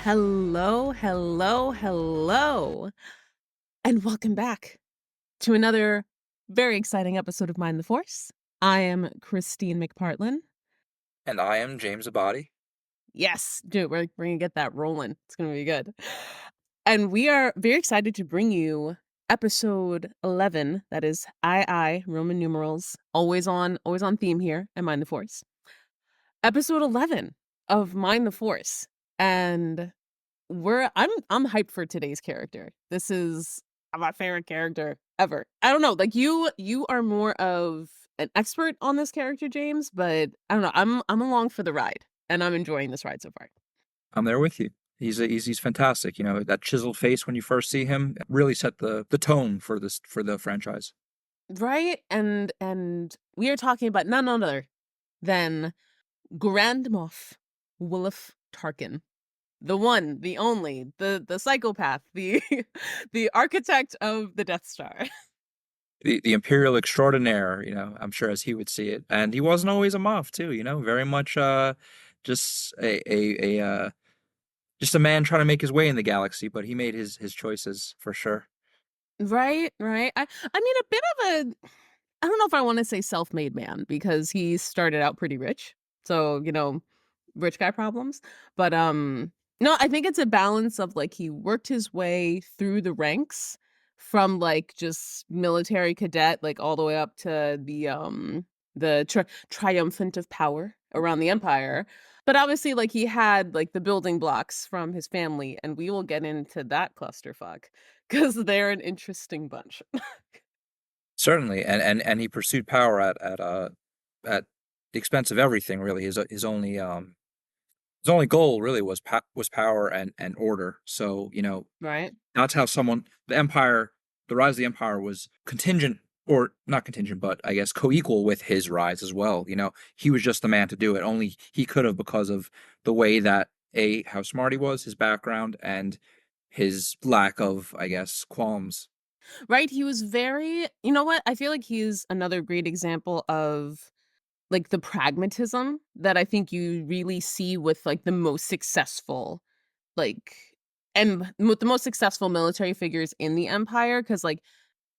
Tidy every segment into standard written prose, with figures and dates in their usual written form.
Hello, hello, hello, and welcome back to another very exciting episode of Mind the Force. I am Kristine McPartlin. And I am James Abbate. Yes, dude, we're gonna get that rolling. It's gonna be good. And we are very excited to bring you episode 11. That is Roman numerals, always on theme here at Mind the Force. Episode 11 of Mind the Force. And I'm hyped for today's character. This is my favorite character ever. I don't know, like you are more of an expert on this character, James, but I don't know. I'm along for the ride, and I'm enjoying this ride so far. I'm there with you. He's fantastic. You know, that chiseled face when you first see him really set the tone for the franchise. Right? And we are talking about none other than Grand Moff Wilhuff Tarkin. The one, the only, the psychopath, the the architect of the Death Star. The Imperial extraordinaire, I'm sure as he would see it. And he wasn't always a Moff too, very much just just a man trying to make his way in the galaxy, but he made his choices for sure. Right, right. I mean, a bit of a I don't know if I wanna say self-made man because he started out pretty rich. So, rich guy problems. But, no, I think it's a balance of, like, he worked his way through the ranks from, like, just military cadet, like, all the way up to the triumphant of power around the empire. But obviously, like, he had, like, the building blocks from his family, and we will get into that clusterfuck because 'cause they're an interesting bunch. Certainly, and he pursued power at the expense of everything. Really, his only goal really was power and order. So Right? that's how the empire, the rise of the empire was contingent, or not contingent, but I guess co-equal with his rise as well. He was just the man to do it. Only he could have, because of the way that how smart he was, his background, and his lack of, I guess, qualms. Right, he was very you know what? I feel like he's another great example of, like, the pragmatism that I think you really see with, like, the most successful, like and with the most successful military figures in the Empire, because like,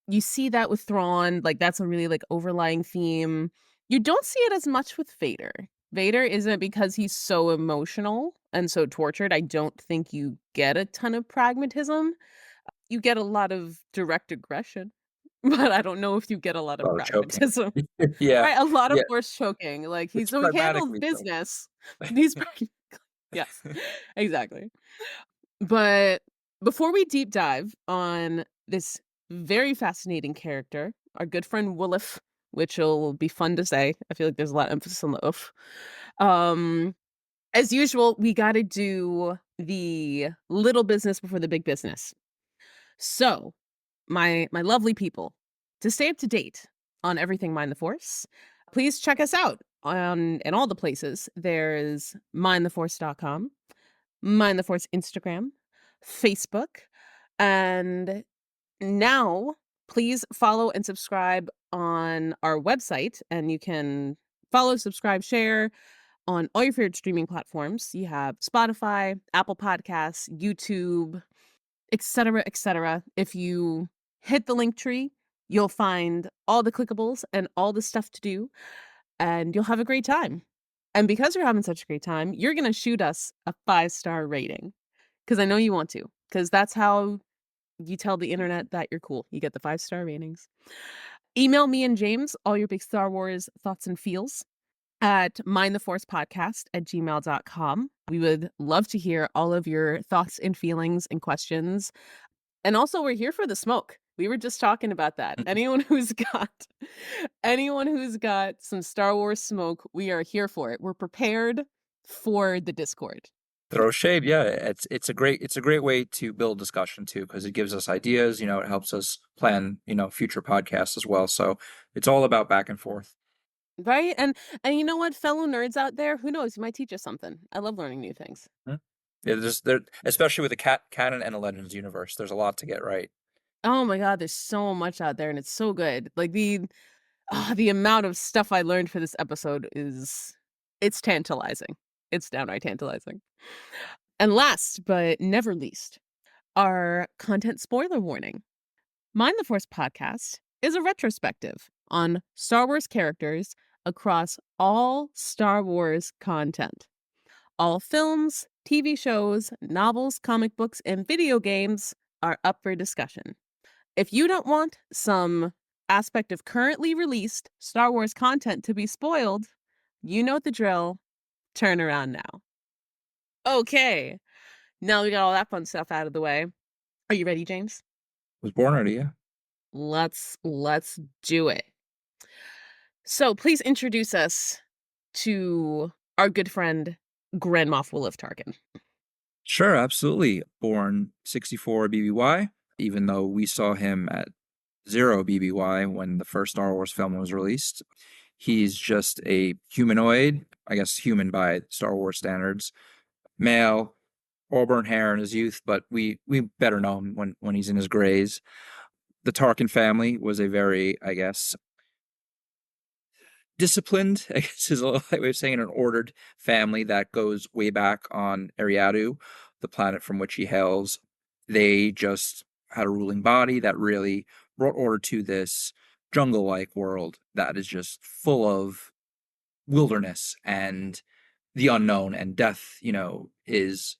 you see that with Thrawn, like, that's a really, like, overlying theme. You don't see it as much with Vader. Vader isn't because he's so emotional and so tortured, I don't think you get a ton of pragmatism. You get a lot of direct aggression, but I don't know if you get a lot A of lot of choking. pragmatism. Yeah, Right, a lot of yeah, forced choking, like, it's he handles pragmatically so. business, but he's yes, exactly. But before we deep dive on this very fascinating character, our good friend Williff, which will be fun to say. I feel like there's a lot of emphasis on the oof. Um, as usual, we gotta do the little business before the big business. So, my lovely people, to stay up to date on everything Mind the Force, please check us out on in all the places. There's mindtheforce.com, Mind the Force Instagram, Facebook, and now please follow and subscribe on our website, and you can follow, subscribe, share on all your favorite streaming platforms. You have Spotify, Apple Podcasts, YouTube, etc., etc. If you hit the link tree, you'll find all the clickables and all the stuff to do, and you'll have a great time. And because you're having such a great time, you're gonna shoot us a 5-star rating because I know you want to. Because that's how you tell the internet that you're cool. You get the 5-star ratings. Email me and James all your big Star Wars thoughts and feels at mindtheforcepodcast@gmail.com. We would love to hear all of your thoughts and feelings and questions. And also, we're here for the smoke. We were just talking about that. Anyone who's got some Star Wars smoke, we are here for it. We're prepared for the Discord. Throw shade, yeah. It's a great way to build discussion too, because it gives us ideas. It helps us plan future podcasts as well. So it's all about back and forth. Right? And you know what, fellow nerds out there, who knows, you might teach us something. I love learning new things. Hmm? Yeah, there, especially with the canon and a Legends universe. There's a lot to get right. Oh my god, there's so much out there and it's so good. Like the amount of stuff I learned for this episode is it's tantalizing. It's downright tantalizing. And last but never least, our content spoiler warning. Mind the Force podcast is a retrospective on Star Wars characters across all Star Wars content. All films, TV shows, novels, comic books, and video games are up for discussion. If you don't want some aspect of currently released Star Wars content to be spoiled, you know the drill. Turn around now. Okay, now we got all that fun stuff out of the way. Are you ready, James? Was born already, yeah. Let's do it. So please introduce us to our good friend Grand Moff Wilhuff Tarkin. Sure, absolutely. Born 64 BBY, even though we saw him at 0 BBY when the first Star Wars film was released. He's just a humanoid, I guess human by Star Wars standards, male, auburn hair in his youth, but we better know him when he's in his grays. The Tarkin family was a very, I guess, disciplined, I guess is a light way of saying it, an ordered family that goes way back on Eriadu, the planet from which he hails. They just had a ruling body that really brought order to this jungle-like world that is just full of wilderness and the unknown, and death, is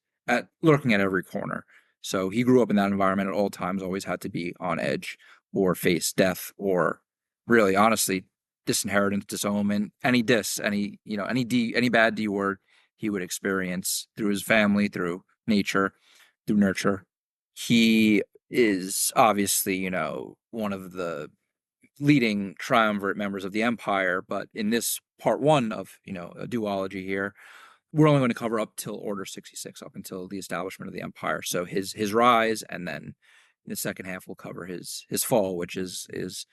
lurking at every corner. So he grew up in that environment at all times, always had to be on edge or face death or really honestly disinheritance, disownment, any bad D word he would experience through his family, through nature, through nurture. He is obviously, one of the leading triumvirate members of the Empire, but in this part one of, a duology here, we're only going to cover up till Order 66, up until the establishment of the Empire. So his rise, and then in the second half we'll cover his fall, which is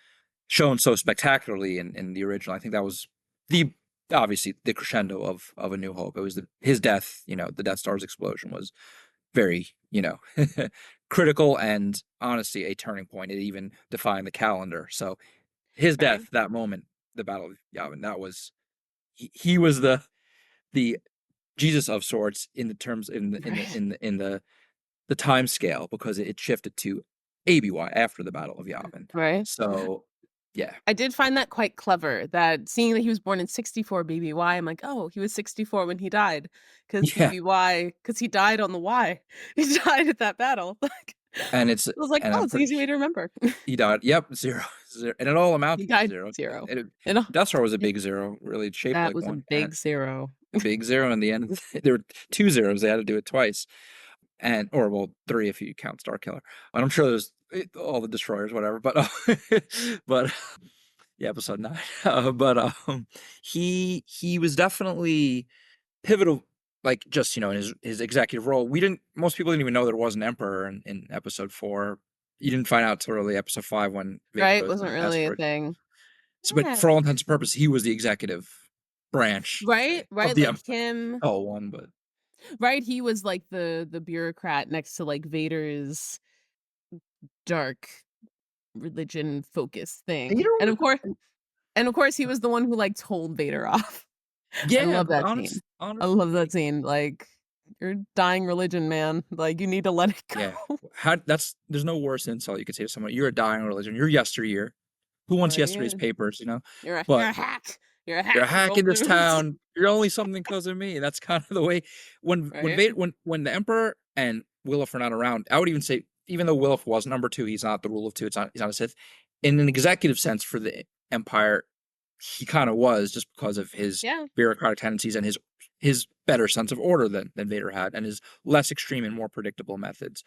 shown so spectacularly in the original. I think that was the obviously the crescendo of A New Hope. It was his death, the Death Star's explosion was very, critical and honestly a turning point. It even defined the calendar. So his Right. death, that moment, the Battle of Yavin, that was he was the Jesus of sorts in the terms Right. in the time scale, because it shifted to ABY after the Battle of Yavin. Right. So yeah. I did find that quite clever, that seeing that he was born in 64 BBY, I'm like, oh, he was 64 when he died. Because Yeah. BBY, because he died on the Y. He died at that battle. Like, And it's I was like, and oh, I'm it's an pretty easy way to remember. he died. Yep, zero, zero, and it all He amounted to died zero. 0. And And Death Star was a yep, big zero, really shaped that like was a one, and big 0. a big zero in the end. There were two zeros. They had to do it twice, and or well, three if you count Star Killer. And I'm sure there's all the destroyers, whatever. But but yeah, episode 9. But he was definitely pivotal, like just in his executive role. We didn't Most people didn't even know there was an emperor in episode 4. You didn't find out till early episode 5 when Vader Right? goes to Wasn't the really a asteroid. thing. So, but Yeah. for all intents and purposes, he was the executive branch, Right? say, of Right? the Like him. one. But Right? He was like the bureaucrat next to like Vader's dark religion focused thing. Vader And was, of course he was the one who like told Vader off. I yeah, love that scene. I love honestly, that scene. Like, you're dying religion, man. Like, you need to let it yeah. go. There's no worse insult you could say to someone. You're a dying religion. You're yesteryear. Who wants Right? yesterday's papers? You're But a hack. You're a you're a hack. You hack broke in this news. town. You're only something because of me. That's kind of the way Right? when the Emperor and Wilf are not around. I would even say, even though Wilf was number two, he's not the rule of two. He's not a Sith. In an executive sense for the Empire, he kind of was, just because of his Yeah. bureaucratic tendencies and his better sense of order than Vader had, and his less extreme and more predictable methods.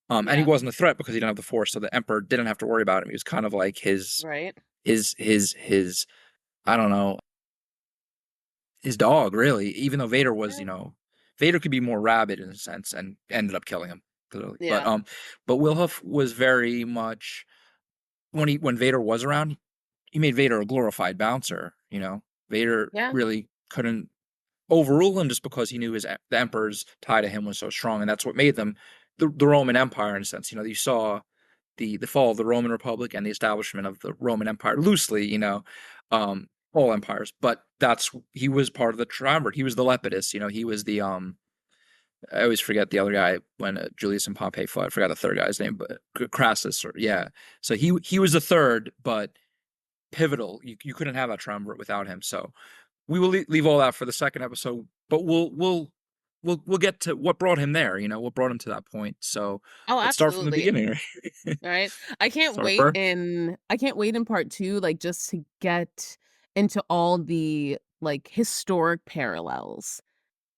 And he Yeah. wasn't a threat because he didn't have the Force, so the Emperor didn't have to worry about him. He was kind of like Right? his I don't know, his dog, really. Even though Vader was, Yeah. Vader could be more rabid in a sense and ended up killing him clearly. Yeah. But Wilhuff was very much, when Vader was around, he made Vader a glorified bouncer. Vader Yeah. really couldn't overrule him just because he knew the Emperor's tie to him was so strong, and that's what made them the Roman Empire in a sense. You saw the fall of the Roman Republic and the establishment of the Roman Empire loosely. All empires, but he was part of the triumvirate. He was the Lepidus. He was I always forget the other guy when Julius and Pompey fought. I forgot the third guy's name, but Crassus, or yeah. So he was the third, but pivotal. You couldn't have that triumvirate without him. So we will leave all that for the second episode, but we'll get to what brought him there. What brought him to that point. So Oh, let's start from the absolutely. beginning, right? Right? Start first. I can't wait in part 2, like, just to get into all the, like, historic parallels.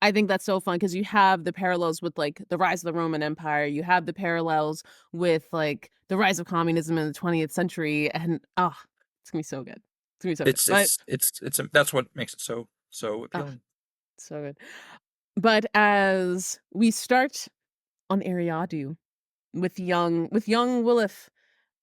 I think that's so fun because you have the parallels with, like, the rise of the Roman Empire, you have the parallels with, like, the rise of communism in the 20th century, and, it's gonna be so good. It's gonna be so good. That's what makes it so Oh, appealing. so good. But as we start on Eriadu with young Wilhuff,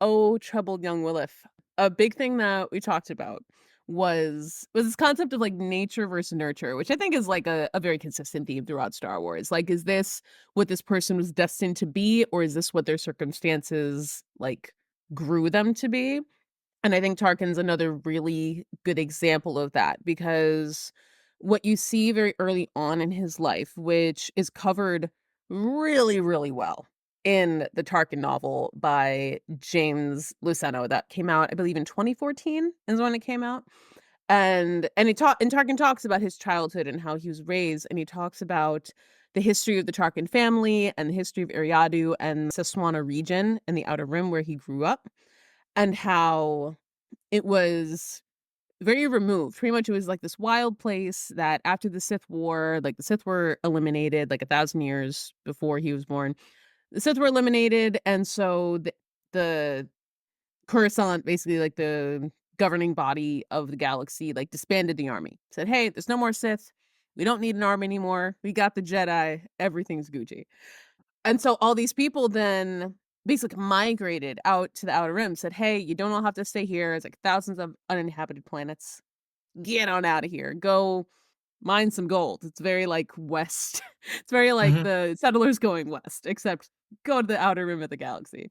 oh, troubled young Wilhuff. A big thing that we talked about was this concept of, like, nature versus nurture, which I think is, like, a very consistent theme throughout Star Wars. Like, is this what this person was destined to be, or is this what their circumstances, like, grew them to be? And I think Tarkin's another really good example of that because what you see very early on in his life, which is covered really, really well in the Tarkin novel by James Luceno that came out, I believe, in 2014 is when it came out. And Tarkin talks about his childhood and how he was raised, and he talks about the history of the Tarkin family and the history of Eriadu and Saswana region and the Outer Rim where he grew up, and how it was very removed. Pretty much it was like this wild place that after the Sith War, like the Sith were eliminated like 1,000 years before he was born. The Sith were eliminated, and so the Coruscant, basically like the governing body of the galaxy, like disbanded the army. Said, "Hey, there's no more Sith. We don't need an army anymore. We got the Jedi. Everything's Gucci." And so all these people then basically migrated out to the Outer Rim, said, "Hey, you don't all have to stay here. It's like thousands of uninhabited planets. Get on out of here. Go mine some gold." It's very like West. It's very like Hmm. the settlers going west, except go to the Outer Rim of the galaxy.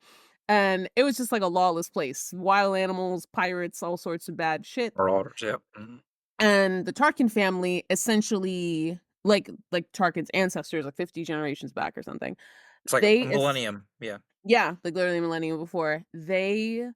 And it was just like a lawless place. Wild animals, pirates, all sorts of bad shit. Or orders, yeah. Hmm. And the Tarkin family essentially like Tarkin's ancestors like 50 generations back or something. It's like They a is millennium, yeah. Yeah, like literally a millennium before. They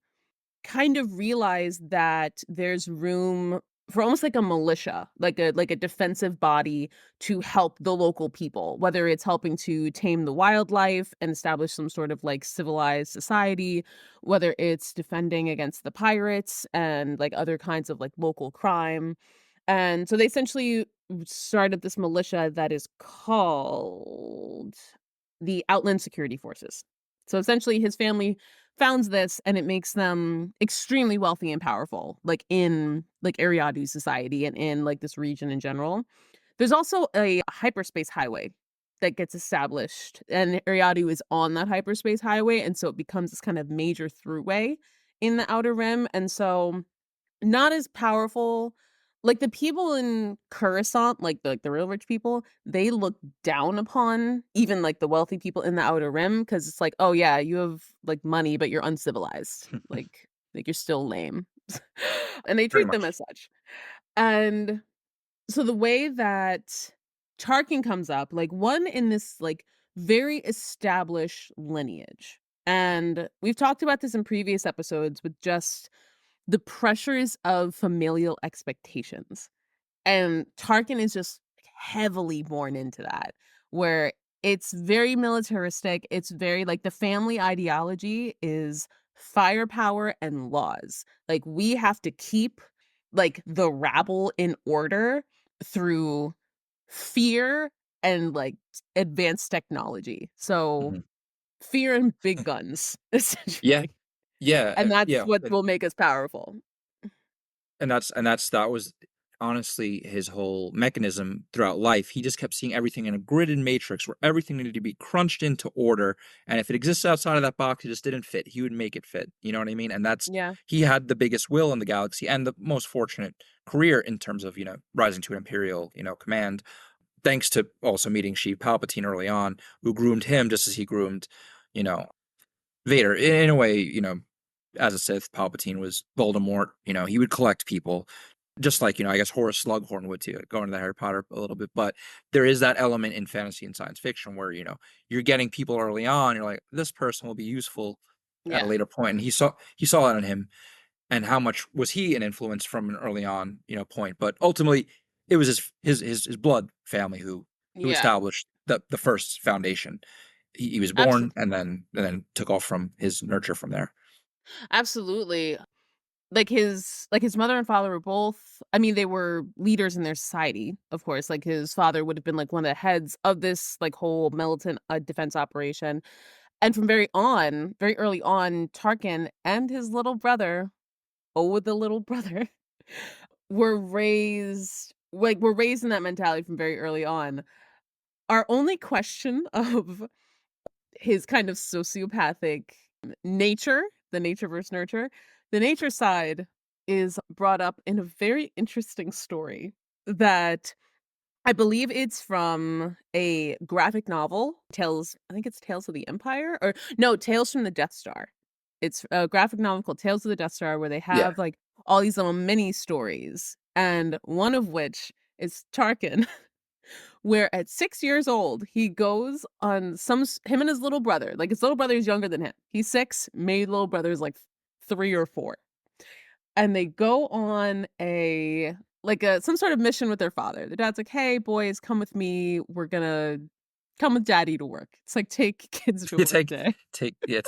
kind of realized that there's room for almost like a militia, like a defensive body to help the local people, whether it's helping to tame the wildlife and establish some sort of like civilized society, whether it's defending against the pirates and like other kinds of like local crime. And so they essentially started this militia that is called the Outland Security Forces. So essentially his family founds this and it makes them extremely wealthy and powerful, like in like Eriadu society and in like this region in general. There's also a hyperspace highway that gets established, and Eriadu is on that hyperspace highway, and so it becomes this kind of major throughway in the Outer Rim. And so not as powerful. Like, the people in Coruscant, like the real rich people, they look down upon even, like, the wealthy people in the Outer Rim because it's like, "Oh, yeah, you have, like, money, but you're uncivilized. Like, you're still lame." And they Pretty treat them much. as such. And so the way that Tarkin comes up, like, one in this, like, very established lineage, and we've talked about this in previous episodes with just the pressures of familial expectations. And Tarkin is just heavily born into that, where it's very militaristic. It's very like the family ideology is firepower and laws. Like we have to keep like the rabble in order through fear and like advanced technology. So Mhm. fear and big guns, Yeah, essentially. yeah, And that's yeah. what will make us powerful. That was honestly his whole mechanism throughout life. He just kept seeing everything in a gridded matrix where everything needed to be crunched into order, and if it exists outside of that box, it just didn't fit. He would make it fit. You know what I mean? And that's Yeah. he had the biggest will in the galaxy and the most fortunate career in terms of rising to an imperial command, thanks to also meeting Sheev Palpatine early on, who groomed him just as he groomed you know Vader in a way. As a Sith, Palpatine was Voldemort. He would collect people. just like, I guess Horace Slughorn would too, going to the Harry Potter a little bit, but there is that element in fantasy and science fiction where, you're getting people early on, you're like, this person will be useful at a Yeah, later point. And he saw that in him, and how much was he an influence from an early on, point. But ultimately it was his blood family who yeah, established the first foundation. He was born absolutely, and then took off from his nurture from there. absolutely. Like his mother and father were both, I mean, they were leaders in their society, of course. Like his father would have been like one of the heads of this like whole militant defense operation. And from very early on, Tarkin and his little brother, oh, the little brother, were raised in that mentality from very early on. Our only question of his kind of sociopathic nature, the nature versus nurture, the nature side is brought up in a very interesting story that I believe it's from a graphic novel, Tales I think it's Tales of the Empire, or no, Tales from the Death Star. It's a graphic novel called Tales of the Death Star where they Yeah. have, like, all these little mini stories, and one of which is Tarkin, where at 6 years old, he goes on him and his little brother, like, his little brother is younger than him. He's 6, maybe little brother's, like, 3 or 4. And they go on some sort of mission with their father. The dad's like, "Hey, boys, come with me. We're gonna come with daddy to work." It's like, take kids to You work take day. take yeah,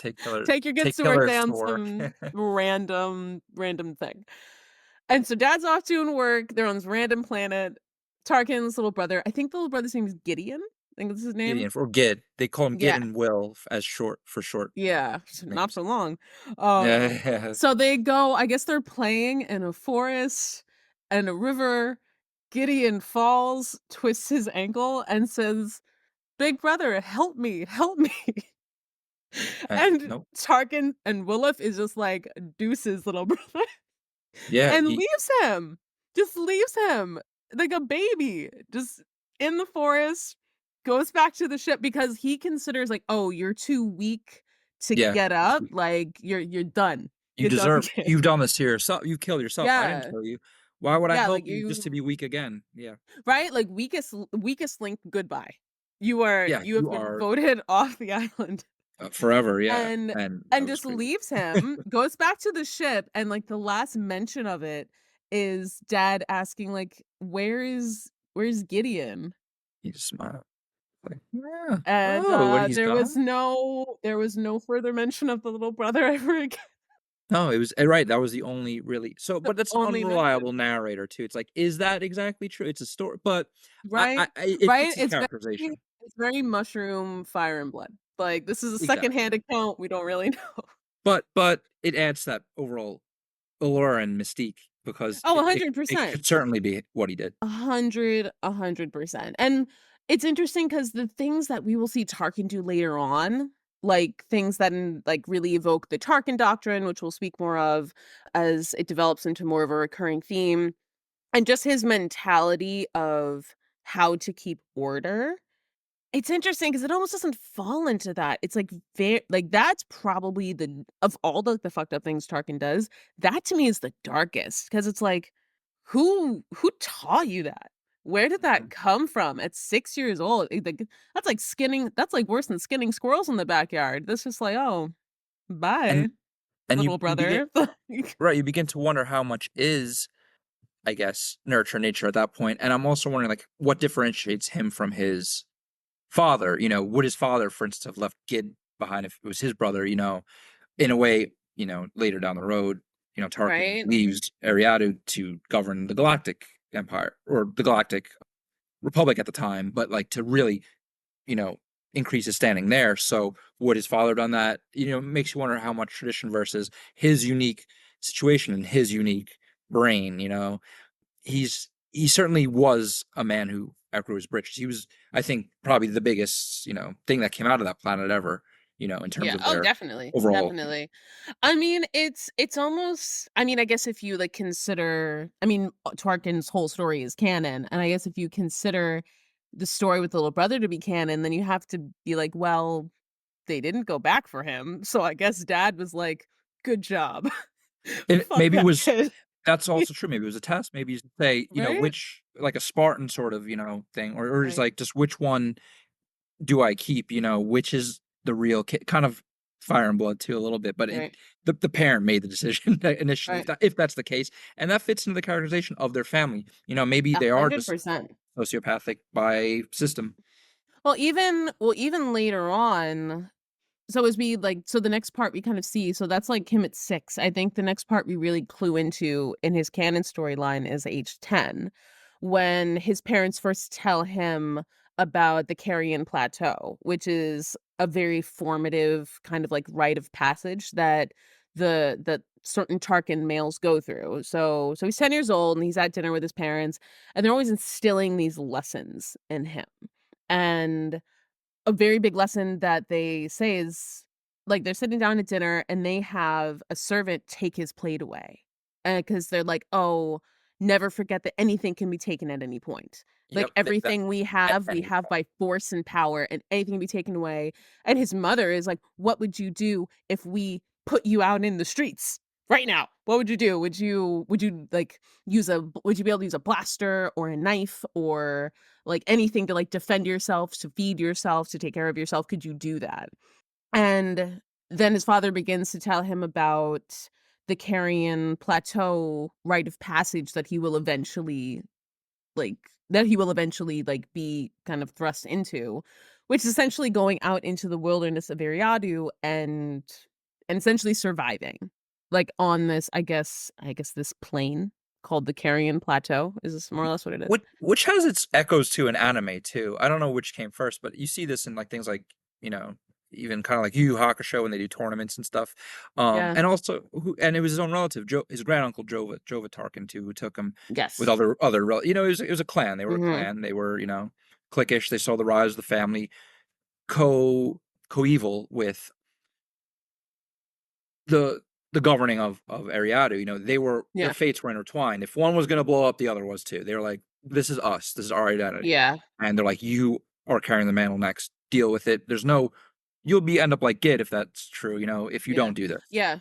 Take your kids take to work killers day to on work. some random thing. And so dad's off doing work. They're on this random planet. Tarkin's little brother, I think the little brother's name is Gideon. I think that's his name. Gideon or Gid. They call him Gid Yeah. and Will as short Yeah, not names. for long. Um, Yeah. so they go, I guess they're playing in a forest and a river. Gideon falls, twists his ankle, and says, "Big brother, help me, help me." And Nope. Tarkin and Wilhuff is just like, "Deuces, little brother," Yeah, and leaves him. Just leaves him like a baby, just in the forest, goes back to the ship because he considers like, "Oh, you're too weak to yeah. get up, like, you're done. You You're done, deserve kid." you've done this to yourself. You killed yourself. I didn't Yeah. kill you. Why would I Yeah, help like, you just to you be weak again? Yeah. right? Like, weakest link, goodbye. Yeah, You have you been are, voted off the island. forever, yeah, And and that and was just crazy. leaves him, goes back to the ship, and, like, the last mention of it is dad asking, like, "Where's Gideon?" He just smiled, like, "Yeah. And, Oh, what he's gone?" there was no further mention of the little brother ever again. No, it was right, that was the only really The but that's an only unreliable mention. narrator too. It's like, is that exactly true? It's a story, but Right? it fits Right? his characterization. It's very mushroom, fire and blood. Like, this is a Exactly. secondhand account, we don't really know. But it adds that overall allure and mystique because Oh, it 100%. could certainly be what he did. 100%. And it's interesting because the things that we will see Tarkin do later on, like things that really evoke the Tarkin doctrine, which we'll speak more of as it develops into more of a recurring theme, and just his mentality of how to keep order. It's interesting because it almost doesn't fall into that. It's like that's probably of all the fucked up things Tarkin does, that to me is the darkest because it's like, who taught you that? Where did that Mhm. come from at 6 years old? That's like worse than skinning squirrels in the backyard. That's just like, "Oh, bye, And little you begin brother." right, you begin to wonder how much is, I guess, nurture nature at that point, and I'm also wondering, like, what differentiates him from his father. Would his father, for instance, have left Gid behind if it was his brother? In a way, later down the road, Tarkin Right? leaves Eriadu to govern the Galactic Empire or the Galactic Republic at the time, but like to really, you know, increase his standing there. So would his father have done that? It makes you wonder how much tradition versus his unique situation and his unique brain. He certainly was a man who outgrew his britches. He was, I think, probably the biggest, thing that came out of that planet ever, in terms Yeah. of Oh, their definitely, overall. definitely. I mean, it's almost, I mean, I guess if you, like, consider, I mean, Tolkien's whole story is canon, and I guess if you consider the story with the little brother to be canon, then you have to be like, well, they didn't go back for him, so I guess dad was like, "Good job. And Fuck maybe it that was kid." That's also true. Maybe it was a test. Maybe you say, Right? which like a Spartan sort of, thing, or just Right. like just which one do I keep? Which is the real kid? Kind of Fire and Blood too, a little bit, but Right. the parent made the decision initially, Right. if that's the case, and that fits into the characterization of their family. Maybe A they are hundred just percent. sociopathic by system. Well, even later on, so as we like, so the next part we kind of see, so that's like him at 6. I think the next part we really clue into in his canon storyline is age 10, when his parents first tell him about the Carrion Plateau, which is a very formative kind of like rite of passage that the certain Tarkin males go through. So he's 10 years old and he's at dinner with his parents, and they're always instilling these lessons in him. And a very big lesson that they say is, like, they're sitting down at dinner and they have a servant take his plate away. Because they're like, "Oh, never forget that anything can be taken at any point. Like, Yep. That everything at we any have point. by force and power, and anything can be taken away." And his mother is like, "What would you do if we put you out in the streets right now? What would you do? Would you, like, would you be able to use a blaster or a knife or like anything to like defend yourself, to feed yourself, to take care of yourself? Could you do that?" And then his father begins to tell him about the Carrion Plateau rite of passage that he will eventually like be kind of thrust into, which is essentially going out into the wilderness of Eriadu and essentially surviving. Like on this, I guess this plain called the Carrion Plateau. Is this more or less what it is? Which has its echoes to an anime too. I don't know which came first, but you see this in like things like, you know, even kind of like Yu Yu Hakusho when they do tournaments and stuff. Yeah. And also and it was his own relative, his granduncle Jova Tarkin too, who took him with Yes. other it was a clan. They were a Mhm. clan. They were, cliquish. They saw the rise of the family, co coeval with the the governing of Eriadu. Their Yeah. fates were intertwined. If one was going to blow up, the other was too. They were like, "This is us. This is our identity," Yeah. and they're like, "You are carrying the mantle next. Deal with it. You'll be end up like Gid if that's true. If you Yeah. don't do this." Yeah.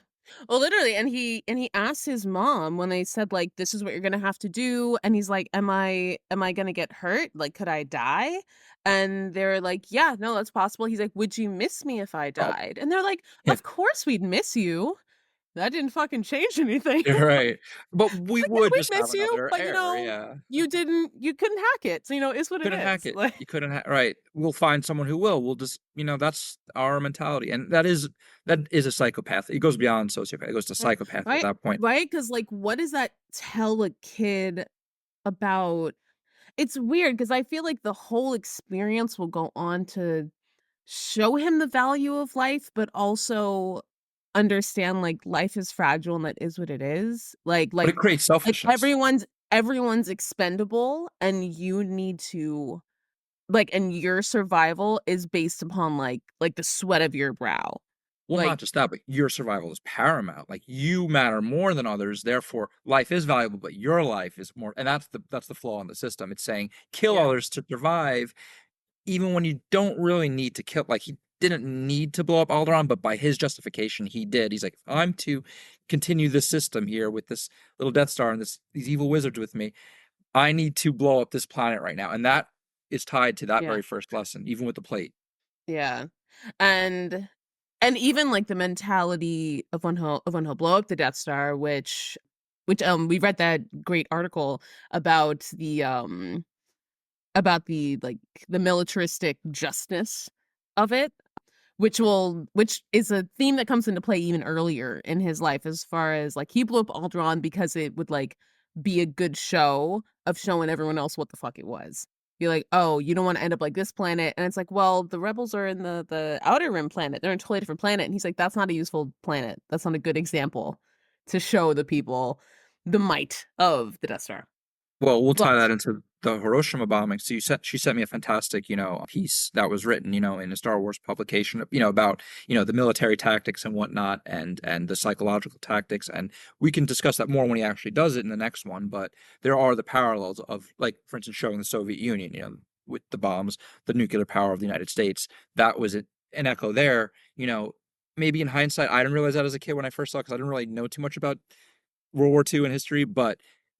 Well, literally, and he asked his mom when they said like, "This is what you're gonna have to do," and he's like, "Am I gonna get hurt? Like, could I die?" And they're like, "Yeah, no, that's possible." He's like, "Would you miss me if I Oh, died?" And they're like, "Of course we'd miss you. That didn't fucking change anything." you're right. But we Like, "Yeah, would just we'd have miss you, another but heir. Yeah. you couldn't hack it, so it's what it Couldn't hack is." it. Like, You couldn't right. We'll find someone who will. We'll just, that's our mentality. And that is a psychopath. It goes beyond sociopath. It goes to right, psychopath at right, that point. right, because like, what does that tell a kid about? It's weird because I feel like the whole experience will go on to show him the value of life, but also understand, like, life is fragile and that is what it is. Like But like it creates like, selfishness. everyone's expendable, and you need to like, and your survival is based upon, like, the sweat of your brow. Well, Like, not just that, but your survival is paramount. Like you matter more than others. Therefore, life is valuable, but your life is more. And that's the flaw in the system. It's saying kill yeah, others to survive, even when you don't really need to kill. Like he didn't need to blow up Alderaan, but by his justification, he did. He's like, I'm to continue this system here with this little Death Star and these evil wizards with me. I need to blow up this planet right now, and that is tied to that yeah, very first lesson, even with the plate. yeah. And even, like, the mentality of when he'll blow up the Death Star, which we read that great article about like, the militaristic justness of it, which is a theme that comes into play even earlier in his life as far as, like, he blew up Alderaan because it would, like, be a good show of showing everyone else what the fuck it was. Be like, "Oh, you don't wanna end up like this planet," and it's like, "Well, the rebels are in the Outer Rim planet, they're in a totally different planet," and he's like, "That's not a useful planet. That's not a good example to show the people the might of the Death Star." Well, we'll tie But that into the Hiroshima bombing. So she sent me a fantastic, piece that was written, in a Star Wars publication, about, the military tactics and whatnot, and the psychological tactics. And we can discuss that more when he actually does it in the next one. But there are the parallels of, like, for instance, showing the Soviet Union, with the bombs, the nuclear power of the United States. That was an echo there. Maybe in hindsight, I didn't realize that as a kid when I first saw it because I didn't really know too much about World War II in history, but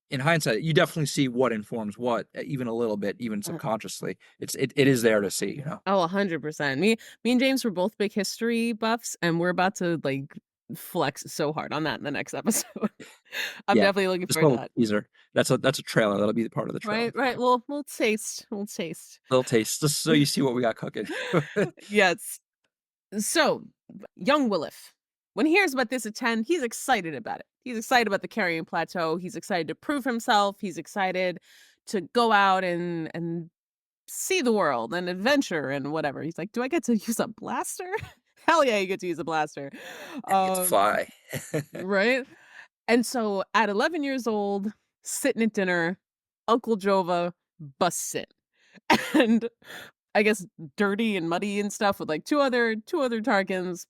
in hindsight, you definitely see what informs what, even a little bit, even Uh, subconsciously. It is there to see, you know. oh, 100%. Me and James were both big history buffs, and we're about to like flex so hard on that in the next episode. I'm Yeah, definitely looking just a forward to little that. teaser. That's a trailer. That'll be the part of the trailer. Right, right. Well, we'll taste. We'll taste. Little taste, just so you see what we got cooking. Yes. So, young Wilhuff, when he hears about this at 10, he's excited about it. He's excited about the Carrion Plateau. He's excited to prove himself. He's excited to go out and see the world and adventure and whatever. He's like, "Do I get to use a blaster?" Hell yeah, you get to use a blaster. And he gets to Um, fly. right? And so at 11 years old, sitting at dinner, Uncle Jova busts in. And I guess dirty and muddy and stuff with like two other Tarkins,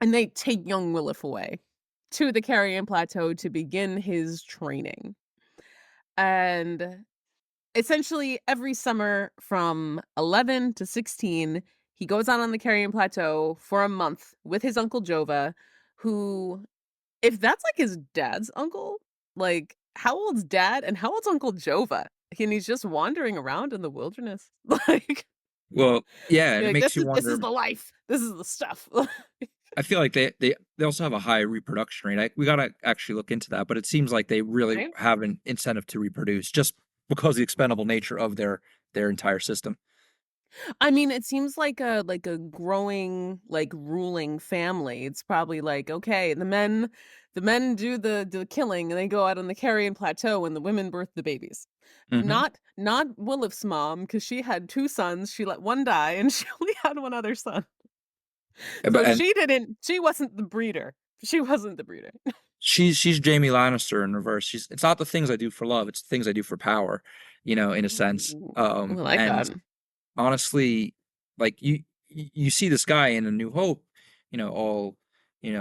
and they take young Wilhuff away to the Carrion Plateau to begin his training. And essentially every summer from 11 to 16, he goes out on the Carrion Plateau for a month with his uncle Jova, who, if that's like his dad's uncle, like how old's dad and how old's Uncle Jova? And he's just wandering around in the wilderness. Like, Well, yeah, and it like makes you this is wonder. the life. This is the stuff. I feel like they also have a high reproduction rate. We gotta actually look into that, but it seems like they really Right? have an incentive to reproduce just because of the expendable nature of their entire system. I mean, it seems like a growing, like ruling family. It's probably like, okay, the men do the killing and they go out on the Carrion Plateau and the women birth the babies. Hmm. Not Williff's mom, because she had two sons. She let one die and she only had one other son. But So and she wasn't the breeder. She wasn't the breeder. she's Jamie Lannister in reverse. It's not the things I do for love, it's the things I do for power, in a sense. Ooh, I like And that. honestly, like you see this guy in A New Hope, all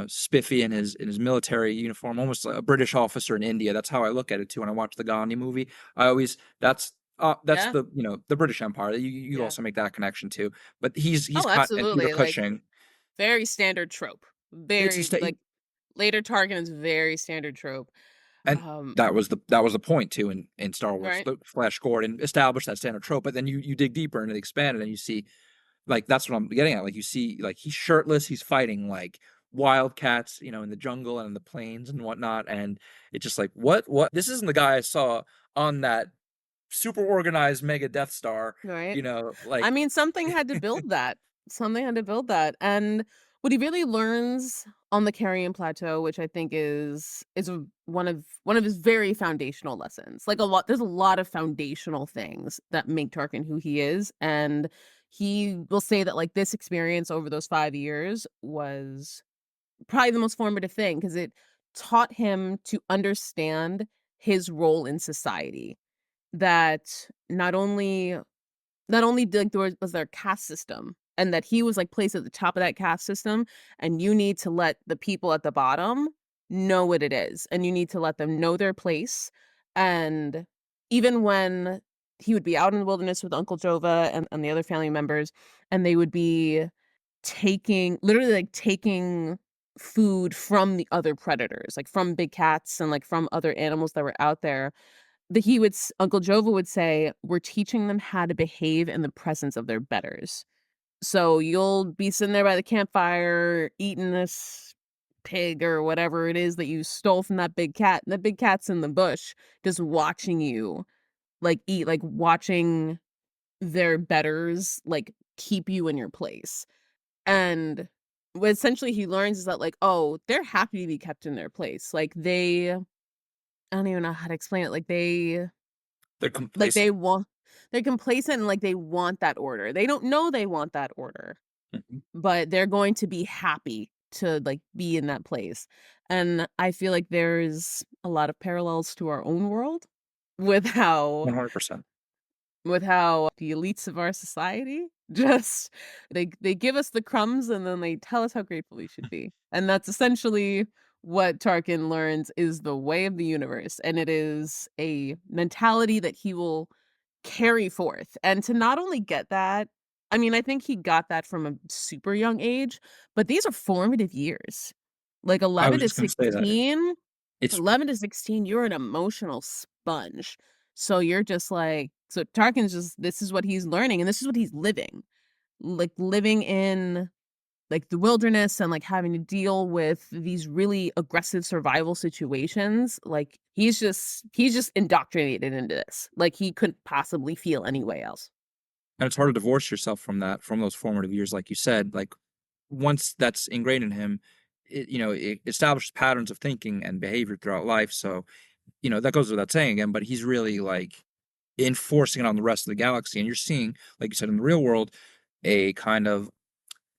spiffy in his military uniform, almost like a British officer in India. That's how I look at it too when I watch the Gandhi movie. I always that's Yeah. the the British Empire. You Yeah. also make that connection too. But he's Oh, caught and Peter absolutely. Like Cushing. very standard trope. It's Very just that like later Tarkin is very standard trope. and Um, that was the point too in Star Wars. right? Flash Gordon established that standard trope, but then you dig deeper and it expanded and you see like that's what I'm getting at. Like you see, like he's shirtless, he's fighting like wildcats, in the jungle and in the plains and whatnot, and it's just like what? This isn't the guy I saw on that super organized mega Death Star, Right. I like mean, something had to build that. Something had to build that. And what he really learns on the Carrion Plateau, which I think is one of his very foundational lessons. Like there's a lot of foundational things that make Tarkin who he is. And he will say that like this experience over those 5 years was probably the most formative thing because it taught him to understand his role in society. That not only like there was their caste system and that he was like placed at the top of that caste system, and you need to let the people at the bottom know what it is and you need to let them know their place. And even when he would be out in the wilderness with Uncle Jova and the other family members, and they would be literally like taking food from the other predators, like from big cats and like from other animals that were out there, Uncle Jova would say, "We're teaching them how to behave in the presence of their betters." So you'll be sitting there by the campfire eating this pig or whatever it is that you stole from that big cat, and the big cat's in the bush just watching you like eat, like watching their betters like keep you in your place. And what essentially he learns is that like, oh, they're happy to be kept in their place. I don't even know how to explain it. they're Like, complacent. they're complacent and, like, they want that order. They don't know they want that order, Mhm. but they're going to be happy to, like, be in that place, and I feel like there's a lot of parallels to our own world with how 100%. the elites of our society just they give us the crumbs and then they tell us how grateful we should be. And that's essentially what Tarkin learns is the way of the universe. And it is a mentality that he will carry forth. And to not only get that, I mean, I think he got that from a super young age, but these are formative years. Like I 11 was to just gonna say that. 16. It's 11 to 16, you're an emotional sponge. So you're just like so Tarkin's just this is what he's learning and this is what he's living. Like living in like the wilderness and like having to deal with these really aggressive survival situations. Like he's just indoctrinated into this. Like he couldn't possibly feel any way else. and it's hard to divorce yourself from that, from those formative years, like you said. Like once that's ingrained in him, it establishes patterns of thinking and behavior throughout life. So, that goes without saying again, but he's really like enforcing it on the rest of the galaxy. And you're seeing, like you said, in the real world, a kind of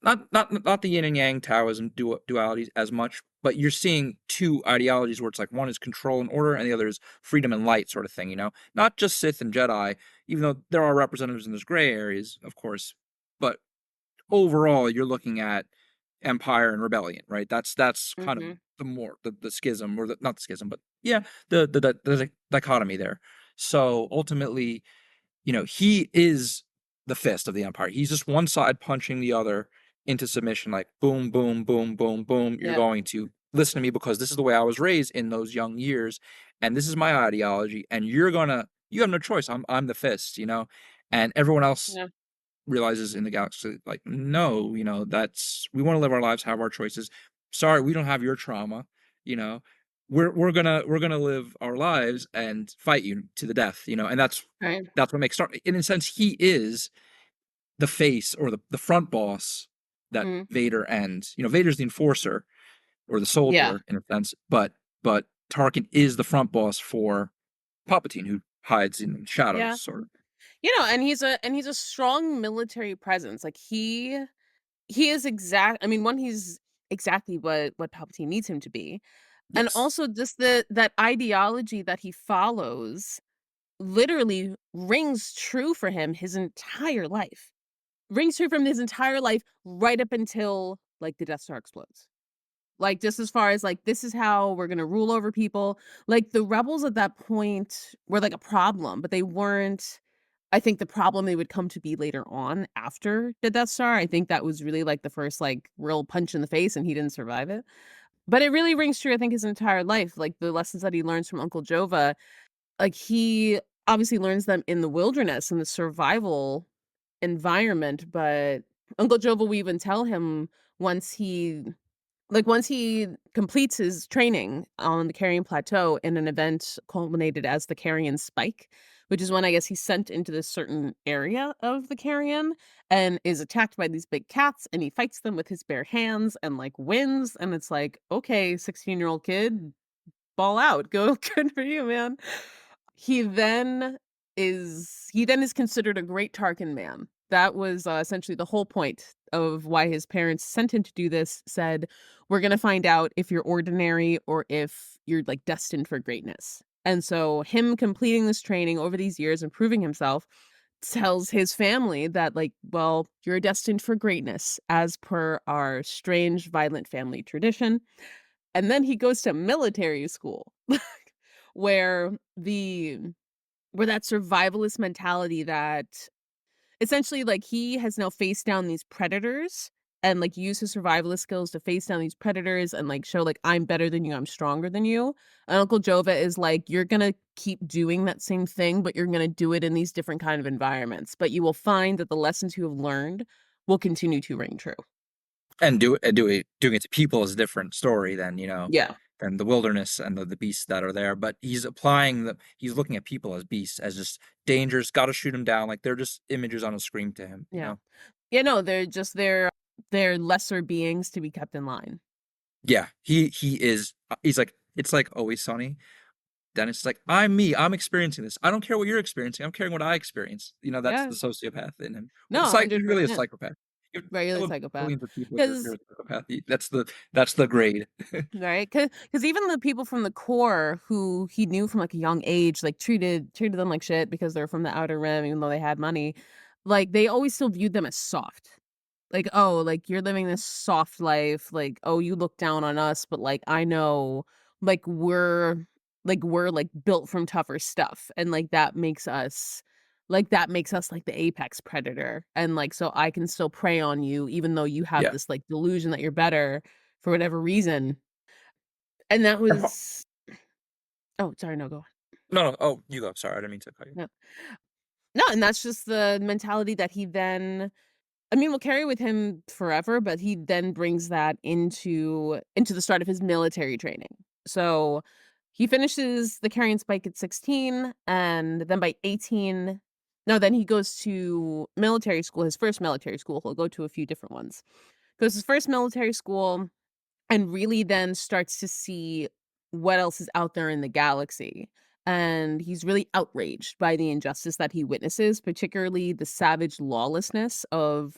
not the yin and yang Taoism dualities as much, but you're seeing two ideologies where it's like one is control and order, and the other is freedom and light, sort of thing. Not just Sith and Jedi, even though there are representatives in those gray areas, of course, but overall, you're looking at empire and rebellion, right? That's kind of Mhm. the schism, or not the schism, but yeah, the dichotomy there. So ultimately, he is the fist of the empire. He's just one side punching the other into submission, like boom, boom, boom, boom, boom. You're Yep. going to listen to me because this is the way I was raised in those young years, and this is my ideology, and you have no choice. I'm the fist, and everyone else Yeah. realizes in the galaxy, like, no, that's we want to live our lives, have our choices. Sorry, we don't have your trauma, you know. We're gonna live our lives and fight you to the death, and Right. that's what makes Star. In a sense, he is the face or the front boss that Mhm. Vader and Vader's the enforcer or the Yeah. soldier in a sense, but Tarkin is the front boss for Palpatine, who hides in shadows, Yeah. sort of. And he's a strong military presence. Like he is exact I mean, one, he's exactly what Palpatine needs him to be. And Yes, also just that ideology that he follows literally rings true for him his entire life. Rings true from his entire life right up until like the Death Star explodes. Like just as far as like this is how we're gonna rule over people. Like the rebels at that point were like a problem, but they weren't I think the problem they would come to be later on after the Death Star. I think that was really like the first like real punch in the face and he didn't survive it. But it really rings true, I think, his entire life. Like the lessons that he learns from Uncle Jova, like he obviously learns them in the wilderness and the survival environment, but Uncle Jova will even tell him once he once he completes his training on the Carrion Plateau in an event culminated as the Carrion Spike, which is when I guess he's sent into this certain area of the Carrion and is attacked by these big cats and he fights them with his bare hands and like wins. And it's like, okay, 16-year-old kid, ball out. Go good for you, man. He then is considered a great Tarkin man. That was, essentially the whole point of why his parents sent him to do this, said, "We're gonna find out if you're ordinary or if you're, like, destined for greatness." And so him completing this training over these years and proving himself tells his family that, like, "Well, you're destined for greatness as per our strange, violent family tradition." And then he goes to military school, where the where that survivalist mentality that essentially, like, he has now faced down these predators and, like, use his survivalist skills to face down these predators and, like, show, like, "I'm better than you, I'm stronger than you." And Uncle Jova is like, "You're gonna keep doing that same thing, but you're gonna do it in these different kind of environments, but you will find that the lessons you have learned will continue to ring true." and doing it to people is a different story than Yeah. than the wilderness and the beasts that are there. But he's looking at people as beasts, as just dangers. Got to shoot them down. Like they're just images on a screen to him. Yeah. Yeah, no, they're lesser beings to be kept in line. Yeah, he is. He's like, it's like Always Sunny. Dennis is like, I'm me. I'm experiencing this. I don't care what you're experiencing. I'm caring what I experience. That's Yeah. the sociopath in him, or No, he's really a 100%. psychopath. If Regular kill psychopath. billions of people, you're Because a psychopath. That's the grade. right? Because even the people from the core who he knew from, like, a young age, like, treated them like shit because they're from the Outer Rim, even though they had money, like, they always still viewed them as soft. Like, "Oh, like, you're living this soft life, like, oh, you look down on us, but, like, I know, like, we're built from tougher stuff, and, like, that makes us, like, the apex predator, and, like, so I can still prey on you even though you have Yeah. this, like, delusion that you're better for whatever reason." And that And was Oh, sorry, no, go on. No, no. Oh, you go. Sorry, I didn't mean to cut you. No. No, and that's just the mentality that he then I mean, will carry with him forever, but he then brings that into the start of his military training. So, he finishes the carrying spike at 16, and then by 18 no, then he goes to military school, his first military school. He'll go to a few different ones. Goes to his first military school and really then starts to see what else is out there in the galaxy. And he's really outraged by the injustice that he witnesses, particularly the savage lawlessness of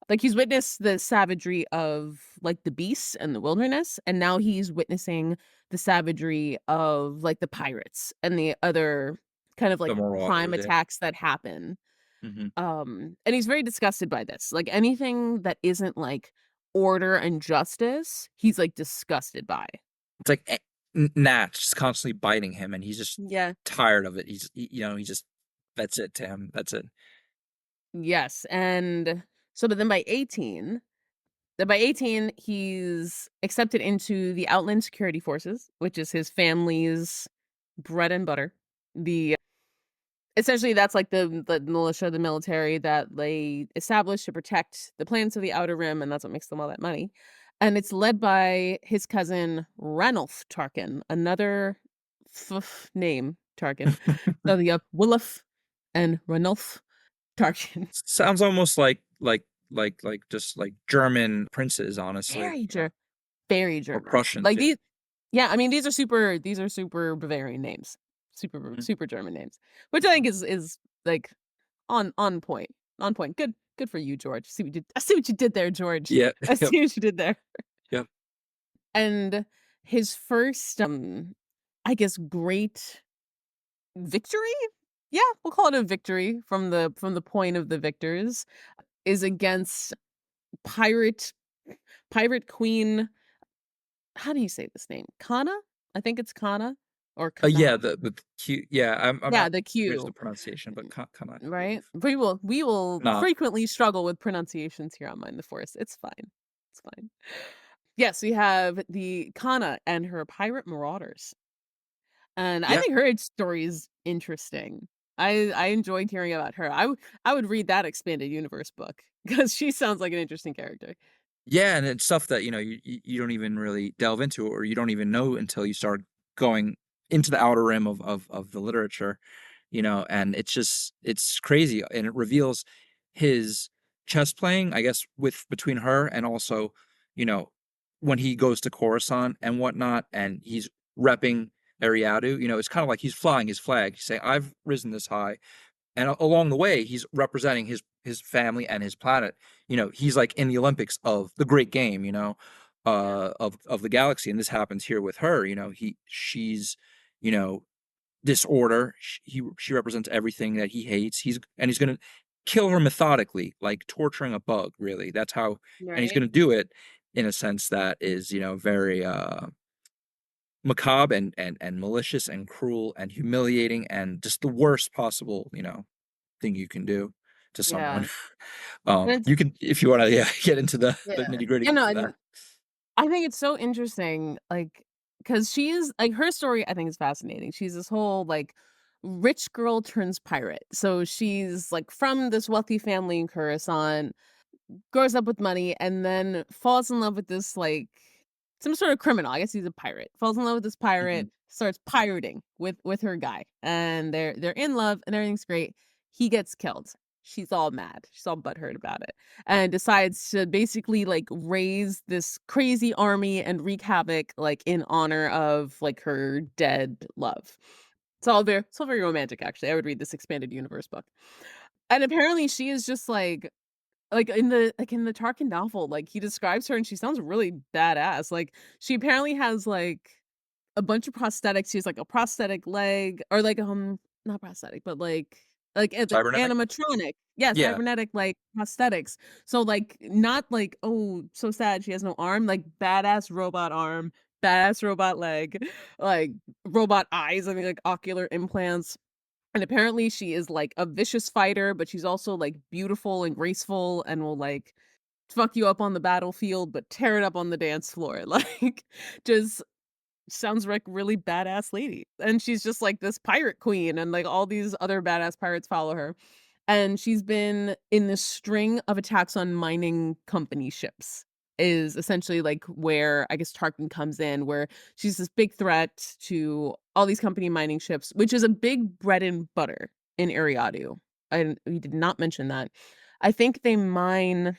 like he's witnessed the savagery of like the beasts and the wilderness, and now he's witnessing the savagery of like the pirates and the other kind of The like crime Marauders, yeah. attacks that happen. Mhm. And he's very disgusted by this. Like anything that isn't like order and justice, he's like disgusted by. It's like gnats just constantly biting him, and he's just Yeah. tired of it. He just that's it to him. That's it. Yes. And so but then by 18, he's accepted into the Outland Security Forces, which is his family's bread and butter. The Essentially, that's like the militia, the military that they established to protect the planets of the Outer Rim, and that's what makes them all that money. And it's led by his cousin Ranulph Tarkin, another name Tarkin. So you have Wilhuff and Ranulph Tarkin. Sounds almost like just like German princes, honestly, Very very or German. Prussians. Like Yeah. yeah, I mean these are super Bavarian names. Mhm. Super German names. Which I think is like on point. On point. Good for you, George. I see what you did there, George. Yeah. I Yep. see what you did there. Yep. And his first I guess great victory? Yeah, we'll call it a victory from the point of the victors is against pirate pirate queen. How do you say this name? Kana? I think it's Kana or Yeah. Kana. The Q. Yeah. I'm Yeah, not the good at the Q. pronunciation, but kind of, I Right? believe. We will Nah. frequently struggle with pronunciations here on Mind the Force. It's fine. It's fine. Yes, we have the Kana and her pirate marauders. And I Yeah. think her story is interesting. I enjoyed hearing about her. I would read that expanded universe book because she sounds like an interesting character. Yeah, and it's stuff that, you don't even really delve into, or you don't even know until you start going into the outer rim of the literature, and it's crazy, and it reveals his chess playing, I guess, with between her and also, you know, when he goes to Coruscant and whatnot, and he's repping Eriadu, it's kind of like he's flying his flag. He's saying, "I've risen this high." And along the way, he's representing his family and his planet. He's like in the Olympics of the great game, Yeah. of the galaxy. And this happens here with her. She's, you know, disorder. She represents everything that he hates. He's gonna kill her methodically, like torturing a bug, really. That's how, and he's Right? gonna do it in a sense that is, very macabre and malicious and cruel and humiliating and just the worst possible, thing you can do to Yeah. someone. And it's You can, if you want to, yeah, get into the yeah. nitty gritty You know, for that. and I think it's so interesting, like, because she is like her story. I think is fascinating. She's this whole like rich girl turns pirate. So she's like from this wealthy family in Coruscant, grows up with money, and then falls in love with this like some sort of criminal. I guess he's a pirate. Falls in love with this Hmm. pirate, starts pirating with her guy, and they're in love, and everything's great. He gets killed. She's all mad. She's all butthurt about it, and decides to basically like raise this crazy army and wreak havoc like in honor of like her dead love. It's all very romantic. Actually, I would read this expanded universe book. And apparently, she is just in the Tarkin novel, like, he describes her and she sounds really badass, like, she apparently has, like, a bunch of prosthetics, she has, like, a prosthetic leg or, like, not prosthetic, but, the Cybernetic. animatronic. Yeah, Yeah. cybernetic, like, prosthetics. So, like, not like, "Oh, so sad she has no arm," like, badass robot arm, badass robot leg, like, robot eyes, I think, like, ocular implants. And apparently she is like a vicious fighter, but she's also like beautiful and graceful and will like fuck you up on the battlefield, but tear it up on the dance floor. Like just sounds like really badass lady. And she's just like this pirate queen, and like all these other badass pirates follow her. And she's been in this string of attacks on mining company ships is essentially like where I guess Tarkin comes in, where she's this big threat to all these company mining ships, which is a big bread and butter in Eriadu. And we did not mention that. I think they mine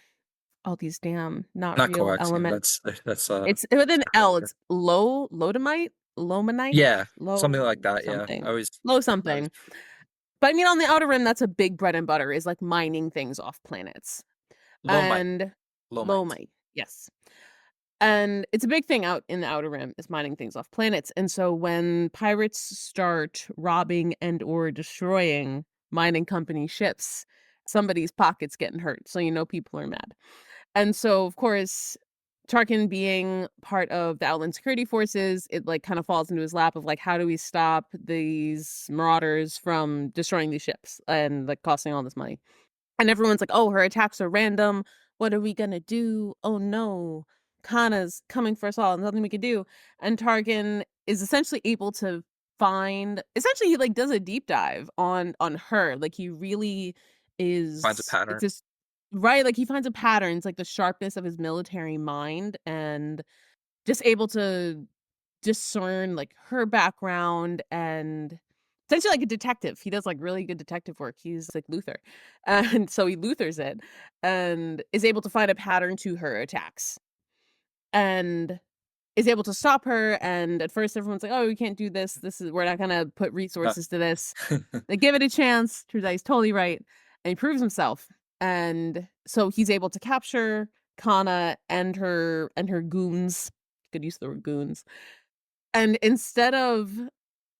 all these damn not Not real coax, yeah, element. that's, It's with an separate L. liquor. It's lodomite, lomanite, Yeah, something low like that, yeah. something, low I always something. But I mean, on the Outer Rim, that's a big bread and butter is like mining things off planets. Lomite, And Lomite. Lomite, yes. And it's a big thing out in the Outer Rim is mining things off planets. And so when pirates start robbing and or destroying mining company ships, somebody's pocket's getting hurt. So you know people are mad. And so of course, Tarkin being part of the Outland security forces, it like kind of falls into his lap of like, how do we stop these marauders from destroying these ships and like costing all this money? And everyone's like, "Oh, her attacks are random. What are we gonna do? Oh no, Kana's coming for us all. And nothing we can do." And Tarkin is essentially able to find. Essentially, he like does a deep dive on her. Like he really Finds a is. It's pattern. just right. Like he finds a pattern. It's like the sharpness of his military mind and just able to discern, like, her background and essentially like a detective. He does, like, really good detective work. He's like Luther. And so he Luthers it and is able to find a pattern to her attacks and is able to stop her, and at first everyone's like, "Oh, we can't do this. This is we're not gonna put Uh, resources to this." They give it a chance. Turns out he's totally right, and he proves himself. And so he's able to capture Kana and her goons. Good use of the word goons. And instead of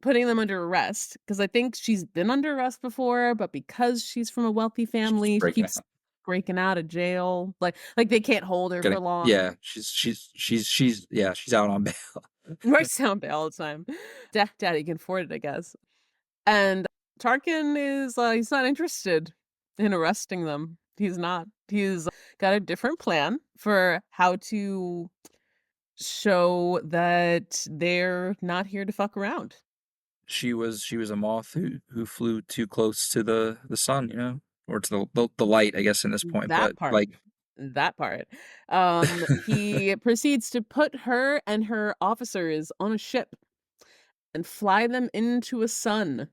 putting them under arrest, because I think she's been under arrest before, but because she's from a wealthy she's just family, she breaking keeps out. breaking out of jail. Like they can't hold her for Getting long. yeah, yeah, she's out on bail. Right sound bail all the time. Daddy can afford it, I guess. And Tarkin is he's not interested in arresting them. He's not. He's got a different plan for how to show that they're not here to fuck around. She was a moth who flew too close to the sun, or to the light, I guess, in this point, That but, part. like, That part. He proceeds to put her and her officers on a ship and fly them into a sun,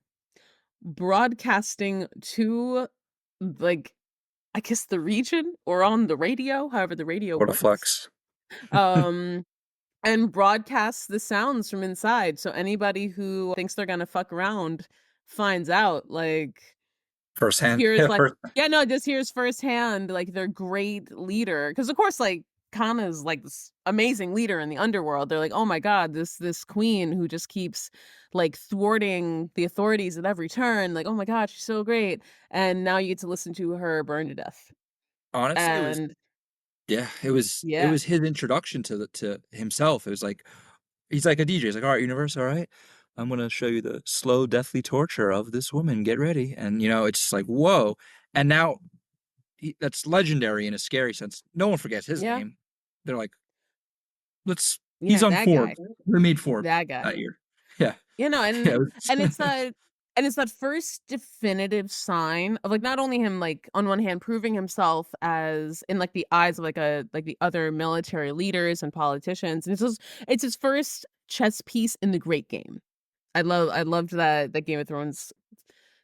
broadcasting to, like, I guess the region or on the radio, however the radio what a works. flex. Um, and broadcasts the sounds from inside. So anybody who thinks they're gonna fuck around finds out, like, Firsthand. here's Yeah, like first yeah, no, just here's firsthand, like, their great leader. Because of course, like, Kana's, like, this amazing leader in the underworld. They're like, "Oh my god, this queen who just keeps, like, thwarting the authorities at every turn, like, oh my god, she's so great." And now you get to listen to her burn to death. honestly, it was And yeah, it yeah. was his introduction to himself. It was like he's like a DJ. He's like, "Alright, universe, alright? I'm gonna show you the slow, deathly torture of this woman. Get ready." And, it's just like, "Whoa." And now that's legendary in a scary sense. No one forgets his Yeah. name. They're like, "Let's he's Yeah, on that guy. Forbes." They made Forbes That guy. that year. Yeah. You know, Yeah, it and it's was that and it's that first definitive sign of, like, not only him, like, on one hand proving himself as in, like, the eyes of, like, the other military leaders and politicians, and it's his first chess piece in the great game. I loved that Game of Thrones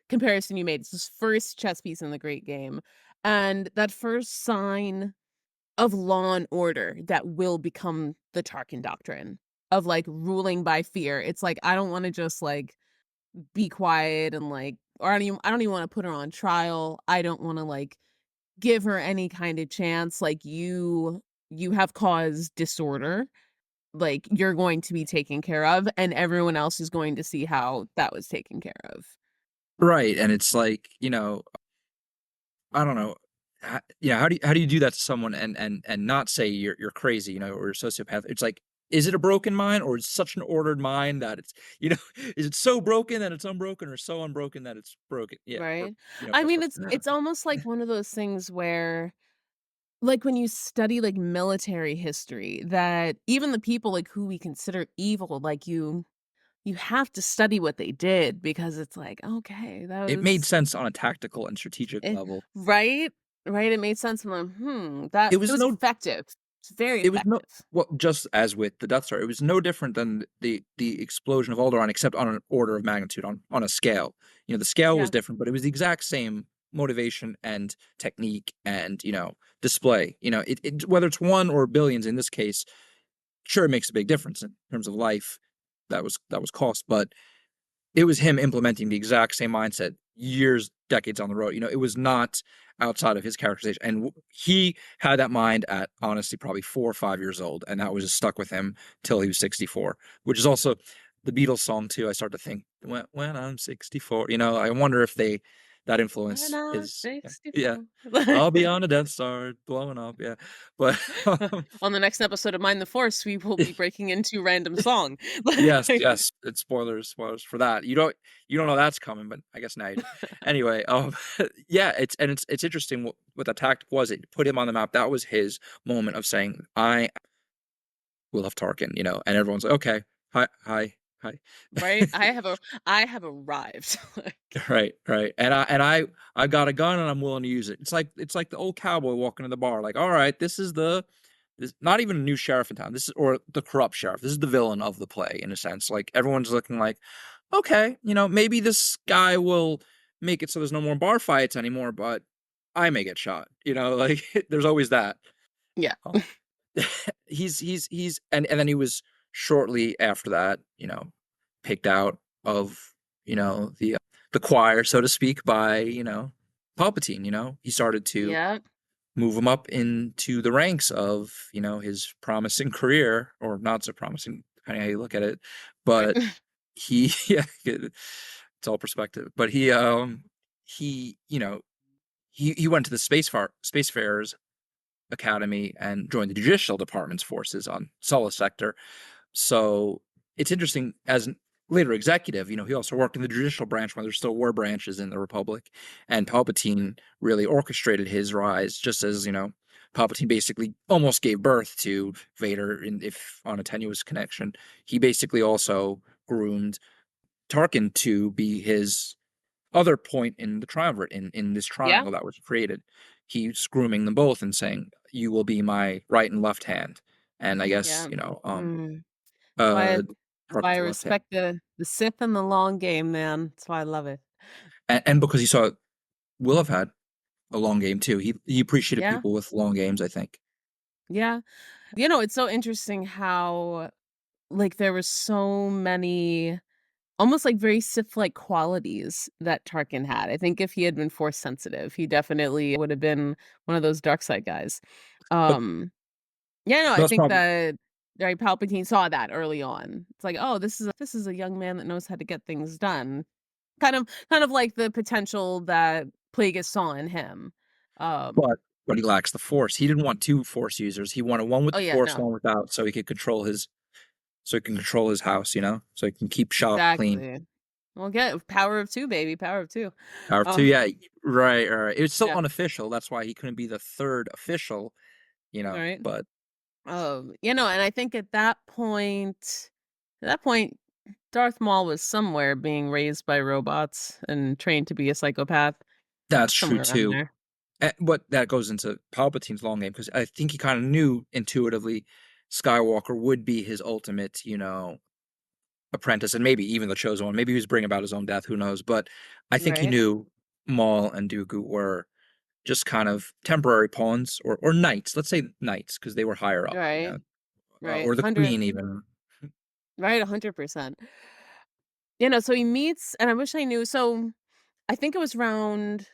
comparison you made. It's his first chess piece in the great game, and that first sign of law and order that will become the Tarkin doctrine of, like, ruling by fear. It's like, I don't wanna just, like, be quiet and, like, or I don't even wanna put her on trial. I don't wanna, like, give her any kind of chance. Like, you have caused disorder. Like, you're going to be taken care of, and everyone else is going to see how that was taken care of. right, and it's like, I don't know. How do you do that to someone and not say you're crazy, or a sociopath? It's like, is it a broken mind or is it such an ordered mind that it's, is it so broken that it's unbroken or so unbroken that it's broken? Yeah, or Right? you know, I vice mean, versa. it's almost like one of those things where like, when you study, like, military history, that even the people, like, who we consider evil, like, you have to study what they did because it's like, "Okay, that It made was" sense on a tactical and strategic eh level. right? Right, it made sense. I'm like, that It it was was no effective. It's very it was no effective. well, just as with the Death Star, it was no different than the explosion of Alderaan, except on an order of magnitude, on a scale. You know, the scale was Yeah, different, but it was the exact same motivation and technique and, display. Whether it's 1 or billions in this case, sure, it makes a big difference in terms of life. That was cost, but it was him implementing the exact same mindset years, decades on the road. It was not outside of his characterization. And he had that mind at honestly probably 4 or 5 years old, and that was just stuck with him till he was 64, which is also the Beatles song too. I start to think when I'm 64, I wonder if that when influence I'm is, yeah. 64. I'll be on a Death Star blowing up, yeah. But On the next episode of Mind the Force, we will be breaking into random song. yes, yes, it's spoilers for that. You don't know that's coming, but I guess now you do. Anyway, yeah, it's interesting what that tactic was. It put him on the map. That was his moment of saying, "I will have Tarkin," and everyone's like, "Okay, hi, hi, hi." Right? I have arrived. Like, Right, right. And I got a gun and I'm willing to use it. It's like the old cowboy walking in the bar, like, all right, this not even a new sheriff in town. This is or the corrupt sheriff. This is the villain of the play in a sense. Like everyone's looking like, okay, maybe this guy will make it so there's no more bar fights anymore, but I may get shot. Like there's always that. yeah. Um, he's and then he was shortly after that, picked out of the choir, so to speak, by Palpatine. He started to Yeah. move him up into the ranks of his promising career, or not so promising, depending how you look at it. Right. But he, yeah, it's all perspective. But he went to the Spacefarers Academy and joined the Judicial Department's forces on Solace Sector. So it's interesting as an later executive, he also worked in the judicial branch when there still were branches in the Republic. And Palpatine really orchestrated his rise, just as, Palpatine basically almost gave birth to Vader, if on a tenuous connection. He basically also groomed Tarkin to be his other point in the triumvirate, in this Yeah. triangle that was created. He's grooming them both and saying, "You will be my right and left hand." And I guess, Yeah. Mm. That's why uh, that's why I Tarkin's the left hand. respect the Sith and the long game, man. That's why I love it. And because he saw Will have had a long game too. He appreciated Yeah. people with long games, I think. Yeah. It's so interesting how, like, there was so many almost, like, very Sith-like qualities that Tarkin had. I think if he had been Force sensitive, he definitely would have been one of those dark side guys. But Um, yeah, no, I that's think probably that, right, Palpatine saw that early on. It's like, "Oh, this is a young man that knows how to get things done." Kind of like the potential that Plagueis saw in him. Um, but he lacks the Force. He didn't want two Force users. He wanted one with oh, the yeah, Force, no. one without, so he can control his house, so he can keep shop clean. Exactly. Well, get power of 2, baby, power of 2. Power of two, Uh, yeah, right, right. It's still yeah, unofficial. That's why he couldn't be the third official, right. but And I think at that point, Darth Maul was somewhere being raised by robots and trained to be a psychopath, that's true somewhere around too. there. But that goes into Palpatine's long game because I think he kind of knew intuitively Skywalker would be his ultimate, apprentice, and maybe even the chosen one. Maybe he was bringing about his own death. Who knows? But I think he Right, knew Maul and Dooku were just kind of temporary pawns or knights. Let's say knights because they were higher up, right, right. or the 100 queen even. right, 100%. So he meets and I wish I knew so I think it was around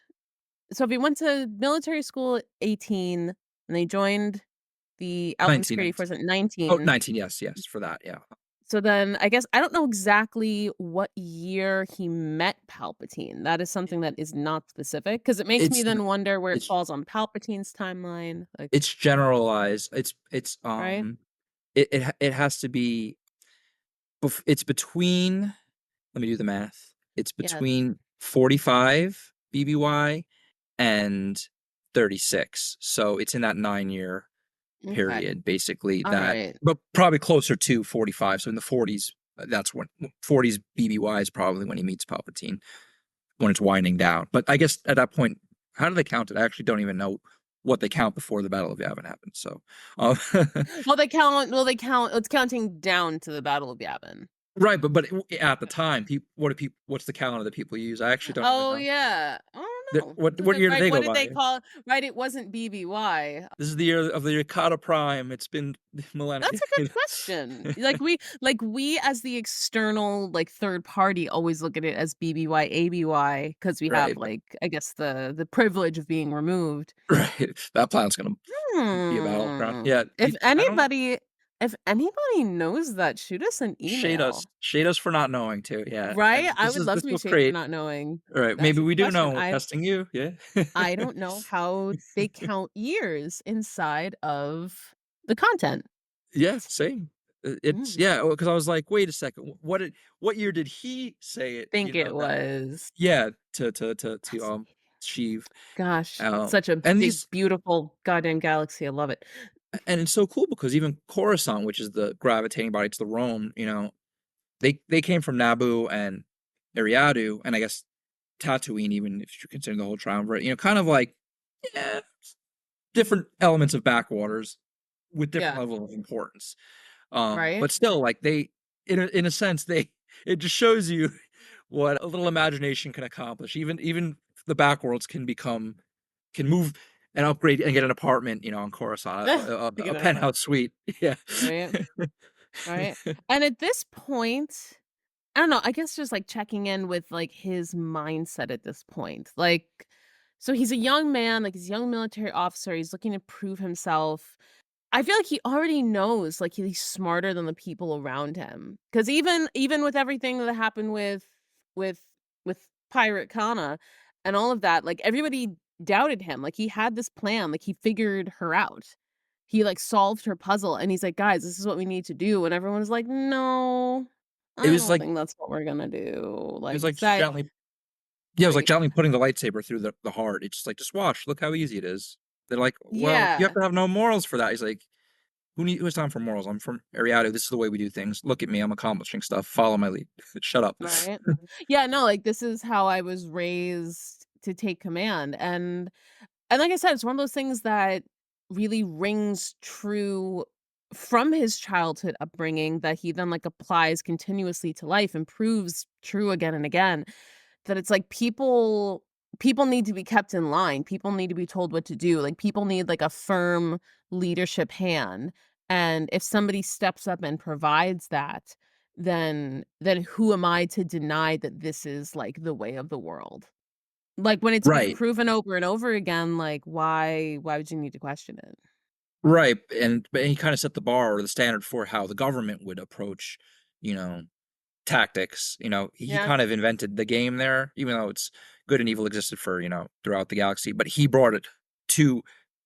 so if he went to military school at 18 and they joined the Outland 19, Security 19. Force at Oh, 19. 19, yes, yes, for that, yeah. So then I guess I don't know exactly what year he met Palpatine. That is something that is not specific because it makes me It's then wonder where it it's falls on Palpatine's timeline, like, it's generalized. right? It has to be it's between, let me do the math. It's Yeah. between 45 BBY and 36. So it's in that 9-year Okay. period, basically, All that right. but probably closer to 45. So in the 40s, that's when 40s BBY is probably when he meets Palpatine, when it's winding down. But I guess at that point, how do they count it? I actually don't even know what they count before the Battle of Yavin happened. So, um, It's counting down to the Battle of Yavin. right, but at the time, people, what's the calendar that people use? I actually don't even Oh, know. yeah. I don't know. What year did Right, they what go did they by? call right, it wasn't BBY. This is the year of the Yakata Prime. It's been That's millennia. a good question. Like we as the external, like, third party always look at it as BBY, ABY, because we have, Right, like, I guess the privilege of being removed. right. That planet's gonna be a battleground. Hmm. Yeah, I don't If anybody knows that, shoot us an email. shade us for not knowing too. Yeah, Right? and I would love this to be will shade for create. not knowing. All right, That's maybe a we good do question. know. Testing you. Yeah. I don't know how they count years inside of the content. Yeah, same. It's Mm, yeah, because I was like, wait a second, what year did he say it? think it That was yeah, to fascinating. Sheev. Gosh, Um, such a and big, these beautiful goddamn galaxy. I love it. and it's so cool because even Coruscant, which is the gravitating body to the Rome, they came from Naboo and Eriadu, and I guess Tatooine, even if you consider the whole triumvirate, kind of like, yeah, different elements of backwaters with different Yeah, level of importance. right? But still, like in a sense, it just shows you what a little imagination can accomplish. Even the backworlds can move and upgrade and get an apartment, on Coruscant, Pick a it up, penthouse suite. Yeah. right? Right? And at this point, I don't know, I guess just, like, checking in with, like, his mindset at this point. Like, so he's a young man, like, he's a young military officer, he's looking to prove himself. I feel like he already knows, like, he's smarter than the people around him. Because even with everything that happened with with Pirate Kana and all of that, like, everybody doubted him. Like, he had this plan, like, he figured her out. He, like, solved her puzzle, and he's like, "Guys, this is what we need to do," and everyone was like, "No, It I was don't like think that's what we're gonna do." it was Like, like just that gently yeah, it was like right. gently putting the lightsaber through the heart. It's just like, just watch, look how easy it is. They're like, well, you have Yeah, to have no morals for that. He's like, who has time for morals? I'm from Ariado. This is the way we do things. Look at me. I'm accomplishing stuff. Follow my lead. Shut up. right. Yeah, no, like, this is how I was raised to take command, and like I said, it's one of those things that really rings true from his childhood upbringing that he then, like, applies continuously to life and proves true again and again. That it's like people need to be kept in line. People need to be told what to do. Like, people need, like, a firm leadership hand. And if somebody steps up and provides that, then who am I to deny that this is, like, the way of the world? Like, when it's been Right. proven over and over again, like, why would you need to question it? Right. But he kind of set the bar or the standard for how the government would approach, you know, tactics. He Yeah, kind of invented the game there, even though it's good and evil existed for, throughout the galaxy, but he brought it to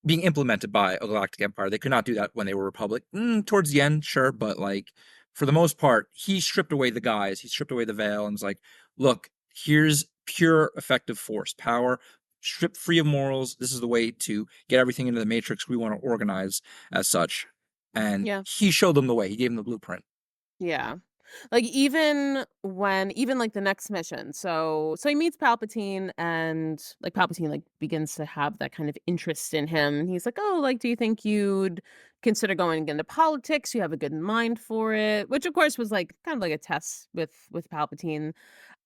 being implemented by a galactic empire. They could not do that when they were republic. Towards the end, sure, but like for the most part, he stripped away the guise, he stripped away the veil, and was like, look, here's pure effective force, power, stripped free of morals. This is the way to get everything into the matrix we want to organize as such. And yeah. he showed them the way. He gave them the blueprint. Yeah. Like, even, like, the next mission, so he meets Palpatine, and, like, Palpatine, like, begins to have that kind of interest in him. He's like, "Oh, like, do you think you'd consider going into politics? You have a good mind for it," which, of course, was, like, kind of like a test with Palpatine.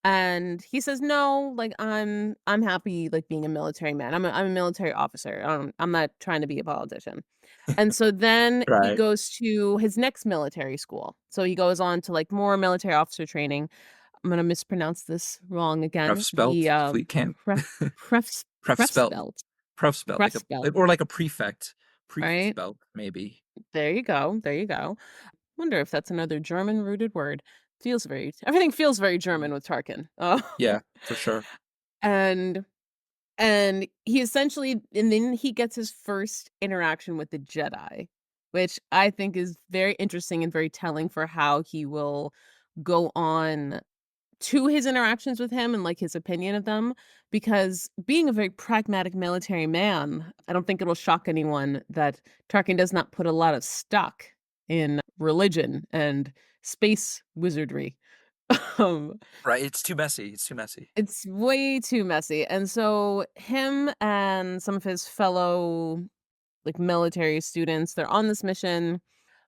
And he says, "No, like, I'm happy, like, being a military man. I'm a military officer. I'm not trying to be a politician." And so then he Right. goes to his next military school. So he goes on to, like, more military officer training. I'm gonna mispronounce this wrong Rough again. spelt fleet camp. Pref Prefs Pref spelt. Prefspelt. Pref spelt, Prefspelt, like a prefect. Prefect right? spelt, maybe. There you go, there you go. Wonder if that's another German-rooted word. Feels very everything feels very Mm. German with Tarkin. Oh, Yeah, for sure. and he essentially and then he gets his first interaction with the Jedi, which I think is very interesting and very telling for how he will go on to his interactions with him and, like, his opinion of them, because being a very pragmatic military man, I don't think it'll shock anyone that Tarkin does not put a lot of stock in religion and space wizardry. Um, Right, it's too messy, it's too messy. it's way too messy, and so him and some of his fellow, like, military students, they're on this mission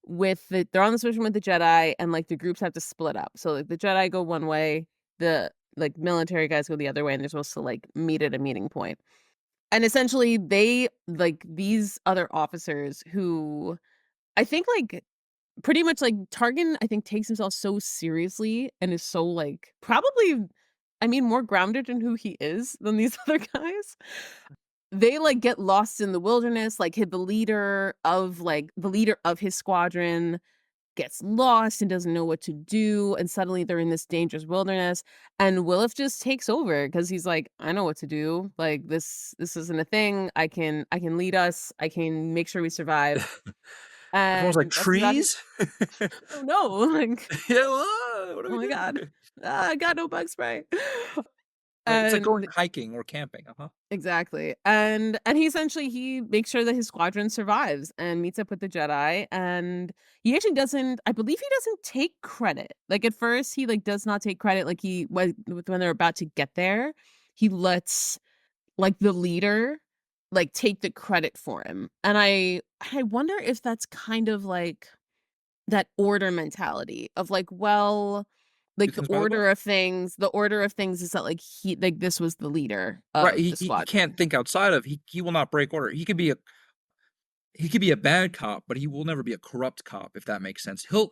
with the Jedi, and, like, the groups have to split up. So, like, the Jedi go one way, the, like, military guys go the other way, and they're supposed to, like, meet at a meeting point. And essentially, these other officers who I think, like, pretty much, like, Tarkin, I think, takes himself so seriously and is so, like, probably, I mean, more grounded in who he is than these other guys. They, like, get lost in the wilderness, like, the leader of his squadron gets lost and doesn't know what to do, and suddenly they're in this dangerous wilderness, and Wilhuff just takes over because he's like, "I know what to do, like, this isn't a thing, I can lead us, I can make sure we survive," Everyone's like, and that's about it. "Trees?" "Oh, no," like, Yeah, what do "Oh we my do? god, I got no bug spray." Right, it's like going And hiking or camping, uh-huh. exactly, and he makes sure that his squadron survives and meets up with the Jedi, and he actually doesn't I believe he doesn't take credit. Like, at first, he, like, does not take credit, like, when they're about to get there, he lets, like, the leader, like, take the credit for him, and I wonder if that's kind of like that order mentality of, like, well, You like, think it's part of it? the order of things is that, like, this was the leader Right, of he the he he can't squadron. think outside of he will not break order. He could be a bad cop, but he will never be a corrupt cop, if that makes sense. He'll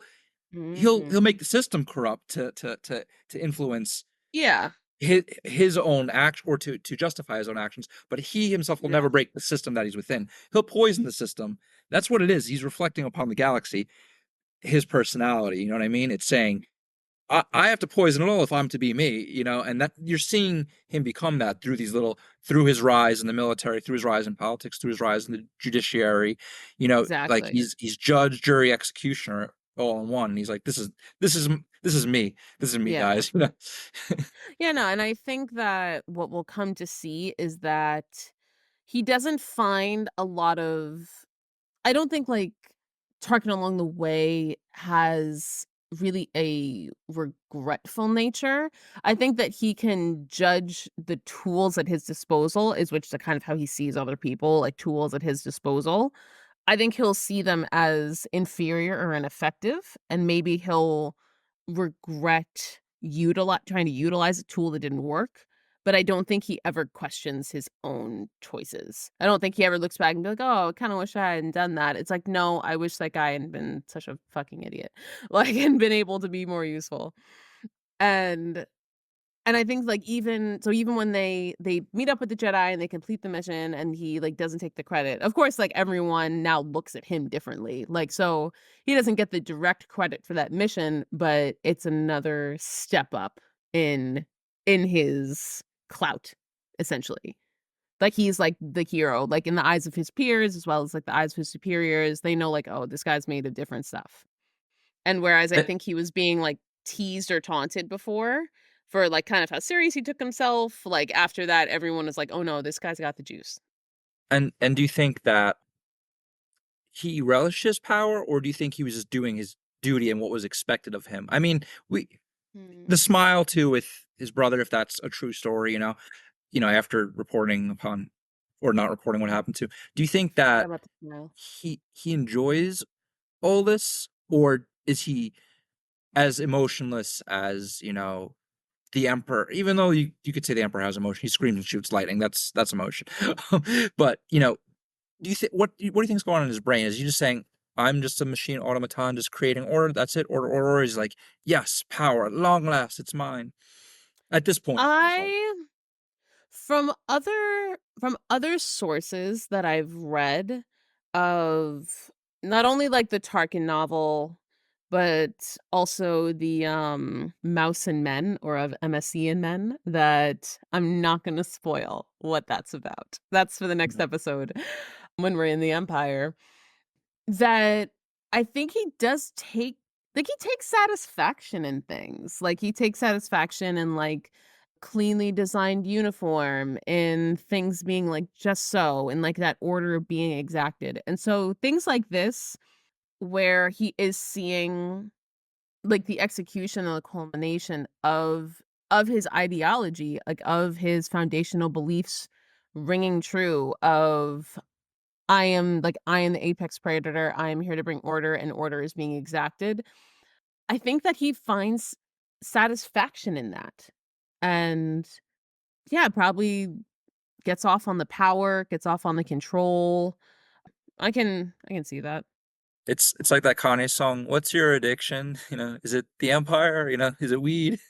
Mhm. make the system corrupt to influence Yeah, his own act or to justify his own actions, but he himself will never exactly. break the system that he's within. He'll poison the system. That's what it is. He's reflecting upon the galaxy, his personality. You know what I mean? It's saying, I have to poison it all if I'm to be me, and that you're seeing him become that through his rise in the military, through his rise in politics, through his rise in the judiciary, like Exactly. he's judge, jury, executioner all in one. And he's like, this is me. This is me, Yeah. guys. You know? Yeah, no, and I think that what we'll come to see is that he doesn't find a lot of I don't think, like, Tarkin along the way has really a regretful nature. I think that he can judge the tools at his disposal is which is kind of how he sees other people, like, tools at his disposal. I think he'll see them as inferior or ineffective, and maybe he'll regret trying to utilize a tool that didn't work, but I don't think he ever questions his own choices. I don't think he ever looks back and be like, "Oh, I kinda wish I hadn't done that." It's like, "No, I wish that guy hadn't been such a fucking idiot, like, and been able to be more useful." And and I think, like, even when they meet up with the Jedi and they complete the mission and he, like, doesn't take the credit, of course, like, everyone now looks at him differently, like, so he doesn't get the direct credit for that mission, but it's another step up in his clout, essentially. Like, he's, like, the hero, like, in the eyes of his peers as well as, like, the eyes of his superiors, they know, like, "Oh, this guy's made of different stuff." And whereas I And think he was being, like, teased or taunted before for, like, kind of how serious he took himself, like, after that, everyone was like, "Oh, no, this guy's got the juice." and do you think that he relishes power, or do you think he was just doing his duty and what was expected of him? I mean, we Hmm. the smile too with his brother, if that's a true story, after reporting upon or not reporting what happened to. Do you think Yeah, that about the smile. he enjoys all this, or is he as emotionless as, the Emperor? Even though you could say the Emperor has emotion, he screams and shoots lightning. That's emotion. But do you think what do you think's going on in his brain? Is he just saying, "I'm just a machine automaton, just creating order. That's it," or is he like, "Yes, power, at long last, it's mine." At this point, I'm sorry. I from other sources that I've read of not only, like, the Tarkin novel, but also the, Mouse and Men or of MSC and Men that I'm not gonna spoil what that's about. That's for the next Mhm. episode when we're in the Empire. That I think he does take Like, he takes satisfaction in things. Like, he takes satisfaction in, like, cleanly designed uniform, in things being, like, just so, and, like, that order being exacted. And so things like this, where he is seeing, like, the execution and the culmination of his ideology, like, of his foundational beliefs ringing true of, I am the apex predator, I am here to bring order, and order is being exacted. I think that he finds satisfaction in that. And yeah, probably gets off on the power, gets off on the control. I can see that. It's like that Kanye song, "What's your addiction?" You know, is it the empire? You know, is it weed?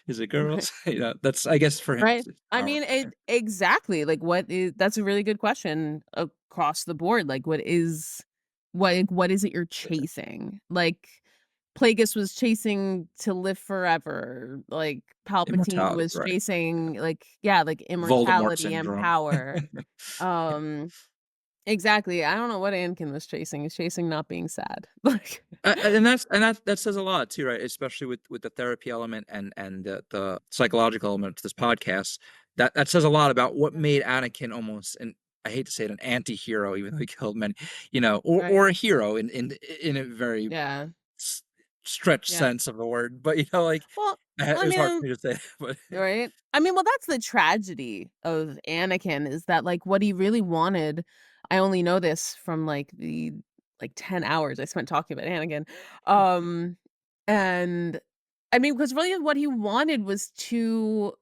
Is it Right. girls? You know, that's I guess for him Right. it's I power. mean, Yeah. it exactly. Like, what is that's a really good question across the board. Like, what is it you're chasing? Like, Plagueis was chasing to live forever. Like, Palpatine Immortality, was right. chasing, like, yeah, like Voldemort immortality and syndrome. power. Um Exactly. I don't know what Anakin was chasing. He's chasing not being sad. Like, And that says a lot too, right? Especially with the therapy element and the psychological element to this podcast. That says a lot about what made Anakin almost, and I hate to say it, an anti-hero, even though he killed many, you know, right. or a hero in a very Yeah. s- stretched Yeah. sense of the word. But you know, like Well, I it's hard for mean, me to say, but right? I mean, well, that's the tragedy of Anakin is that, like, what he really wanted, I only know this from, like, the, like, 10 hours I spent talking about Anakin. Um, and I mean, because really what he wanted was to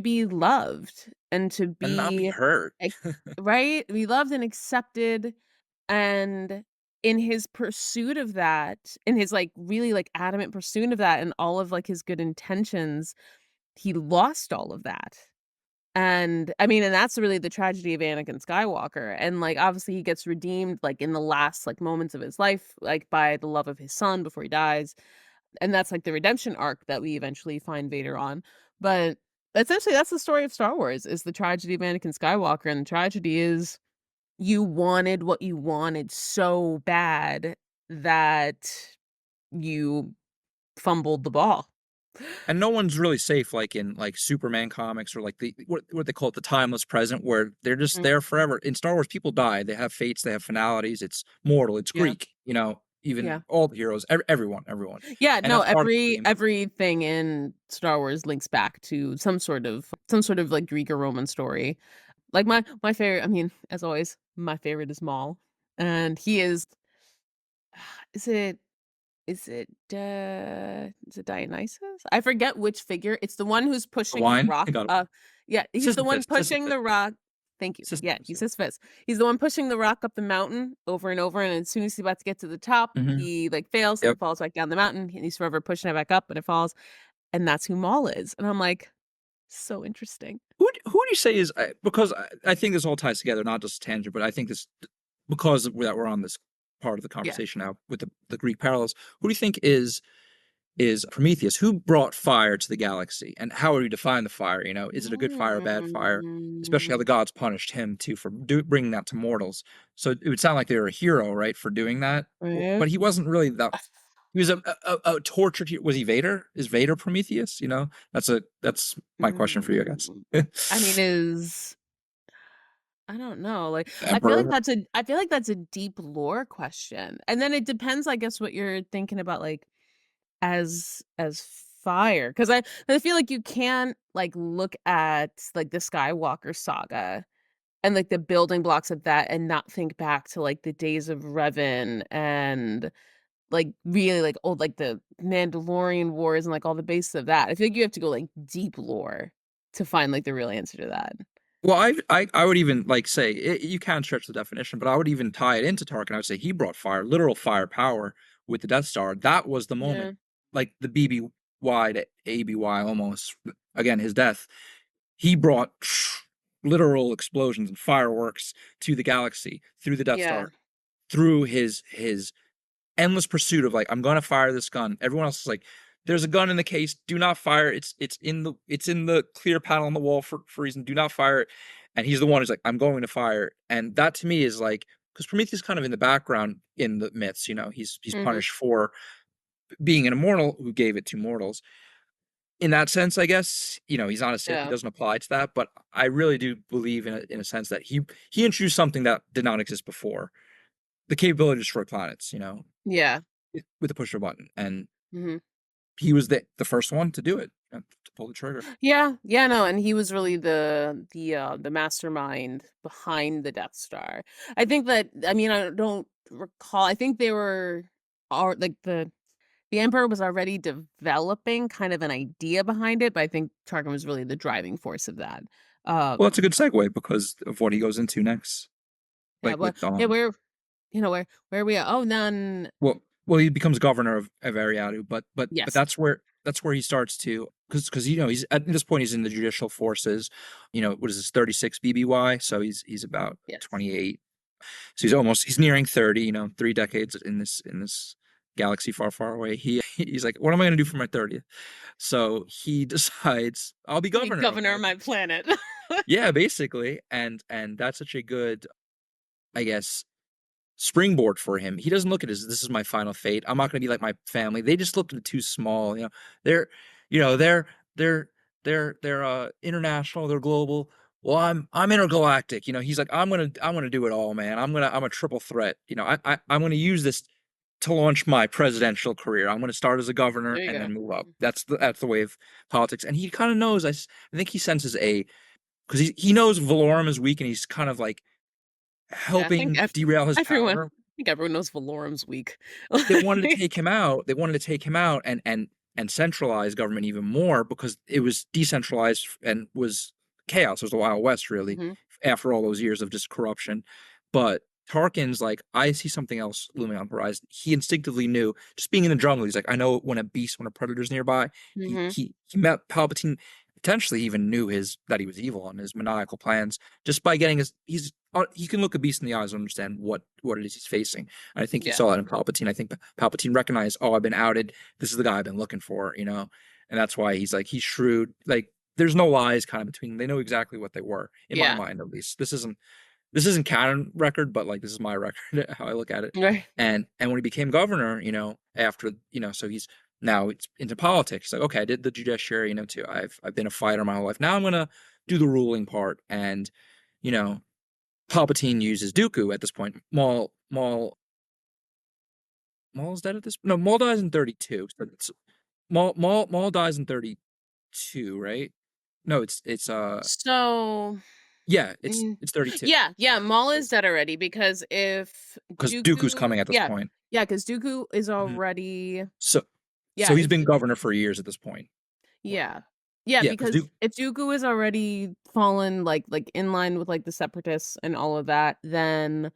be loved and to and not be be, hurt. like, right? Be loved and accepted. And in his pursuit of that, in his, like, really, like, adamant pursuit of that and all of, like, his good intentions, he lost all of that. And, I mean, and that's really the tragedy of Anakin Skywalker, and, like, obviously, he gets redeemed, like, in the last, like, moments of his life, like, by the love of his son before he dies, and that's, like, the redemption arc that we eventually find Vader on. But, essentially, that's the story of Star Wars, is the tragedy of Anakin Skywalker, and the tragedy is you wanted what you wanted so bad that you fumbled the ball. And no one's really safe like in like Superman comics or like the what they call it, the timeless present, where they're just Mm, there forever. In Star Wars, people die. They have fates, they have finalities. It's mortal, it's yeah, Greek, you know, even yeah. all the heroes, everyone. Yeah, And no, that's part of the game. everything in Star Wars links back to some sort of, like, Greek or Roman story. Like, my favorite, I mean, as always, my favorite is Maul, and he is it is it Dionysus? I forget which figure. It's the one who's The pushing the wine, I rock got it. up. Yeah, he's the one Sisyphus, pushing Sisyphus, the rock. Thank you. Yeah, Sisyphus. he's Sisyphus. He's the one pushing the rock up the mountain over and over, and as soon as he's about to get to the top, Yeah. Hmm. he, like, fails and Yep. falls back down the mountain, and he's forever pushing it back up, and it falls, and that's who Maul is, and I'm like, "So interesting." Who do you say is because I think this all ties together, not just tangent, but I think this because that we're on this part of the Yeah. conversation now with the Greek parallels. Who do you think is Prometheus? Who brought fire to the galaxy, and how would we define the fire? You know, is it a good fire, a bad fire? Especially how Mm, the gods punished him too for bringing that to mortals. So it would sound like they were a hero, right, for doing that. right? But he wasn't really that. He was a tortured. Was he Vader? Is Vader Prometheus? You know, that's my question for you, I guess. Mm, I mean, is I don't know, like, The Emperor. I feel like that's a deep lore question, and then it depends, I guess, what you're thinking about, like, as fire, 'cause I feel like you can't, like, look at, like, the Skywalker saga and, like, the building blocks of that and not think back to, like, the days of Revan and, like, really, like, old, like, the Mandalorian wars and, like, all the bases of that. I feel like you have to go, like, deep lore to find, like, the real answer to that. Well, I would even like say you can stretch the definition, but I would even tie it into Tarkin. I would say he brought fire, literal fire power with the Death Star. That was the Yeah. moment, like the BBY to ABY almost. Again, his death. He brought literal explosions and fireworks to the galaxy through the Death Yeah. Star, through his endless pursuit of like, I'm gonna fire this gun. Everyone else is like, there's a gun in the case. Do not fire. It's in the clear panel on the wall for reason. Do not fire it. And he's the one who's like, I'm going to fire. And that to me is like, because Prometheus kind of in the background in the myths, you know, he's Mhm. punished for being an immortal who gave it to mortals. In that sense, I guess, he's not a Sith. He Yeah. doesn't apply to that, but I really do believe in a sense that he introduced something that did not exist before. The capability to destroy planets, Yeah. with a push of a button. And Mhm. he was the first one to do it, to pull the trigger. Yeah, yeah, no, and he was really the mastermind behind the Death Star. I think that I mean I don't recall. I think they were all like the Emperor was already developing kind of an idea behind it, but I think Tarkin was really the driving force of that. Well, that's a Um, good segue because of what he goes into next. yeah, Like but with yeah, where are we at? Oh, none. well, he becomes governor of Eriadu, but Yes, that's where he starts to, because he's at this point he's in the judicial forces. What is this, 36 BBY? So he's about yes, 28. So he's nearing 30. 3 decades in this galaxy far, far away. He's like, what am I going to do for my 30th? So he decides I'll be be governor of governor my, of my planet. yeah, basically, and that's such a good, I guess, springboard for him. He doesn't look at it as this is my final fate. I'm not going to be like my family. They just look at it too small. They're, they're international. They're global. Well, I'm intergalactic. He's like, I'm gonna do it all, man. I'm a triple threat. I'm gonna use this to launch my presidential career. I'm gonna start as a governor There you and go. then move up. That's the way of politics. And he kind of knows. I think he senses because he knows Valorum is weak, and he's kind of like Yeah, I think helping derail his everyone. power. I think everyone knows Valorum's weak. They wanted to take Like, him out. They wanted to take him out and centralize government even more because it was decentralized and was chaos. It was the Wild West, really, mhm, after all those years of just corruption. But Tarkin's like, I see something else looming on the horizon. He instinctively knew, just being in the jungle. He's like, I know when a predator's nearby. He mhm. he he met Palpatine. Potentially, even knew that he was evil and his maniacal plans just by getting he can look a beast in the eyes and understand what it is he's facing. And I think he Yeah, saw that in Palpatine. I think Palpatine recognized, oh, I've been outed. This is the guy I've been looking for, and that's why he's shrewd. Like there's no lies kind of between them. They know exactly what they were, in my yeah, mind at least. This isn't canon record, but like this is my record, how I look at it. right. And when he became governor, after so he's now it's into politics. He's like, okay, I did the judiciary, too. I've been a fighter my whole life. Now I'm gonna do the ruling part. And you know, Palpatine uses Dooku at this point. Maul is dead at this. No, Maul dies in 32. So Maul dies in 32, right? No, it's So, yeah, it's mm, it's 32 yeah, yeah, Maul is dead already because if because Dooku's Dooku, coming at this yeah, point. yeah, because Dooku is Mhm. already, So yeah, so he's been governor for years at this point. Well, yeah, yeah, yeah, because because if Dooku is already fallen, like in line with like the Separatists and all of that, then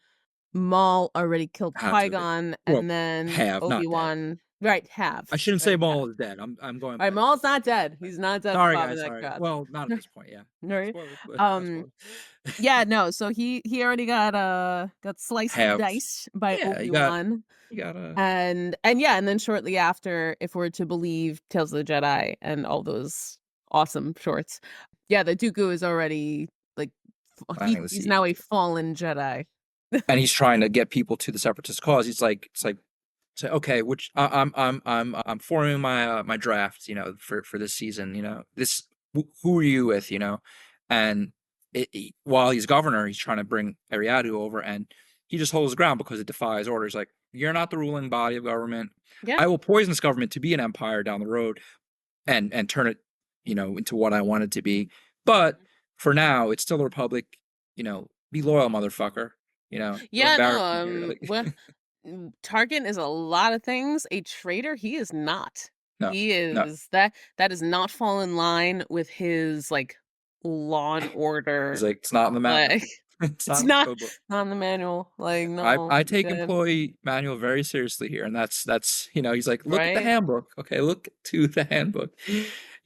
Maul already killed had to be. Qui-Gon, Well, and then have not dead. Obi-Wan, right? I Have shouldn't say right? Have. Maul is dead. I'm going All right, back. Maul's not dead. He's not dead for Sorry, bobbing guys. that Sorry. crab. Well, not at this point. Yeah. Right? Spoilers, but not Um, spoilers. yeah, no, so he already got sliced and Have. diced by Yeah, Obi-Wan. you gotta. And yeah, and then shortly after, if we're to believe Tales of the Jedi and all those awesome shorts, yeah, the Dooku is already like Planting the he's seed. now a fallen Jedi. And he's trying to get people to the separatist cause. It's like say, okay, which I'm forming my draft, for this season. Who are you with, and while he's governor, he's trying to bring Eriadu over, and he just holds his ground because it defies orders. Like, you're not the ruling body of government. Yeah. I will poison this government to be an empire down the road, and turn it, into what I want it to be. But for now, it's still a republic. Be loyal, motherfucker. Don't Yeah, no, embarrass me here. well, Tarkin is a lot of things. A traitor, he is not. No, He no. is that does not fall in line with his like law and He's order. like, it's not in the manual. Like It's it's not in the not code book. on the manual. Like I no, I take good, employee manual very seriously here, and that's he's like, look at the right? handbook. Okay, look to the handbook.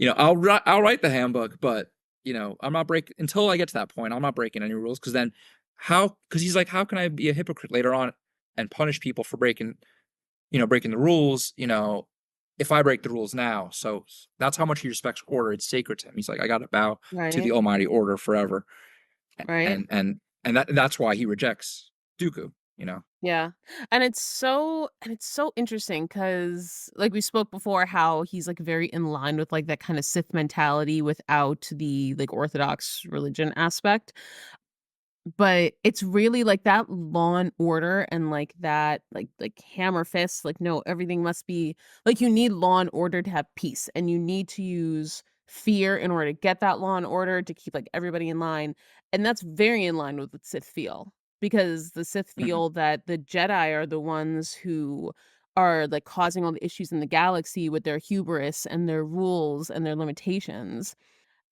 I'll write the handbook, but I'm not breaking until I get to that point. I'm not breaking any rules because then because he's like, how can I be a hypocrite later on and punish people for breaking the rules, if I break the rules now. So that's how much he respects order. It's sacred to him. He's like, I gotta bow to the Right, almighty order forever. right. And that's why he rejects Dooku. you know? Yeah. And it's so interesting because, like, we spoke before how he's, like, very in line with, like, that kinda Sith mentality without the, like, Orthodox religion aspect. But it's really, like, that law and order and, like, that, like, hammer fist, like, no, everything must be like, you need law and order to have peace, and you need to use fear in order to get that law and order to keep, like, everybody in line, and that's very in line with the Sith feel, because the Sith Mhm. feel that the Jedi are the ones who are, like, causing all the issues in the galaxy with their hubris and their rules and their limitations.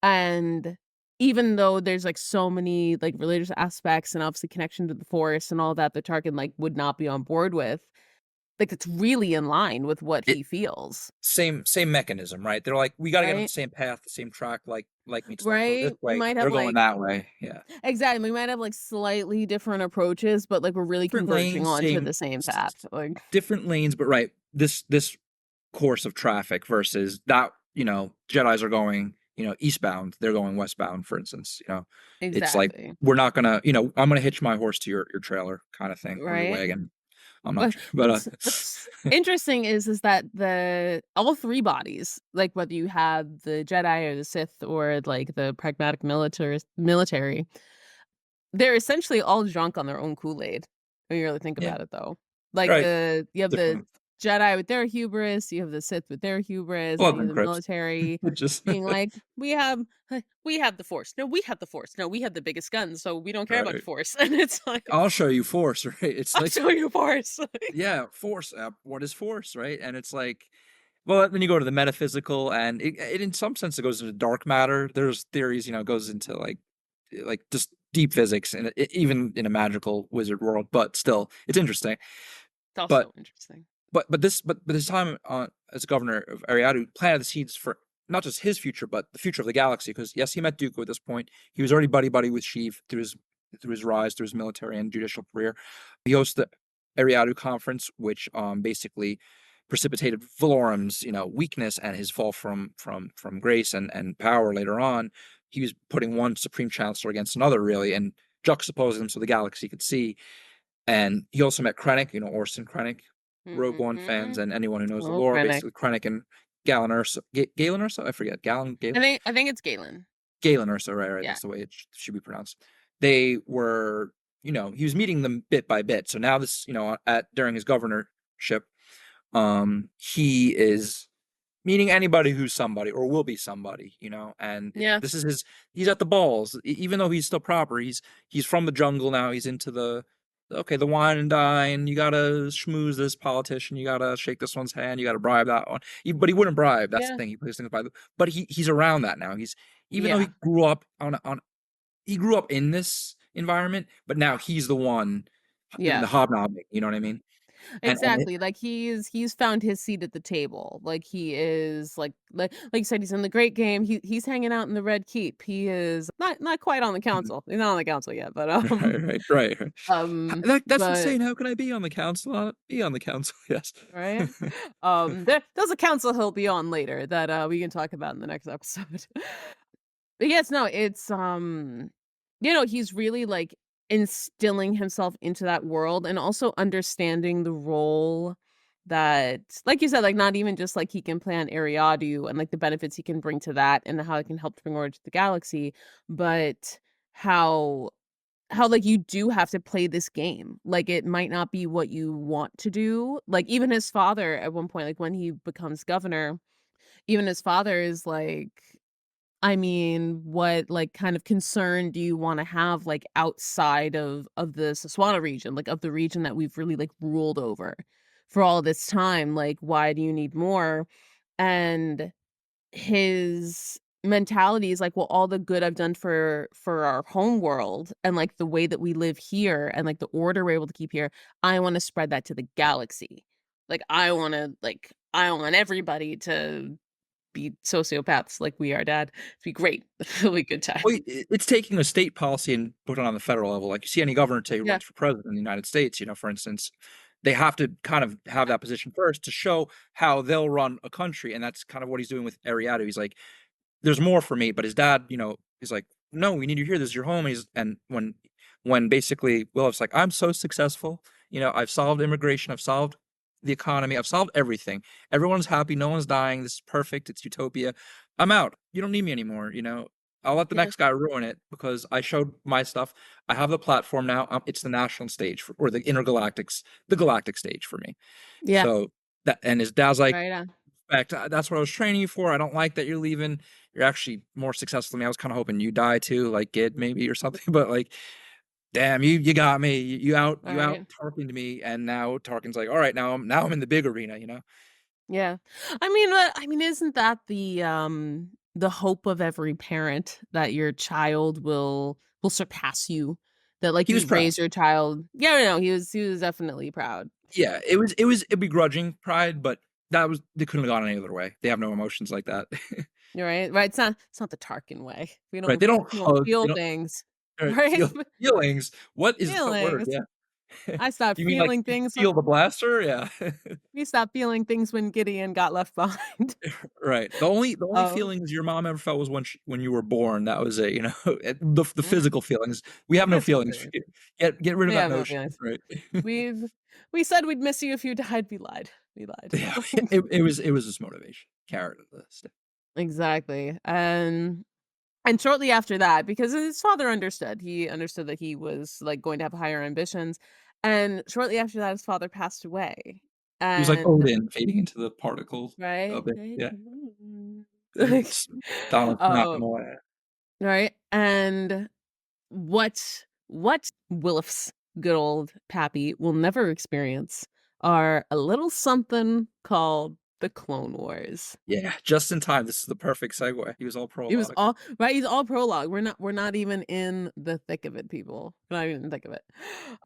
And even though there's, like, so many, like, religious aspects and obviously connection to the Force and all that Tarkin, like, would not be on board with, like, it's really in line with what It he feels, same mechanism, right? They're like, "We gotta get on the right? same path, the same track, like meets like, go this Right? We way." might have, They're going like that way, yeah. exactly, we might have, like, slightly different approaches, but, like, we're really Different converging lanes, onto same the same path, like different lanes, but right, this course of traffic versus that, Jedis are going, eastbound, they're going westbound, for instance, it's like, exactly, we're not gonna, I'm gonna hitch my horse to your trailer kind of thing, or your right? wagon. I'm not But sure, what's interesting is that the all 3 bodies, like, whether you have the Jedi or the Sith or, like, the pragmatic military, they're essentially all drunk on their own Kool-Aid, when you really think yeah, about it, though. Like, right, you have the different Jedi with their hubris, you have the Sith with their hubris, and blood you and have the crips. military Just being like, we have the Force. No, we have the Force. No, we have the biggest guns, so we don't care about the right. Force." And it's like, I'll show you force, right? It's "I'll like, show you Force." yeah, force, what is force, right? And it's like, well, then you go to the metaphysical, and it in some sense, it goes into dark matter. There's theories, it goes into, just deep physics, and even in a magical wizard world, but still, it's interesting. It's But also interesting. this time, as governor of Eriadu, planted the seeds for not just his future, but the future of the galaxy. Because yes, he met Dooku at this point. He was already buddy with Sheev through his rise, through his military and judicial career. He hosted the Eriadu conference, which basically precipitated Valorum's weakness and his fall from grace and power later on. He was putting one supreme chancellor against another, really, and juxtaposing them so the galaxy could see. And he also met Krennic, Orson Krennic, Rogue One fans, Mhm. and anyone who knows the Oh, lore. Krennic. Basically, Krennic and Galen Urso, Galen Urso, I forget, I think it's Galen. Galen Urso, right, Yeah. that's the way it should be pronounced. They were, he was meeting them bit by bit. So now this, at during his governorship, he is meeting anybody who's somebody or will be somebody, and Yeah. this is he's at the balls, even though he's still proper. He's from the jungle now. He's into the wine and dine. You gotta schmooze this politician. You gotta shake this one's hand. You gotta bribe that one. But he wouldn't bribe. That's the Yeah. thing. He plays things by the. But he's around that now. Even though Yeah. he grew up he grew up in this environment, but now he's the one doing Yeah. the hobnobbing. You know what I mean? And Exactly, like, he's found his seat at the table, like, he is, like you said, he's in the great game, he's hanging out in the Red Keep, he is not quite on the council, he's not on the council yet, but, right. That's but insane. How can I be on the council? Be on the council, yes. right? There's a council he'll be on later that, we can talk about in the next episode. But yes, no, it's, he's really, like, instilling himself into that world and also understanding the role that like you said, like, not even just, like, he can play on Eriadu and, like, the benefits he can bring to that and how it can help to bring order to the galaxy, but how like, you do have to play this game. Like, it might not be what you want to do. Like, even his father at one point, like, when he becomes governor, even his father is like, I mean, what, like, kind of concern do you wanna have, like, outside of the Saswana region, like, of the region that we've really, like, ruled over for all this time? Like, why do you need more? And his mentality is like, "Well, all the good I've done for our home world and, like, the way that we live here and, like, the order we're able to keep here, I wanna spread that to the galaxy. Like, I want everybody to be sociopaths like we are, dad. It'd be great. It'll be a good time." Well, it's taking a state policy and put it on the federal level. Like, you see any governor today who Yeah. runs for president in the United States, for instance, they have to kind of have that position first to show how they'll run a country. And that's kind of what he's doing with Ariado. He's like, there's more for me. But his dad, is like, no, we need you here. This is your home. And when when basically Willoughby's like, I'm so successful. I've solved immigration, I've solved the economy, I've solved everything. Everyone's happy, no one's dying. This is perfect. It's utopia. I'm out. You don't need me anymore. I'll let the Yeah. next guy ruin it because I showed my stuff. I have the platform now. It's the national stage or the galactic stage for me. Yeah. So that, and his dad's like, Right on. fact, that's what I was training you for. I don't like that you're leaving. You're actually more successful than me. I was kind of hoping you die too, like Gid maybe or something. But like, damn, you got me. You out Right. Tarkin to me, and now Tarkin's like, all right, now I'm in the big arena. Yeah. I mean, isn't that the hope of every parent that your child will surpass you? That like He was you proud. raise your child. Yeah, no, he was definitely proud. Yeah, it was a begrudging pride, but they couldn't have gone any other way. They have no emotions like that. You're right. Right. It's not the Tarkin way. We Right? don't They don't we don't hug. They feel don't things. feel Right? feelings. What is that word? Feelings. Yeah. I stopped You mean like feeling you things. feel the blaster? Yeah. We stopped feeling things when Gideon got left behind. Right. The only Oh, feelings your mom ever felt was when you were born. That was it. The mm, physical feelings. We have no physical feelings. feelings. Get rid of We that have no notion. feelings. Right. We've we said we'd miss you if you died. We lied. We lied. Yeah. It was this motivation. Carrot of the stick. Exactly. And shortly after that, because his father understood, he understood that he was like going to have higher ambitions. And shortly after that, his father passed away. He was like And Odin fading into the particle right, of it. right, Yeah. like, It's Donald knocking um, away. right. And what Wilf's good old Pappy will never experience are a little something called the Clone Wars. Yeah, just in time. This is the perfect segue. He was all It was prologue. all right, he's all prologue. We're not even in the thick of it, people. We're not even in the thick of it.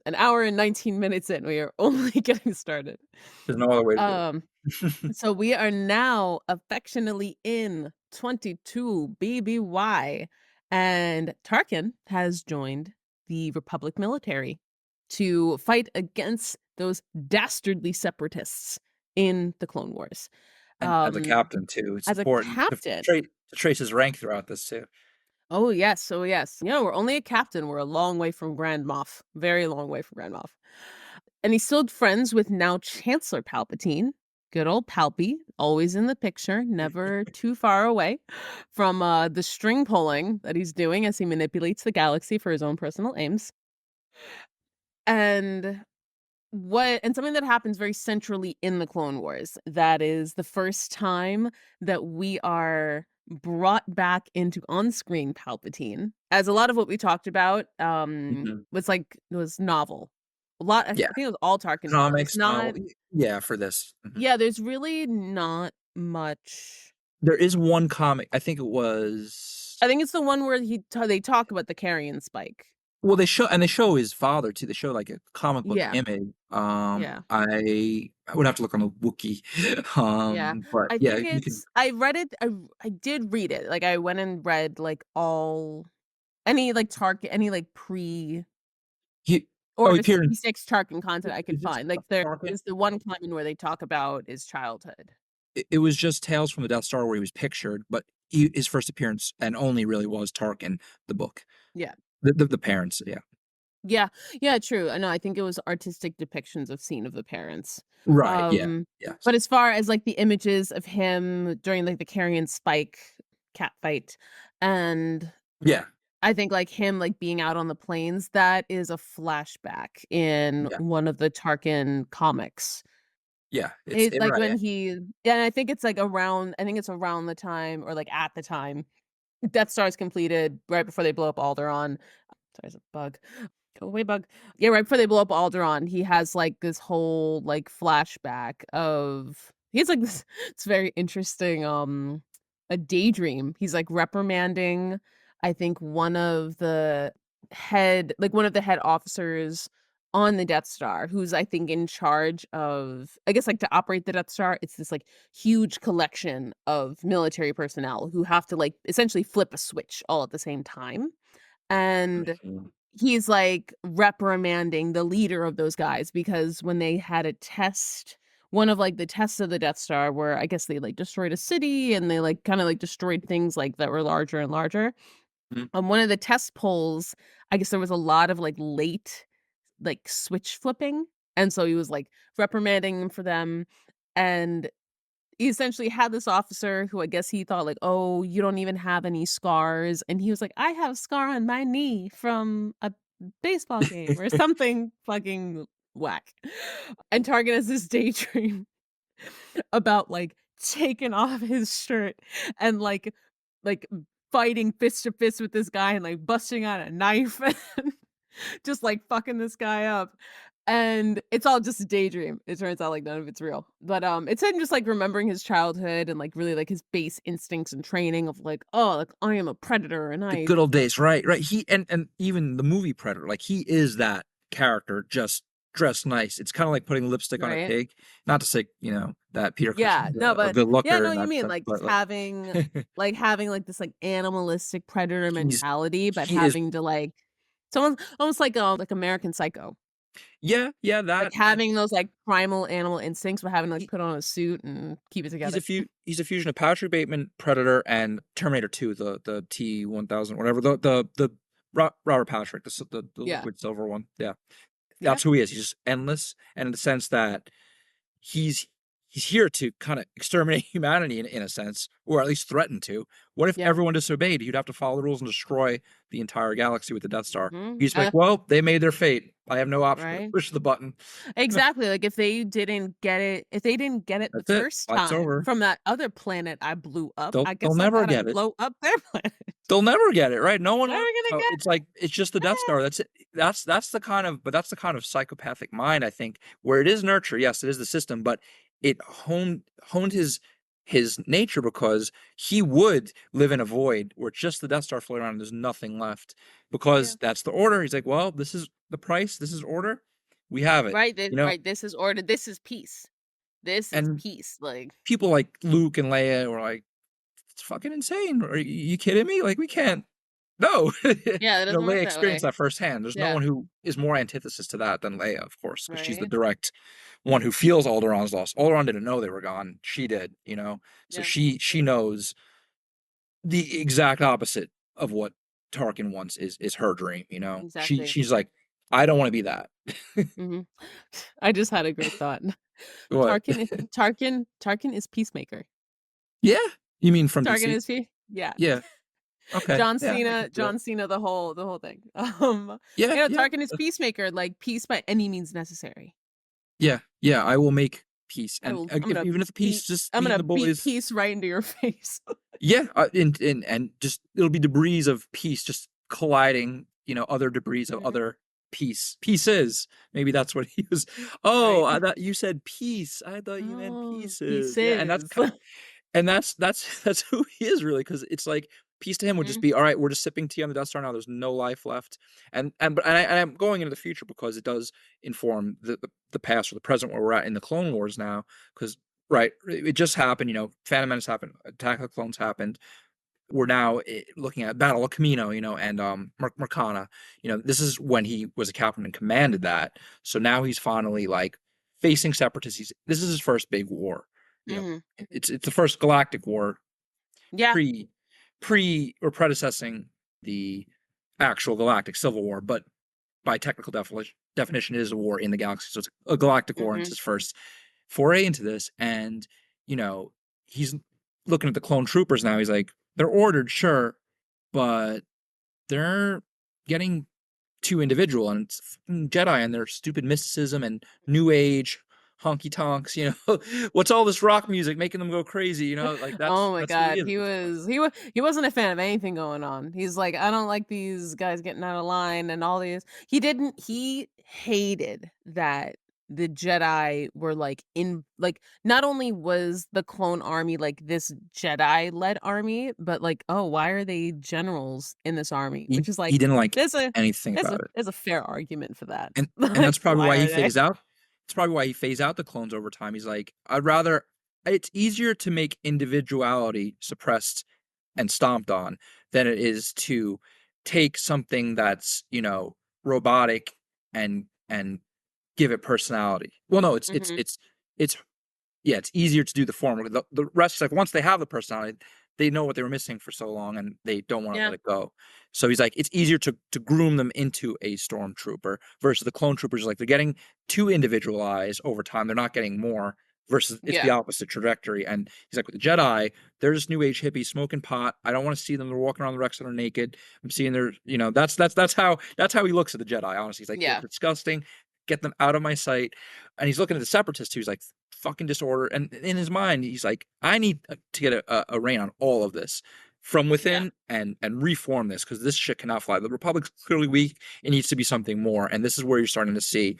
An hour and 19 minutes in, we are only getting started. There's no other way to do Um, it. so we are now affectionately in 22 BBY, and Tarkin has joined the Republic military to fight against those dastardly separatists in the Clone Wars. And as a Um, captain too, it's as a important to captain. trace his rank throughout this too. Oh, yes. Oh, yes. We're only a captain. We're a long way from Grand Moff. Very long way from Grand Moff. And he's still friends with now Chancellor Palpatine. Good old Palpy, always in the picture, never too far away from the string pulling that he's doing as he manipulates the galaxy for his own personal aims. And something that happens very centrally in the Clone Wars, that is the first time that we are brought back into on-screen Palpatine, as a lot of what we talked about Mhm. was novel. A lot, I Yeah, think it was all Tarkin stuff. It's comics, not. novel. Yeah, for this. Mhm. Yeah, there's really not much. There is one comic. I think it was. I think it's the one where they talk about the carrion spike. Well, they show his father too. They show like a comic book Yeah, image. yeah. I would have to look on the wiki. Yeah. But I yeah, think you can. it's I read it. I did read it. Like I went and read like all any like Tarkin, any like pre He or oh, he the appeared in. 66 Tarkin content I could Is this find. Like there Tarkin? is the one comment where they talk about his childhood. It was just Tales from the Death Star where he was pictured, but his first appearance and only really was Tarkin, the book. Yeah. The parents, yeah. Yeah. Yeah, true. I know. I think it was artistic depictions of scene of the parents. Right, yeah, Um, yes. but as far as like the images of him during like the carrion spike cat fight, and Yeah, I think, like, him, like, being out on the plains, that is a flashback in yeah, one of the Tarkin comics. yeah, it's It's it like right, when he yeah, and I think it's, like, around I think it's around the time or, like, at the time Death Star is completed, right before they blow up Alderaan. Sorry, there's a bug. Go away, bug. Yeah, right before they blow up Alderaan, he has, like, this whole, like, flashback of he has, like, this it's very interesting, a daydream. He's, like, reprimanding, I think, one of the head officers on the Death Star, who's, I think, in charge of I guess, like, to operate the Death Star, it's this, like, huge collection of military personnel who have to, like, essentially flip a switch all at the same time, and Mhm. he's, like, reprimanding the leader of those guys because when they had a test one of, like, the tests of the Death Star where I guess they, like, destroyed a city and they, like, kinda, like, destroyed things, like, that were larger and larger. Mhm. On one of the test polls, I guess there was a lot of, like, late, like, switch flipping, and so he was, like, reprimanding them for them, and he essentially had this officer who I guess he thought, like, "Oh, you don't even have any scars," and he was like, "I have a scar on my knee from a baseball game," or something fucking whack. And Target has this daydream about, like, taking off his shirt and, like, fighting fist to fist with this guy and, like, busting out a knife and just, like, fucking this guy up, and it's all just a daydream. It turns out, like, none of it's real, but, it's him just, like, remembering his childhood and, like, really, like, his base instincts and training of, like, "Oh, like, I am a predator and The I." good old days, right, right. He and even the movie Predator, like, he is that character just dressed nice. It's kinda like putting lipstick on a Right? pig. Not to say, that Peter Yeah, Cushing's no, a but good yeah, I looker know in what you that mean, sense, like, but, having, like, this, like, animalistic predator he's mentality, but he is having to, like someone almost like American Psycho. yeah, yeah, Like, that and having those, like, primal animal instincts, but having to, like, he put on a suit and keep it together. he's a fusion of Patrick Bateman, Predator, and Terminator 2, the T-1000, whatever, the Robert Patrick, the Yeah. liquid silver one, yeah. Yeah. That's who he is. He's just endless, and in the sense that he's he's here to kinda exterminate humanity in a sense, or at least threaten to. What if Yeah. everyone disobeyed? You'd have to follow the rules and destroy the entire galaxy with the Death Star. Mhm. He's like, "Well, they made their fate. I have no option but to Right? push the button." Exactly, like, if they didn't get it the That's it. first Fight's time over. from that other planet I blew up, I They'll guess I never gotta get it. blow up their planet. They'll never get it, right? No one Never wants gonna so get it's like it's just the Death Star, it. that's it. That's the kind of psychopathic mind, I think, where it is nurture, yes, it is the system, but it honed his nature because he would live in a void where it's just the Death Star floating around and there's nothing left, Yeah. because that's the order. He's like, "Well, this is the price, this is order. We have it," you know? Right, this is order, this is peace. This is And peace, like people like Luke and Leia were like, "It's fucking insane. Are you kidding me? Like, we can't no." yeah, it doesn't work Leia that experienced way. that firsthand. There's no Yeah, one who is more antithesis to that than Leia, of course, because she's the right? direct one who feels Alderaan's loss. Alderaan didn't know they were gone. She did, you know? So Yeah, she knows the exact opposite of what Tarkin wants is her dream, you know? exactly. She's like, "I don't wanna be that." Mhm. I just had a great thought. What? Tarkin is Peacemaker. Yeah? You mean from Tarkin DC? is P yeah. Yeah. Okay. Yeah, I can see that. John Cena, the whole thing. Yeah, yeah. Tarkin is Peacemaker, like, peace by any means necessary. Yeah, yeah, I will make peace, and, I'm if gonna even if the peace beat just I'm me and gonna the beat boys peace right into your face. yeah, and just it'll be debris of peace just colliding, other debris of Mhm. other pieces. Maybe that's what he was "Oh, Right? I thought you said peace. I thought you meant Oh, pieces." Yeah, and that's pieces. ki and that's that's who he is really, because it's like peace to him would just Mhm, be, "Alright, we're just sipping tea on the Death Star now, there's no life left." And I'm going into the future because it does inform the past or the present where we're at in the Clone Wars now. Because right, it just happened, Phantom Menace happened, Attack of the Clones happened. We're now, looking at Battle of Camino, and, Marcana. This is when he was a captain and commanded that, so now he's finally, like, facing separatists. This is his first big war, you know? mhm. It's the first galactic war Yeah, pre or predecessing the actual galactic civil war, but by technical definition, it is a war in the galaxy. So it's a galactic war, and it's mhm. his first foray into this. And, you know, he's looking at the clone troopers now. He's like, they're ordered, sure, but they're getting too individual, and it's Jedi and their stupid mysticism and new age honky tonks, what's all this rock music making them go crazy, like Oh that's my that's who he god, is at this point. he wasn't a fan of anything going on. He's like, "I don't like these guys getting out of line and all these." He hated that the Jedi were, like, not only was the clone army, like, this Jedi-led army, but, like, "Oh, why are they generals in this army?" He Which is like, he didn't like there's a anything about it. there's a fair argument for that. And Like, that's probably why why he are they? phased out it's probably why he phased out the clones over time. He's like, "I'd rather." It's easier to make individuality suppressed and stomped on than it is to take something that's, robotic and give it personality. Well, no, Mhm. it's yeah, it's easier to do the former. The rest, like, once they have the personality, they know what they were missing for so long, and they don't wanna Yeah. let it go. So he's like, it's easier to groom them into a stormtrooper versus the clone troopers, like, they're getting too individualized over time, they're not getting more, versus it's the Yeah. opposite trajectory, and he's like, with the Jedi, they're just new age hippies smoking pot, I don't wanna see them, they're walking around the Rex Center naked, I'm seeing their that's how he looks at the Jedi, honestly, he's like, "They're Yeah. disgusting, get them out of my sight," and he's looking at the Separatists too, he's like, "Fucking disorder," and in his mind, he's like, "I need to get a rein on all of this from Yeah. within and reform this because this shit cannot fly. The Republic's clearly weak, it needs to be something more," and this is where you're starting to see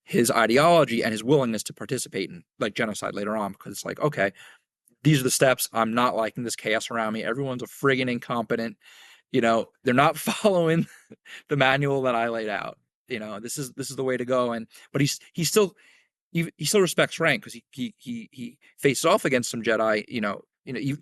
his ideology and his willingness to participate in, like, genocide later on because it's like, "Okay, these are the steps, I'm not liking this chaos around me, everyone's a friggin' incompetent, they're not following the manual that I laid out. This is the way to go. And but he's still he still respects rank because he faces off against some Jedi.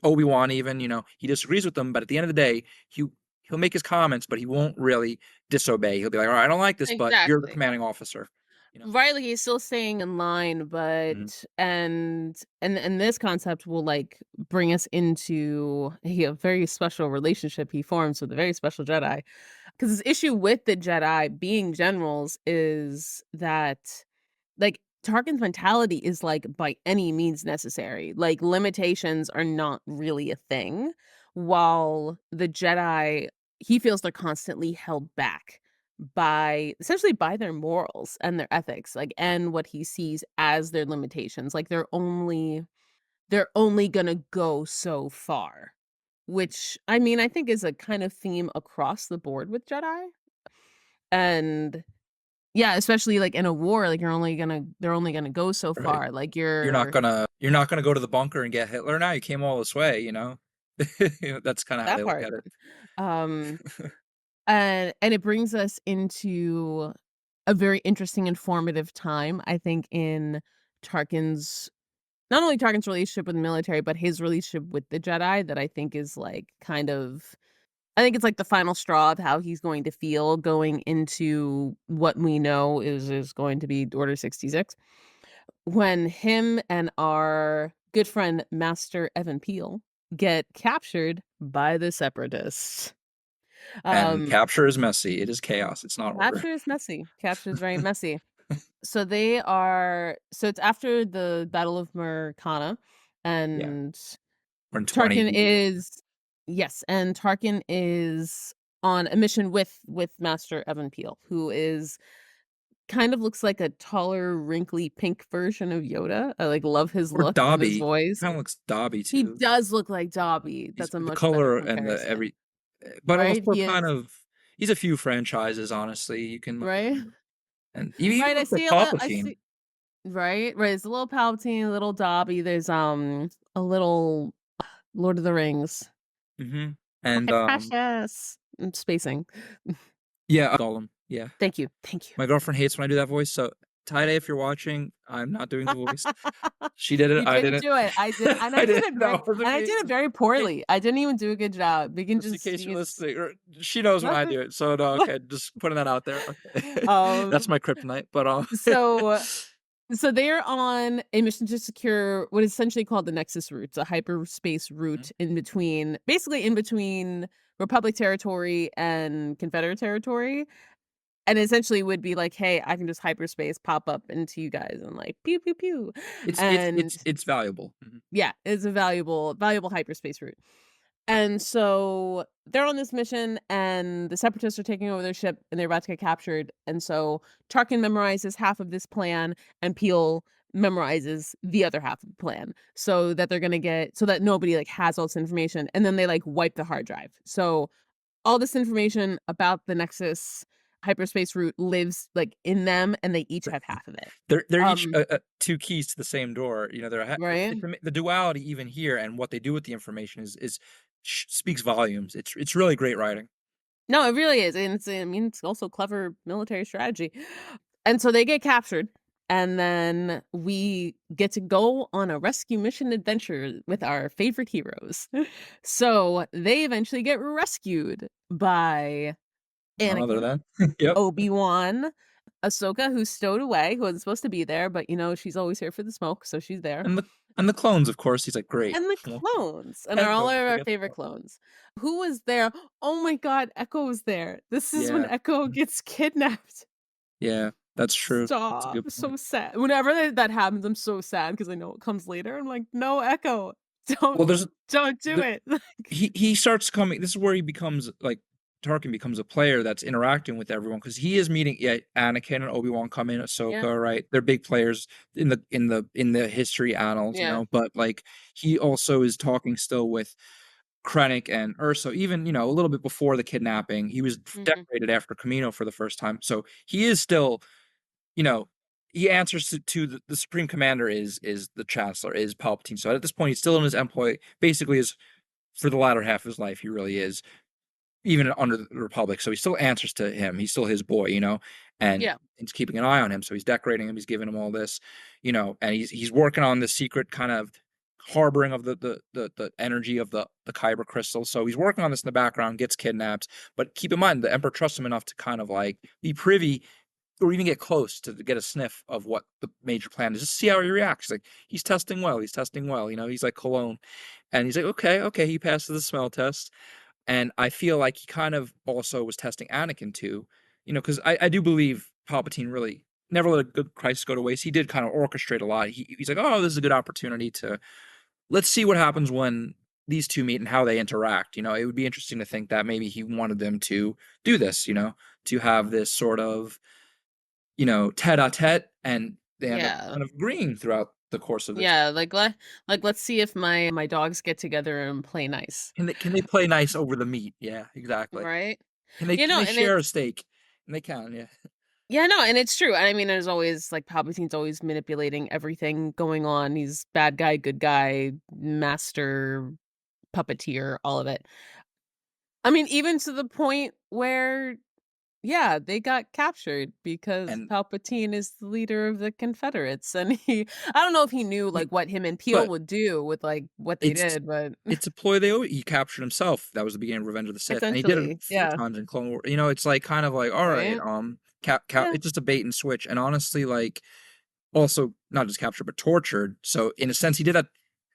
Obi-Wan even. He disagrees with them, but at the end of the day, he'll make his comments, but he won't really disobey. He'll be like, "All right, I don't like this, but you're the Exactly. commanding officer." You know. Right, like, he's still staying in line, Mhm. but and this concept will, like, bring us into a very special relationship he forms with a very special Jedi. Because his issue with the Jedi being generals is that, like, Tarkin's mentality is, like, by any means necessary, like, limitations are not really a thing, while the Jedi, he feels they're constantly held back by essentially by their morals and their ethics, like, and what he sees as their limitations, like, they're only gonna go so far, which, I mean, I think is a kind of theme across the board with Jedi, and yeah, especially, like, in a war, like, they're only gonna go so Right. far, like, You're not gonna go to the bunker and get Hitler now. You came all this way. That's kind of how that they look part. at it. Um, and it brings us into a very interesting, informative time, I think, in Tarkin's not only Tarkin's relationship with the military, but his relationship with the Jedi that I think is, like, kind of I think it's, like, the final straw of how he's going to feel going into what we know is going to be Order 66. When him and our good friend Master Evan Peel get captured by the Separatists. And Um, capture is messy. It is chaos. It's not order. Capture is messy. Capture is very messy. So it's after the Battle of Murkana, Yeah. and We're in Tarkin 20. is yes, and Tarkin is on a mission with Master Evan Peel, who is kind of looks like a taller, wrinkly, pink version of Yoda. I, like, love his Or look and his Dobby. voice. Kinda looks Dobby He too. does look like Dobby. He's That's a the much better color and the comparison, but right? also He kind is of he's a few franchises, honestly, you can look right? and he even Right, looks like I Palpatine. see right, right, it's a little Palpatine, a little Dobby, there's, a little Lord of the Rings. Mhm. And, My precious. I'm spacing. yeah, Gollum, yeah. Thank you, thank you. My girlfriend hates when I do that voice, so Taide, if you're watching, I'm not doing the voice. She did it, You I didn't didn't. do it. I didn't. That wasn't I me. did it very Hey, poorly. I didn't even do a good job. just in case You you're can just listening, or she knows when I do it, so no, okay, just putting that out there, okay. That's um, my kryptonite, but, so So they're on a mission to secure what is essentially called the Nexus route. It's a hyperspace route in between Republic territory and Confederate territory. And essentially would be like, hey, I can just hyperspace pop up into you guys and like pew pew pew. it's it's And it's it's valuable. Mhm. yeah, it's a valuable hyperspace route. And so they're on this mission, and the Separatists are taking over their ship, and they're about to get captured. And so Tarkin memorizes half of this plan, and Peel memorizes the other half of the plan, so that so that nobody like has all this information, and then they like wipe the hard drive. So all this information about the Nexus hyperspace route lives like in them, and they each have half of it. They're each, Um, two keys to the same door, they're right? the duality even here and what they do with the information is speaks volumes. It's really great writing. No, it really is, and I mean, it's also clever military strategy. And so they get captured, and then we get to go on a rescue mission adventure with our favorite heroes. So they eventually get rescued by None other Anakin, than yep. Obi-Wan, Ahsoka, who's stowed away, who wasn't supposed to be there, but she's always here for the smoke, so she's there. And And the clones, of course, he's like, "Great." And the You know? clones, and they're And all don't of our forget the favorite clones. clones. Who was there? Oh my god, Echo was there. This is when Yeah. Echo Mhm. gets kidnapped. Yeah, that's true. That's a Stop. good point. So sad. Whenever that happens, I'm so sad because I know it comes later. I'm like, "No, Echo. Don't Well, there's don't do the it." he starts coming this is where he becomes, like Tarkin becomes a player that's interacting with everyone because he is meeting yeah, Anakin and Obi-Wan come in, Yeah, Ahsoka, right? They're big players in the history annals, yeah, but, like, he also is talking still with Krennic and Urso, even, a little bit before the kidnapping. He was mhm, decorated after Camino for the first time, so he is still, you know, he answers to the Supreme Commander is the Chancellor, is Palpatine, so at this point, he's still in his employ, basically is for the latter half of his life, he really is, even under the Republic. So he still answers to him. He's still his boy, and yeah, he's keeping an eye on him. So he's decorating him. He's giving him all this, and he's working on the secret kind of harboring of the energy of the kyber crystal. So he's working on this in the background, gets kidnapped. But keep in mind, the Emperor trusts him enough to kind of like be privy or even get close to get a sniff of what the major plan is, just see how he reacts. Like he's testing well. He's testing well. He's like cologne, and he's like, okay, okay, he passes the smell test. And I feel like he kind of also was testing Anakin too, because I do believe Palpatine really never let a good crisis go to waste. He did kind of orchestrate a lot. He's like, oh, this is a good opportunity to let's see what happens when these two meet and how they interact. It would be interesting to think that maybe he wanted them to do this, to have this sort of, tete-a-tete, and they end up yeah, kind of agreeing throughout the course of this. yeah. Let's see if my dogs get together and play nice, Can they play nice over the meat? Yeah, exactly. right? Can they You can know, they and share a it's steak? And they can, yeah. yeah, no, and it's true. I mean, there's always like Palpatine's always manipulating everything going on. He's bad guy, good guy, master puppeteer, all of it. I mean, even to the point where, yeah, they got captured because And Palpatine is the leader of the Confederates, and I don't know if he knew he like what him and Peel but would do with like what they it's did, but it's a ploy they always he captured himself. That was the beginning of Revenge of the Sith, and he did it a essentially, few yeah, times in Clone War. It's like kind of like, all right, right, cap yeah, it's just a bait and switch. And honestly, like also not just captured but tortured. So in a sense, he did that.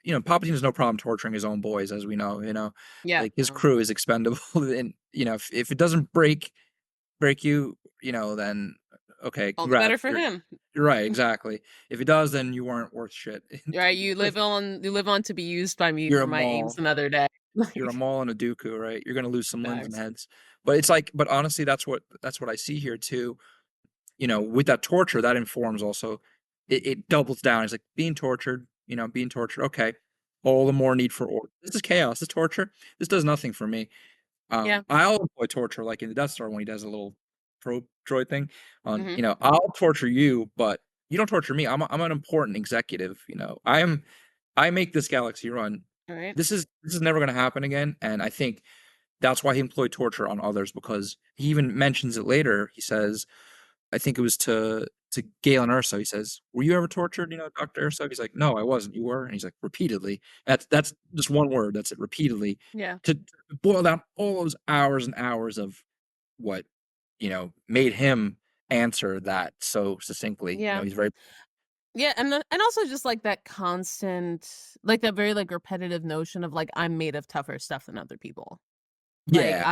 Palpatine has no problem torturing his own boys, as we know. yeah, Like his no, crew is expendable, and if it doesn't break you, then okay, all the better congrats. for him, You're right, exactly. If it does, then you weren't worth shit. right? You live on to be used by me You're for a my aims mall. another day, You're a like Maul and a Dooku, right? You're gonna lose some limbs and facts, heads. But it's like, but honestly, that's what I see here too. With that torture, that informs also. It doubles down. It's like being tortured. Okay, all the more need for order. This is chaos. This torture. This does nothing for me. yeah, I'll employ torture like in the Death Star when he does a little probe droid thing. hmm I'll torture you, but you don't torture me. I'm an important executive. I make this galaxy run. all right, This is never going to happen again, and I think that's why he employed torture on others because he even mentions it later. He says, I think it was to Galen Urso. He says, "Were you ever tortured, Dr. Urso?" He's like, "No, I wasn't. You were?" And he's like, "Repeatedly." That's just one word. That's it. Repeatedly. yeah, To boil down all those hours and hours of what made him answer that so succinctly. yeah. He's very Yeah, and also just like that constant, like that very like repetitive notion of like I'm made of tougher stuff than other people. yeah.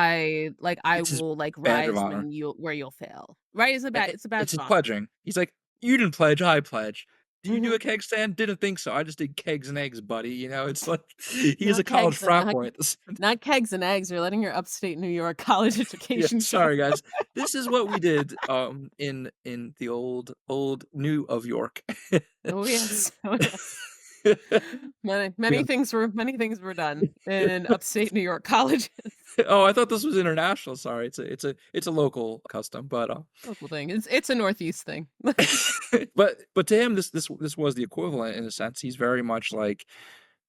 Like I It's his will like badge of rise honor. when you'll fail. Right? It's a badge It's of his honor. pledging. He's like, "You didn't pledge, I pledge. Do you do Mhm. a keg stand? Didn't think so. I just did kegs and eggs, buddy." It's like he is a Not college kegs and frat boy at this. not kegs and eggs. You're letting your upstate New York college Yeah, education show. sorry guys. This is what we did in the old new of York. Oh yes. Oh yes. Yeah. Many things were done in upstate New York colleges. Oh, I thought this was international. Sorry. It's a local custom, but Local thing. It's a Northeast thing. but to him this was the equivalent in a sense. He's very much like,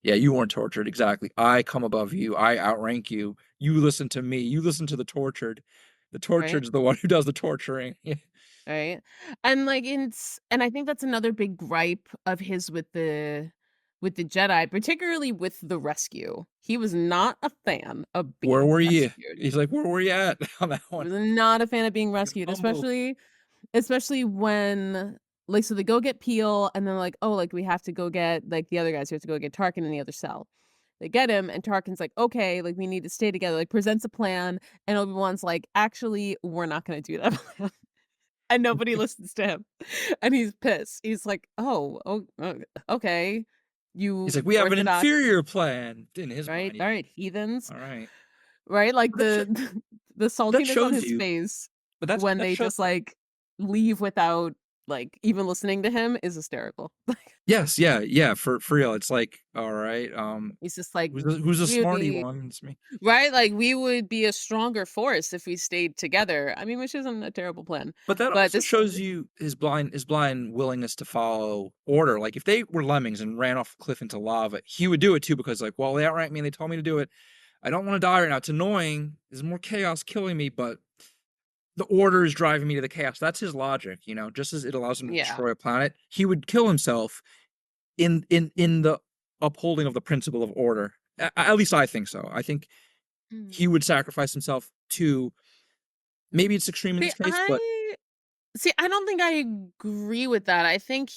yeah, you weren't tortured exactly. I come above you. I outrank you. You listen to me. You listen to the tortured. The Right? tortured's the one who does the torturing. Right? And I think that's another big gripe of his with the Jedi, particularly with the rescue. He was not a fan of Where being were you? rescued. He's like, where were you at on that He one? was not a fan of being He was rescued, humble. especially when like, so they go get Peel, and then like, "Oh, like, we have to go get, like, the other guys, we have to go get Tarkin in the other cell." They get him, and Tarkin's like, "Okay, like, we need to stay together," like, presents a plan, and Obi-Wan's like, "Actually, we're not gonna do that plan." And nobody listens to him, and he's pissed. He's like, okay, He's you like, "We have an orthodox, inferior plan." In his right? mind, All right, heathens, alright. right? Like, But that sho the that saltiness on shows his you face but that's when that they shows. just, like, leave without, like, even listening to him is hysterical. Yes, yeah, yeah, for real, it's like, "Alright, He's just like, who's the "We would smarty be" one?" It's me. right? Like, "We would be a stronger force if we stayed together." I mean, which isn't a terrible plan, But that but also this shows you his blind willingness to follow order. Like, if they were lemmings and ran off a cliff into lava, he would do it too because, like, "Well, they outranked me and they told me to do it. I don't wanna die right now. It's annoying. There's more chaos killing me, but the order is driving me to the chaos." That's his logic, you know? Just as it allows him to yeah. destroy a planet, he would kill himself in the upholding of the principle of order. At least I think so. I think he Mm. would sacrifice himself to maybe it's extreme in See, this case, but I See, I don't think I agree with that. I the think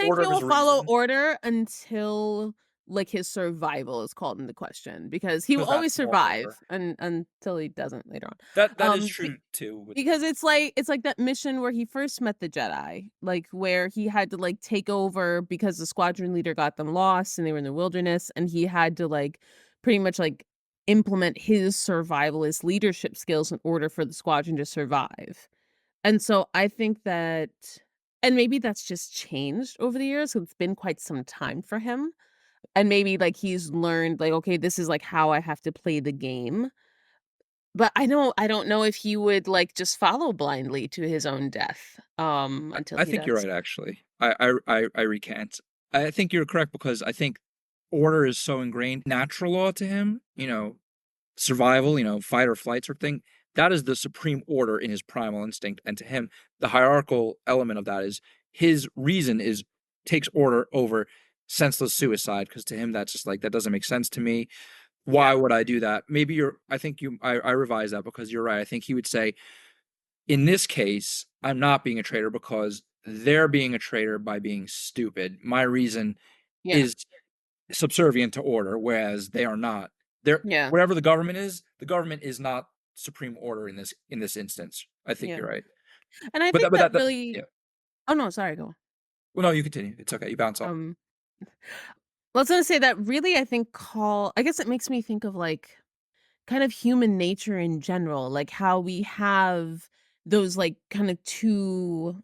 order he of will his follow reason, order until, like, his survival is called into question, because he will because always that's more order. survive until he doesn't later on. That is Be true too with because it's like that mission where he first met the Jedi, like, where he had to, like, take over because the squadron leader got them lost and they were in the wilderness, and he had to, like, pretty much, like, implement his survivalist leadership skills in order for the squadron to survive. And so I think that, and maybe that's just changed over the years, 'cause it's been quite some time for him, and maybe, like, he's learned, like, "Okay, this is, like, how I have to play the game." But I don't know if he would, like, just follow blindly to his own death, until I he think you're does. right, actually. I recant. I think you're correct because I think order is so ingrained, natural law to him, survival, fight or flight sort of thing. That is the supreme order in his primal instinct. And to him, the hierarchical element of that is his reason is takes order over senseless suicide. Because to him, that's just like that doesn't make sense to me. Why Yeah. would I do that? Maybe I think I revise that because you're right. I think he would say, in this case, I'm not being a traitor because they're being a traitor by being stupid. My reason Yeah. is subservient to order, whereas they are not. They're Yeah. whatever the government is not supreme order in this instance. I think Yeah. you're right. And I But think that that really. yeah. Oh, no, sorry, go on. Well, no, you continue. It's okay. You bounce off. Um, well, I was gonna say that really, I guess it makes me think of, like, kind of human nature in general, like how we have those, like, kind of two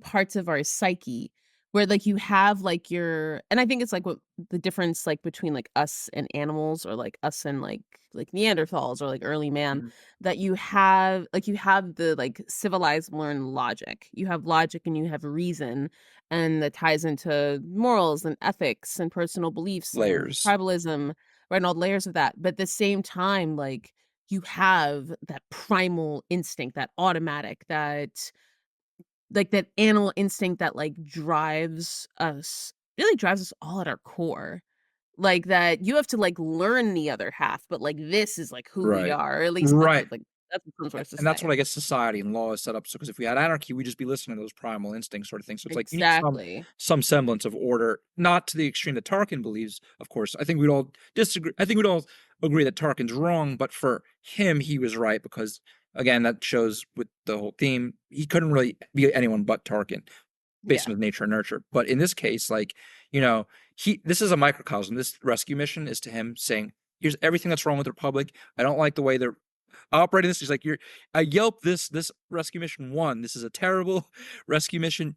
parts of our psyche, where, like, you have, like, and I think it's like what the difference, like, between, like, us and animals, or like us and, like Neanderthals, or like early man, Mhm. that you have the, like, civilized learned logic. You have logic and you have reason, and that ties into morals and ethics and personal beliefs and Layers. tribalism, right, and all the layers of that, but at the same time, like, you have that primal instinct, that automatic, that animal instinct that, like, drives us all at our core. Like, that you have to, like, learn the other half, but, like, this is, like, who we Right. are, or at least Right. that's what some sources And that's what say. I guess society and law is set up. So, because if we had anarchy, we just be listening to those primal instincts, sort of thing. So it's like you need Exactly. some semblance of order, not to the extreme that Tarkin believes. Of course, I think we'd all disagree. I think we'd all agree that Tarkin's wrong, but for him, he was right because again, that shows with the whole theme, he couldn't really be anyone but Tarkin based Yeah. on his nature and nurture. But in this case, like you know, this is a microcosm. This rescue mission is to him saying, "Here's everything that's wrong with the Republic. I don't like the way they're operating this." He's like, I Yelp this rescue mission one. This is a terrible rescue mission.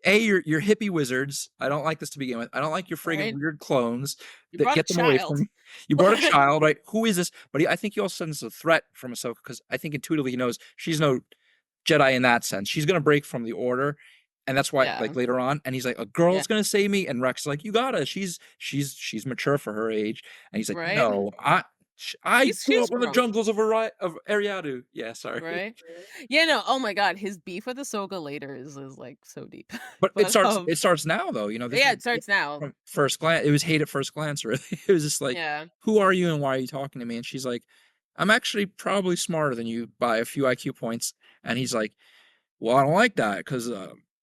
You're hippie wizards. I don't like this to begin with. I don't like your friggin' Right? weird clones You that brought a get them away from child. me. You brought a child, right? Who is this? But I think he also senses a threat from Ahsoka because I think intuitively he knows she's no Jedi in that sense. She's gonna break from the order. And that's why, Yeah. like later on, and he's like, a Yeah. girl's gonna save me, and Rex is like, you gotta. She's mature for her age, and he's like, Right? no, I grew She's up in the grown. jungles of Eriadu. Yeah, sorry. Right? Yeah, no, oh my god, his beef with Ahsoka later is, like, so deep. But it But, starts it starts now though, this yeah, is it starts now. from first glance. It was hate at first glance, really. It was just like, Yeah. "Who are you and why are you talking to me?" And she's like, "I'm actually probably smarter than you by a few IQ points." And he's like, "Well, I don't like that because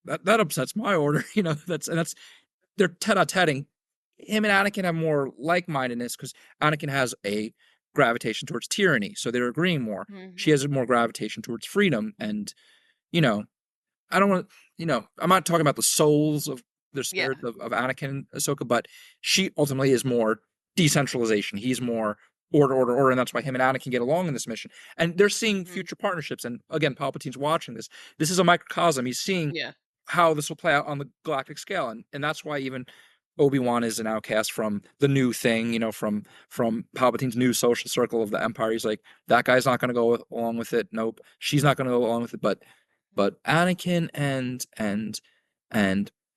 that upsets my order. That's they're tete-a-teting. Him and Anakin have more like-mindedness because Anakin has a gravitation towards tyranny, so they're agreeing more. She Mhm. has a more gravitation towards freedom, and you know, I don't want I'm not talking about the souls of the Yeah. spirits of Anakin and Ahsoka, but she ultimately is more decentralization. He's more order, order, order, and that's why him and Anakin get along in this mission. And they're seeing Mhm. future partnerships. And again, Palpatine's watching this. This is a microcosm. He's seeing Yeah. how this will play out on the galactic scale, and that's why even Obi-Wan is an outcast from the new thing, from Palpatine's new social circle of the Empire. He's like, that guy's not going to go along with it. Nope, she's not going to go along with it. But Anakin and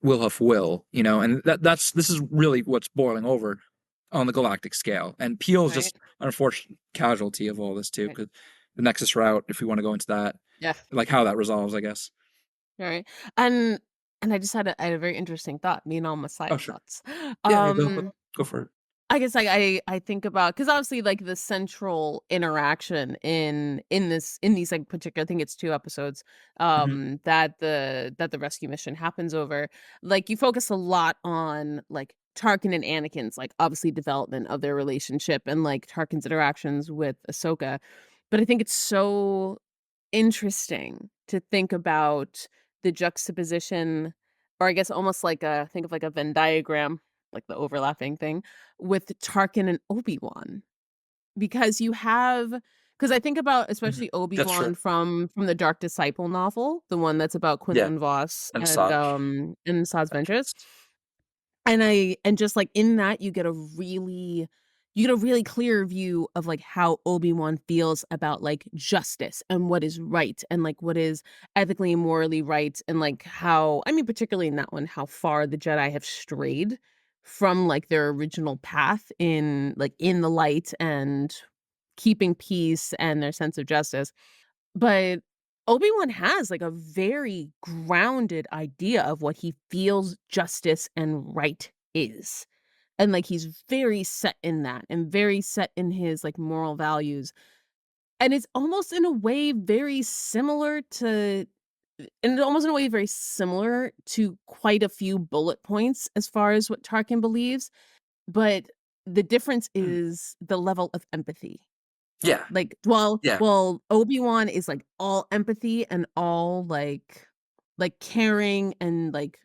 Wilhuff will, and that's this is really what's boiling over on the galactic scale. And Peel's Right. just an unfortunate casualty of all this too, Right. because the Nexus route, if we want to go into that, Yeah. like how that resolves, I guess. Right. And I just had a very interesting thought, me and all my Oh, side sure. thoughts. Yeah, yeah, go Um, go for it. I guess like I think about because obviously like the central interaction in these like particular I think it's 2 episodes Mhm. that the rescue mission happens over. Like you focus a lot on like Tarkin and Anakin's like obviously development of their relationship and like Tarkin's interactions with Ahsoka. But I think it's so interesting to think about the juxtaposition, or I guess almost like a think of like a Venn diagram, like the overlapping thing with Tarkin and Obi-Wan. Because because I think about Mhm. especially That's true. Obi-Wan from the Dark Disciple novel, the one that's about Yeah, Quinlan Voss and Asajj and Saz Ventress. Ventress. And just, like, in that, you get a really clear view of, like, how Obi-Wan feels about, like, justice and what is right and, like, what is ethically and morally right and, like, how I mean, particularly in that one, how far the Jedi have strayed from, like, their original path in the light and keeping peace and their sense of justice. But Obi-Wan has, like, a very grounded idea of what he feels justice and right is. And, like, he's very set in that and very set in his, like, moral values. And it's almost in a way very similar to almost in a way very similar to quite a few bullet points as far as what Tarkin believes, but the difference Mm. is the level of empathy. Yeah, Like, yeah. Obi-Wan is, like, all empathy and all, like, caring and, like,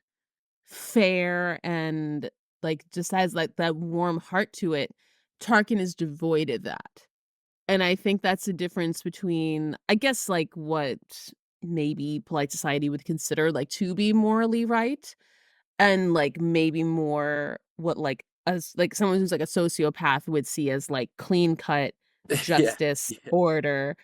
fair and, like, just has, like, that warm heart to it. Tarkin is devoid of that, and I think that's the difference between, I guess, like, what maybe polite society would consider, like, to be morally right, and, like, maybe more what, like, as like, someone who's, like, a sociopath would see as, like, clean cut Yeah, justice, yeah. order,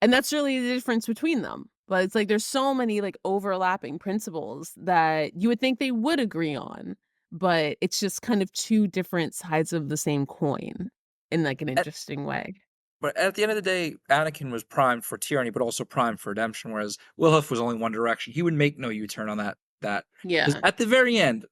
and that's really the difference between them. But it's like there's so many, like, overlapping principles that you would think they would agree on, but it's just kind of 2 different sides of the same coin in, like, an At interesting way. but at the end of the day, Anakin was primed for tyranny, but also primed for redemption, whereas Wilhuff was only one direction. He would make no U-turn on that because Yeah. at the very end,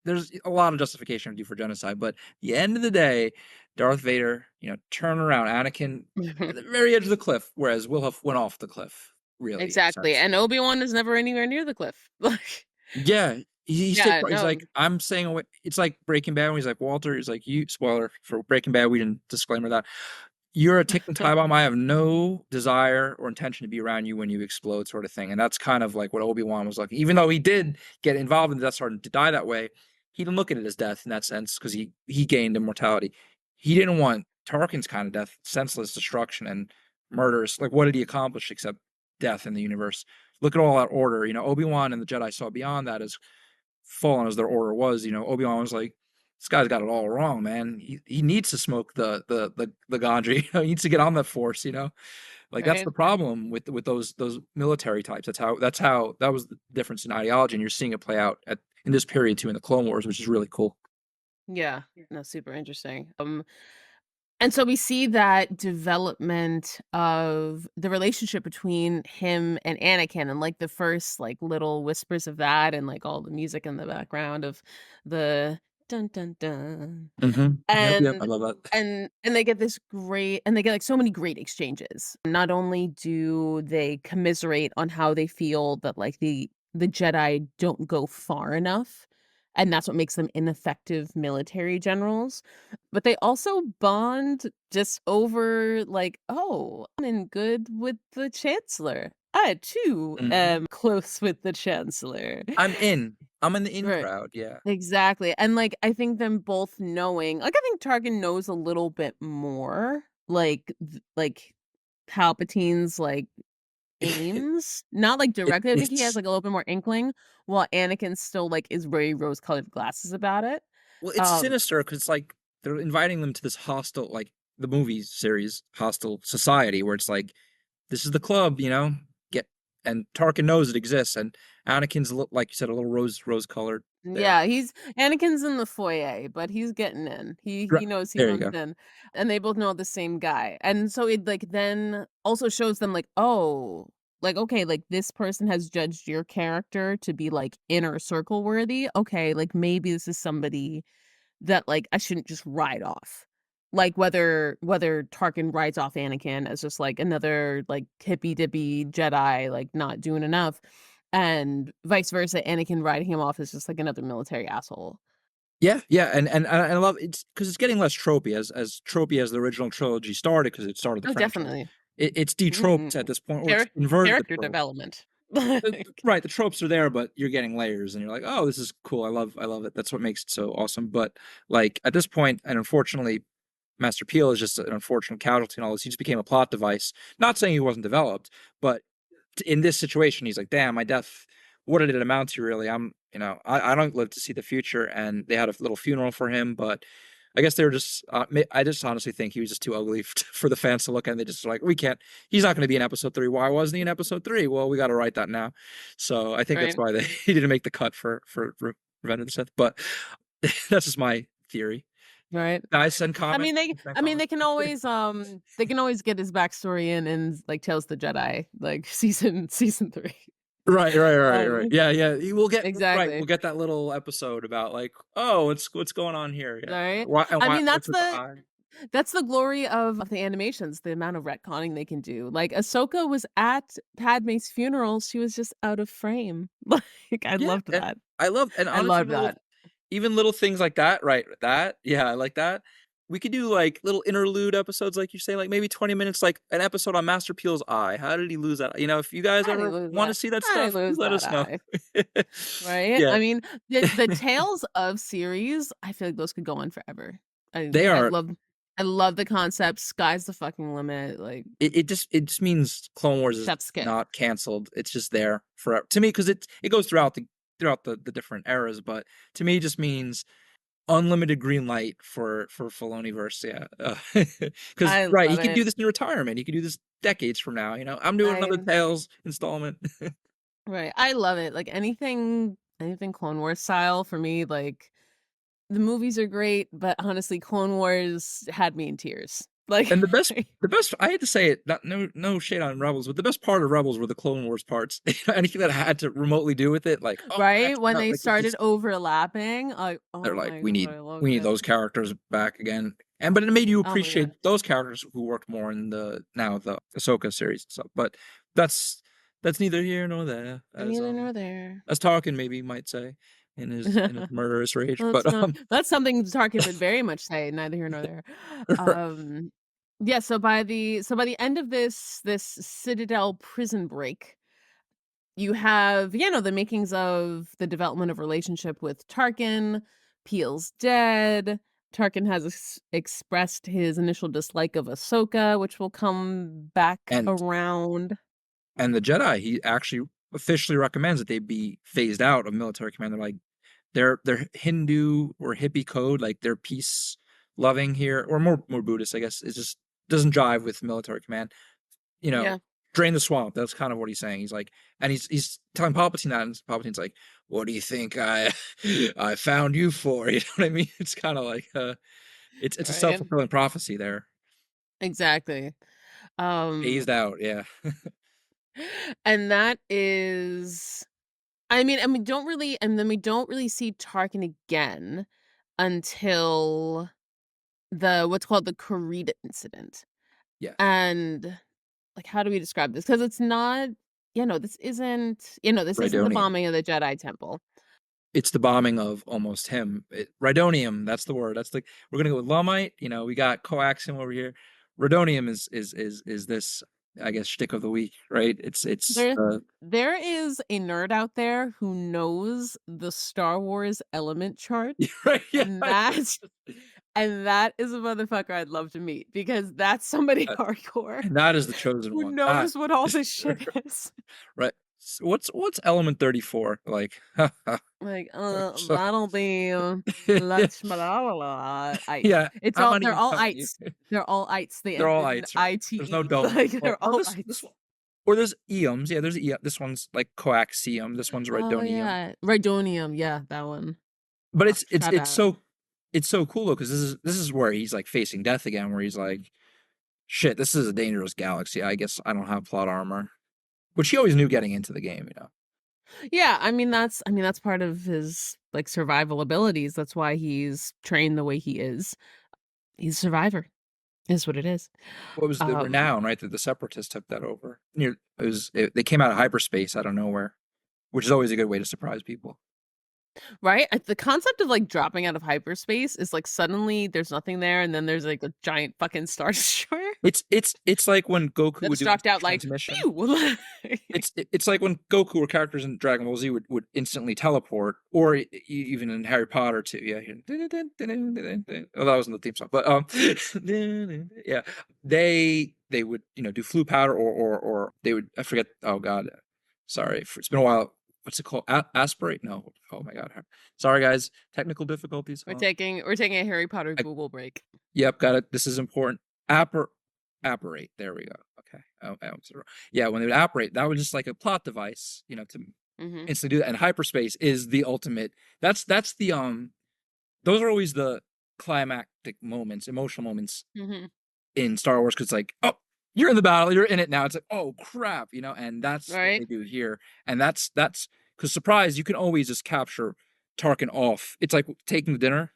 there's a lot of justification due for genocide, but at the end of the day, Darth Vader, turned around Anakin at the very edge of the cliff, whereas Wilhuff went off the cliff, really, in a Exactly, sense. and Obi-Wan is never anywhere near the cliff. Like Yeah, he stayed yeah, quiet. He's no. like, "I'm staying away." It's like Breaking Bad when he's like, "Walter," he's like, "You" spoiler for Breaking Bad, we didn't disclaimer that. "You're a ticking time bomb. I have no desire or intention to be around you when you explode," sort of thing, and that's kind of like what Obi-Wan was like. Even though he did get involved in the Death Star and to die that way, he didn't look at it as death in that sense because he gained immortality. He didn't want Tarkin's kind of death, senseless destruction and murderous. Like, what did he accomplish except death in the universe? Look at all that order. Obi-Wan and the Jedi saw beyond that as fallen as their order was. Obi-Wan was like, this guy's got it all wrong, man. He needs to smoke the ganja. He needs to get on that force. Like that's Right? the problem with those military types. That's how that was the difference in ideology, and you're seeing it play out in this period too in the Clone Wars, which is really cool. Yeah. No, super interesting. And so we see that development of the relationship between him and Anakin and like the first like little whispers of that and like all the music in the background of the dun dun dun. Yep, yep. I And love that. and they get this great and they get like so many great exchanges. Not only do they commiserate on how they feel that like the Jedi don't go far enough, and that's what makes them ineffective military generals. But they also bond just over like, "Oh, I'm in good with the chancellor. I too Mhm. am close with the chancellor." I'm in. I'm in the in Right. crowd, yeah. Exactly, and, like, I think them both knowing like, I think Tarkin knows a little bit more, like, Palpatine's, like, aims, not, like, directly, I think he has, It's like, a little bit more inkling, while Anakin still, like, is very rose-colored glasses about it. well, it's Um sinister because it's like they're inviting them to this hostile, like the movie series, hostile society where it's like, this is the club, get and Tarkin knows it exists, and Anakin's like you said, a little rose colored there. Yeah, Anakin's in the foyer, but he's getting in. He knows he There you runs go. in, and they both know the same guy, and so it, like, then also shows them, like, "Oh, like, okay, like, this person has judged your character to be, like, inner circle worthy. Okay, like, maybe this is somebody that, like, I shouldn't just write off." Like, whether Tarkin writes off Anakin as just, like, another, like, hippy-dippy Jedi, like, not doing enough, and vice versa, Anakin writing him off as just, like, another military asshole. Yeah, yeah, and I love it's because it's getting less tropey as tropey as the original trilogy started because it started the Oh, franchise. definitely. It's de-troped at Mm. this point, or it's inverted the Character trope. development. Right, the tropes are there, but you're getting layers, and you're like, "Oh, this is cool. I love it." That's what makes it so awesome. But like at this point, and unfortunately, Master Peel is just an unfortunate casualty in all this. He just became a plot device. Not saying he wasn't developed, but in this situation, he's like, "Damn, my death. What did it amount to? Really? I don't live to see the future." And they had a little funeral for him, but I guess they were just. I just honestly think he was just too ugly for the fans to look at. And they just like, we can't. He's not going to be in episode three. Why wasn't he in episode three? Well, we got to write that now. So I think that's Right, why they he didn't make the cut for Revenge of the Sith. But that's just my theory. right. Guys, send I comment. mean, Send I mean, comment. they can always get his backstory in, like, Tales of the Jedi, like, season 3. Right. Um, Yeah, yeah. We'll get right. We'll exactly. get that little episode about like, oh, what's going on here? Yeah. Right? Why and I why mean, what's with the eye? that's the glory of the animations, the amount of retconning they can do. Like, Ahsoka was at Padme's funeral, she was just out of frame. Like, I Yeah, loved and that. I love and I honestly, love that. even little things like that, right? That yeah, I like that. We could do like little interlude episodes, like you say, like maybe 20 minutes, like an episode on Master Peel's eye. How did he lose that? If you guys I didn't ever lose want to that. see that I didn't stuff, please lose let that us know. eye, right? Yeah, I mean, the Tales of series, I feel like those could go on forever. I they I are. love I love the concept, sky's the fucking limit, like, It just means Clone Wars is chef's kiss. not canceled. It's just there forever to me because it goes throughout the different eras. But to me, it just means unlimited green light for Filoniverse. Yeah, because I right, he love could do it. this in retirement. He could do this decades from now. I'm doing another I Tales installment. Right, I love it, like, anything Clone Wars style for me, like, the movies are great, but honestly, Clone Wars had me in tears. Like And the best I hate to say it, not no shade on Rebels, but the best part of Rebels were the Clone Wars parts. Anything that had to remotely do with it, like, oh, right? actually, When no, they like it started just overlapping, they're oh like, my we god, need I we loved need it. those characters back again. And but it made you Oh my god. appreciate those characters who worked more in the Ahsoka series and stuff. But that's that's neither here nor there, Neither nor there. as Tarkin maybe might say in his murderous rage. But That's something Tarkin would very much say, neither here nor there. Um, yeah, so by the end of this Citadel prison break, you have, the makings of the development of relationship with Tarkin. Peel's dead. Tarkin has expressed his initial dislike of Ahsoka, which will come back and around. and the Jedi, he actually officially recommends that they be phased out of military command. They're like their Hindu or hippie code, like they're peace loving here, or more Buddhist, I guess. It just doesn't jive with military command. You know, Yeah, drain the swamp. That's kind of what he's saying. He's like, and he's telling Palpatine that, and Palpatine's like, "What do you think I found you for?" You know what I mean? It's kind of like it's a self right. fulfilling prophecy there. Exactly. Phased Um, out, yeah. and that is, and then we don't really see Tarkin again until the what's called the Karita incident. Yeah. And, like, how do we describe this? Because it's not no, this isn't, this isn't the Rhydonium. bombing of the Jedi Temple. It's the bombing of almost him. Rhydonium, that's the word. That's like we're gonna go with Lumite. We got coaxium over here. Rhydonium is this, I guess, shtick of the week, right? It's There there is a nerd out there who knows the Star Wars element chart, right, yeah, and that is a motherfucker I'd love to meet because that's somebody uh, hardcore and that is the chosen who one. knows what all this shit is. Right. So what's element 34 like? Like, So, that'll be, let's blah, blah, blah, ites. yeah, It's I'm all not they're even all telling you. ites. They're all ites. They They're end all in ites, right? There's no ITE. double. Like, Or, they're or all this ites. one, or there's eums. Yeah, there's this one's like coaxium. This one's Oh, rhydonium. yeah. Rhydonium, yeah, that one. But Oh, it's it's shout it's out. so it's so cool though because this is where he's like facing death again, where he's like, shit, this is a dangerous galaxy. I guess I don't have plot armor, which he always knew getting into the game. Yeah, I mean, that's part of his, like, survival abilities. That's why he's trained the way he is. He's a survivor, is what it is. What was the Um, renown, right? That the separatists took that over. They came out of hyperspace out of nowhere, which is always a good way to surprise people. right? The concept of, like, dropping out of hyperspace is, like, suddenly there's nothing there, and then there's, like, a giant fucking Star Destroyer It's like when Goku that would just do his dropped out like, transmission. "Pew!" It's like when Goku or characters in Dragon Ball Z would instantly teleport, or even in Harry Potter too. Yeah, oh, that wasn't the theme song, but yeah, they would do flu powder, or they would, I forget. Oh God, sorry, it's been a while. What's it called? Aspirate? No. Oh my God. Sorry guys, technical difficulties. We're taking a Harry Potter I, Google break. yep, got it. This is important. Appar Apparate. There we go. Okay. I almost said it wrong. Yeah, when they would apparate, that was just like a plot device, to Mhm, instantly do that. And hyperspace is the ultimate. That's the those are always the climactic moments, emotional moments mhm, in Star Wars, because like, oh, you're in the battle, you're in it now. It's like, oh crap, and that's what right? they do here. And that's because surprise, you can always just capture Tarkin off. It's like taking the dinner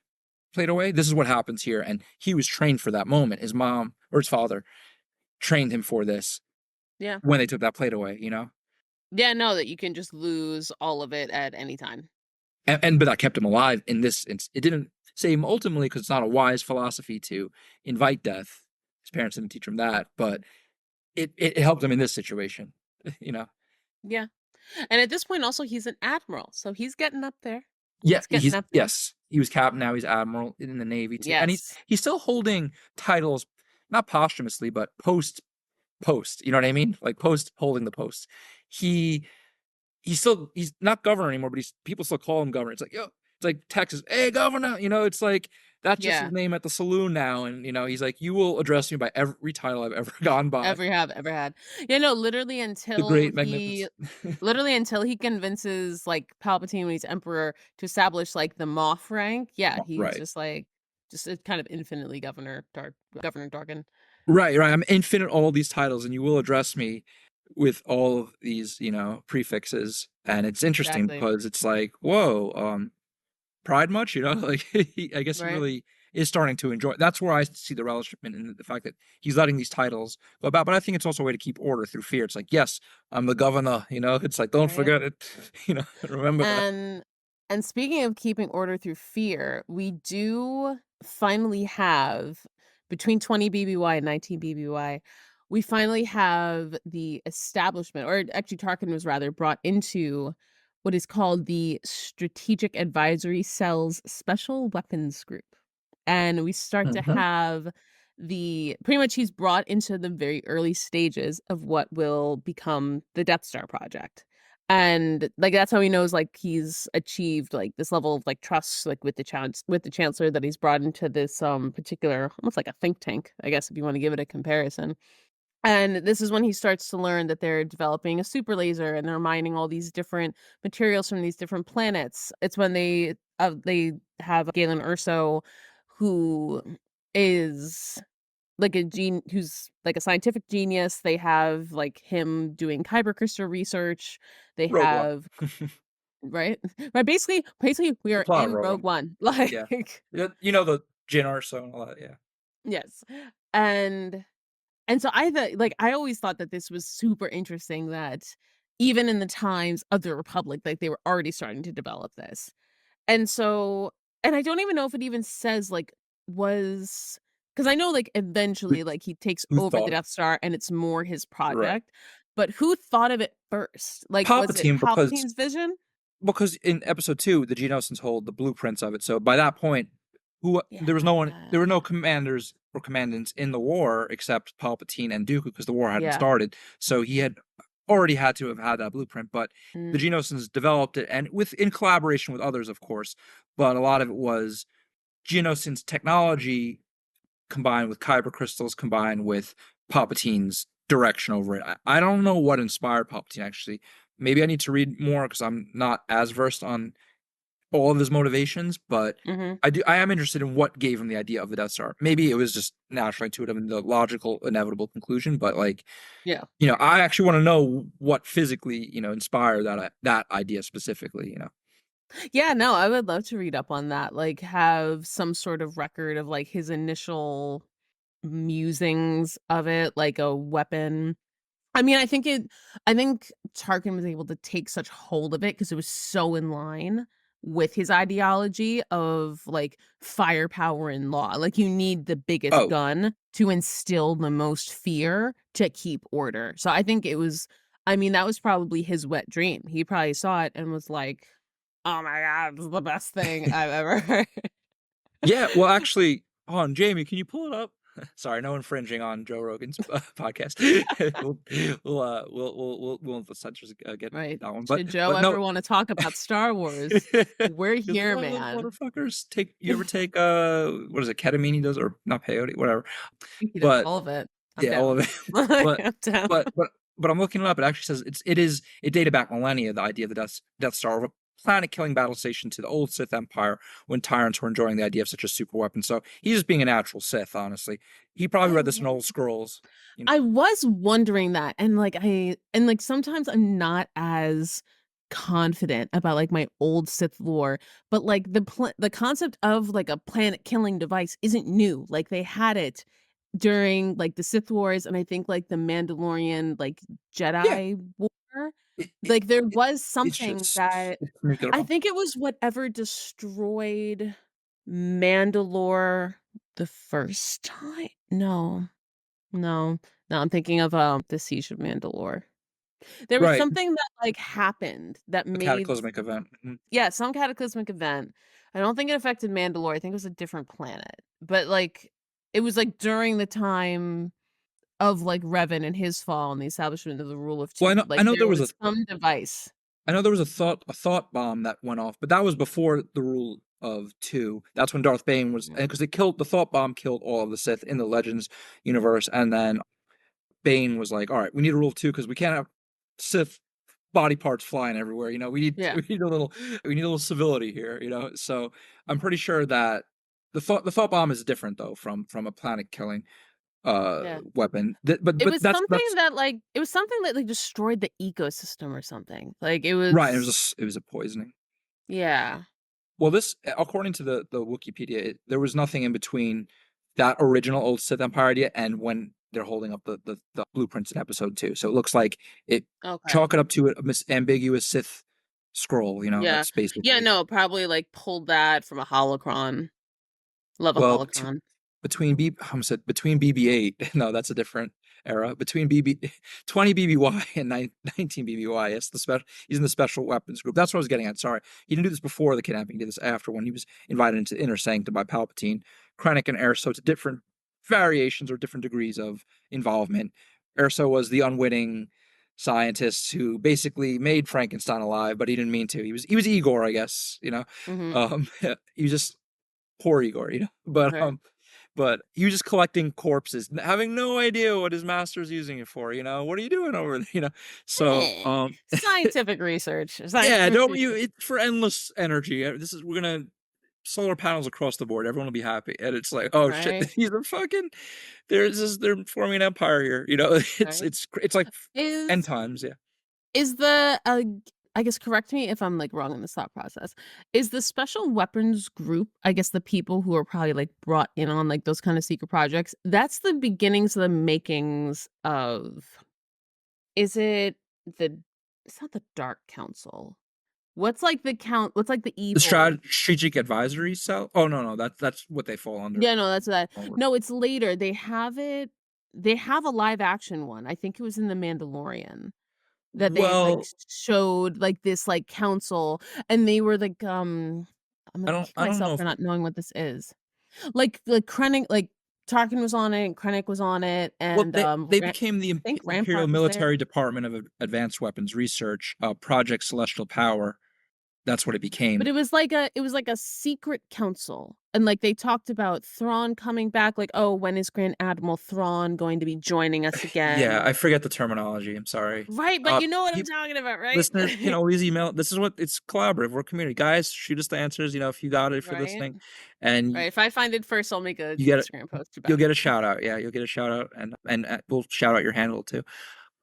plate away. This is what happens here. And he was trained for that moment. His mom or his father trained him for this Yeah. when they took that plate away. Yeah, no, that you can just lose all of it at any time. And but that kept him alive in this. It didn't save him ultimately because it's not a wise philosophy to invite death. His parents didn't teach him that, but it helped him in this situation. You know. Yeah. And at this point also he's an admiral, so he's getting up there. Yeah, He's getting up there. he was captain, now he's admiral in the Navy too, and he's Yes. he's still holding titles, not posthumously, but post. You know what I mean? Like post holding the post. He he's not governor anymore, but he's people still call him governor. It's like, yo, it's like Texas, hey governor. It's like that's just his Yeah. name at the saloon now, and he's like, you will address me by every title I've ever gone by. Ever had. Yeah, no, The great magnificent. literally until he convinces, like, Palpatine when he's emperor to establish, like, the Moff rank, yeah, he's Right. just, like, just a kind of infinitely Governor Tarkin. Right. I'm infinite all these titles, and you will address me with all of these, prefixes. And it's interesting Exactly. because it's like, whoa, pride much, like I guess he Right? really is starting to enjoy. That's where I see the relishment in the fact that he's letting these titles go about. But I think it's also a way to keep order through fear. It's like, yes, I'm the governor. It's like, don't Right? forget it. Remember that. And and speaking of keeping order through fear, we do finally have between 20 BBY and 19 BBY, we finally have the establishment, or actually Tarkin was rather brought into what is called the Strategic Advisory Cell's Special Weapons Group. And we start to Mhm. have pretty much he's brought into the very early stages of what will become the Death Star project. And, like, that's how he knows, like, he's achieved, like, this level of, like, trust, like, with the chancellor, that he's brought into this, particular almost like a think tank, I guess, if you wanna give it a comparison. And this is when he starts to learn that they're developing a super laser and they're mining all these different materials from these different planets. It's when they have Galen Erso, who is like who's like a scientific genius. They have, like, him doing kyber crystal research. They Rogue One. have right? Right, basically we The are plot of in Rogue Rogue One. One. Yeah. Like, The Jyn Erso and all that. Yeah. yes. And so I always thought that this was super interesting that even in the times of the Republic, like, they were already starting to develop this. And so and I don't even know if it even says, like, was because I know, like, Who eventually, like, he takes who over the thought Death Star and it's more his right. project, but who thought of it first? Like, was it Palpatine Palpatine's vision? because in episode 2, the Geonosians hold the blueprints of it. So by that point, who there were Yeah. no commanders or commandants in the war except Palpatine and Dooku because the war hadn't Yeah. started. So he had already had to have had that blueprint, but the Mm, Geonosians developed it and with in collaboration with others, of course. But a lot of it was Geonosians technology combined with kyber crystals combined with Palpatine's direction over it. I don't know what inspired Palpatine actually. Maybe I need to read more because I'm not as versed on all of his motivations, but mhm. I am interested in what gave him the idea of the Death Star. Maybe it was just naturally intuitive and the logical, inevitable conclusion, but like, Yeah. I actually want to know what physically, inspired that idea specifically, Yeah, no, I would love to read up on that, like, have some sort of record of, like, his initial musings of it, like a weapon. I mean, I think Tarkin was able to take such hold of it because it was so in line with his ideology of, like, firepower and law. Like, you need the biggest Oh, gun to instill the most fear to keep order. So I think it was I mean, that was probably his wet dream. He probably saw it and was like, "Oh my god, this is the best thing I've ever heard." yeah, well, actually, hold on, Jamie, can you pull it up? Sorry, no infringing on Joe Rogan's podcast. We'll let the censors get Right. that one, but Should Joe but no, ever wanna talk about Star Wars, we're because here, one of those man. motherfuckers take. You ever take what is it, ketamine? He does or not peyote, whatever. He does But all of it. I'm yeah, all down. of it. But I'm down. but but but I'm looking it up. It actually says it dated back millennia. The idea of the Death Star of a planet-killing battle station to the old Sith Empire when tyrants were enjoying the idea of such a super weapon. So he's just being a natural Sith, honestly. He probably I read this in old scrolls. You know? I was wondering that, and, like, sometimes I'm not as confident about, like, my old Sith lore, but, like, the concept of, like, a planet-killing device isn't new. Like, they had it during, like, the Sith Wars, and I think, like, the Mandalorian, like, Yeah, Jedi War. it, it, Like, there it, was it's something just that it's nuclear I bomb. think it was whatever destroyed Mandalore the first time? No. No. No, I'm thinking of, the Siege of Mandalore. There was Right, something that, like, happened that a made cataclysmic event. Mhm. yeah, some cataclysmic event. I don't think it affected Mandalore, I think it was a different planet. But, like, it was, like, during the time of, like, Revan and his fall and the establishment of the rule of Well, 2. I Like, know there there was a was some device. I know there was a thought bomb that went off, but that was before the rule of two. That's when Darth Bane was Mm. because it killed the thought bomb killed all of the Sith in the Legends universe, and then Bane was like, "All right, we need a rule of two because we can't have Sith body parts flying everywhere. We need Yeah. we need a little civility here. So I'm pretty sure that the thought bomb is different though from a planet killing Yeah. weapon. It But was something that's that, like it was something that, like, destroyed the ecosystem or something. Like, it right. was It was a poisoning. yeah. Well, this, according to the Wikipedia, there was nothing in between that original old Sith Empire idea and when they're holding up the blueprints in Episode 2. So it looks like it Okay. chalk it up to a ambiguous Sith scroll. Yeah. That's Yeah, basically no, probably, like, pulled that from a holocron. Love a well holocron. I almost said between BB-8. No, that's a different era. Between BB 20 BBY and 19 BBY. Yes, he's in the special weapons group. That's what I was getting at. Sorry, he didn't do this before the kidnapping. He did this after when he was invited into the inner sanctum by Palpatine. Krennic and Erso, it's different variations or different degrees of involvement. Erso was the unwitting scientist who basically made Frankenstein alive, but he didn't mean to. He was Igor, I guess. Mhm. He was just poor Igor. Right. But he was just collecting corpses, having no idea what his master's using it for. What are you doing over there? So Eh. Scientific research. yeah, Scientific don't you? research. It's for endless energy. We're gonna solar panels across the board. Everyone will be happy, and it's like, oh shit, Right. they're forming an empire here. Right. It's like end Is times. Yeah. is the, I guess correct me if I'm, like, wrong in this thought process. Is the special weapons group, I guess the people who are probably, like, brought in on, like, those kind of secret projects, that's the beginnings of the makings of is it the it's not the Dark Council. What's like the The evil? strategic advisory cell? Oh, no, no, that's what they fall under. Yeah, no, that's that. Onward. No, it's later. They have a live action one. I think it was in The Mandalorian that they like Well, showed like this like council and they were like I'm gonna kick I don't myself know if for not knowing what this is. Like Krennic like Tarkin was on it and Krennic was on it well, and they I became the think Imperial Rampart was there. Military Department of Advanced Weapons Research, Project Celestial Power. That's what it But became. it was like a secret council. And like they talked about Thrawn coming back, like, oh, when is Grand Admiral Thrawn going to be joining us Yeah, again? I forget the terminology. I'm sorry. Right, but you know what I'm Peop talking about, right? Listeners can always email. This is what it's collaborative. We're a community. Guys, shoot us the answers, if you got it for Right. listening. And Right. If I find it first, I'll make a you get it. Instagram post You'll about get a it. shout out. Yeah, you'll get a shout out, and we'll shout out your handle too,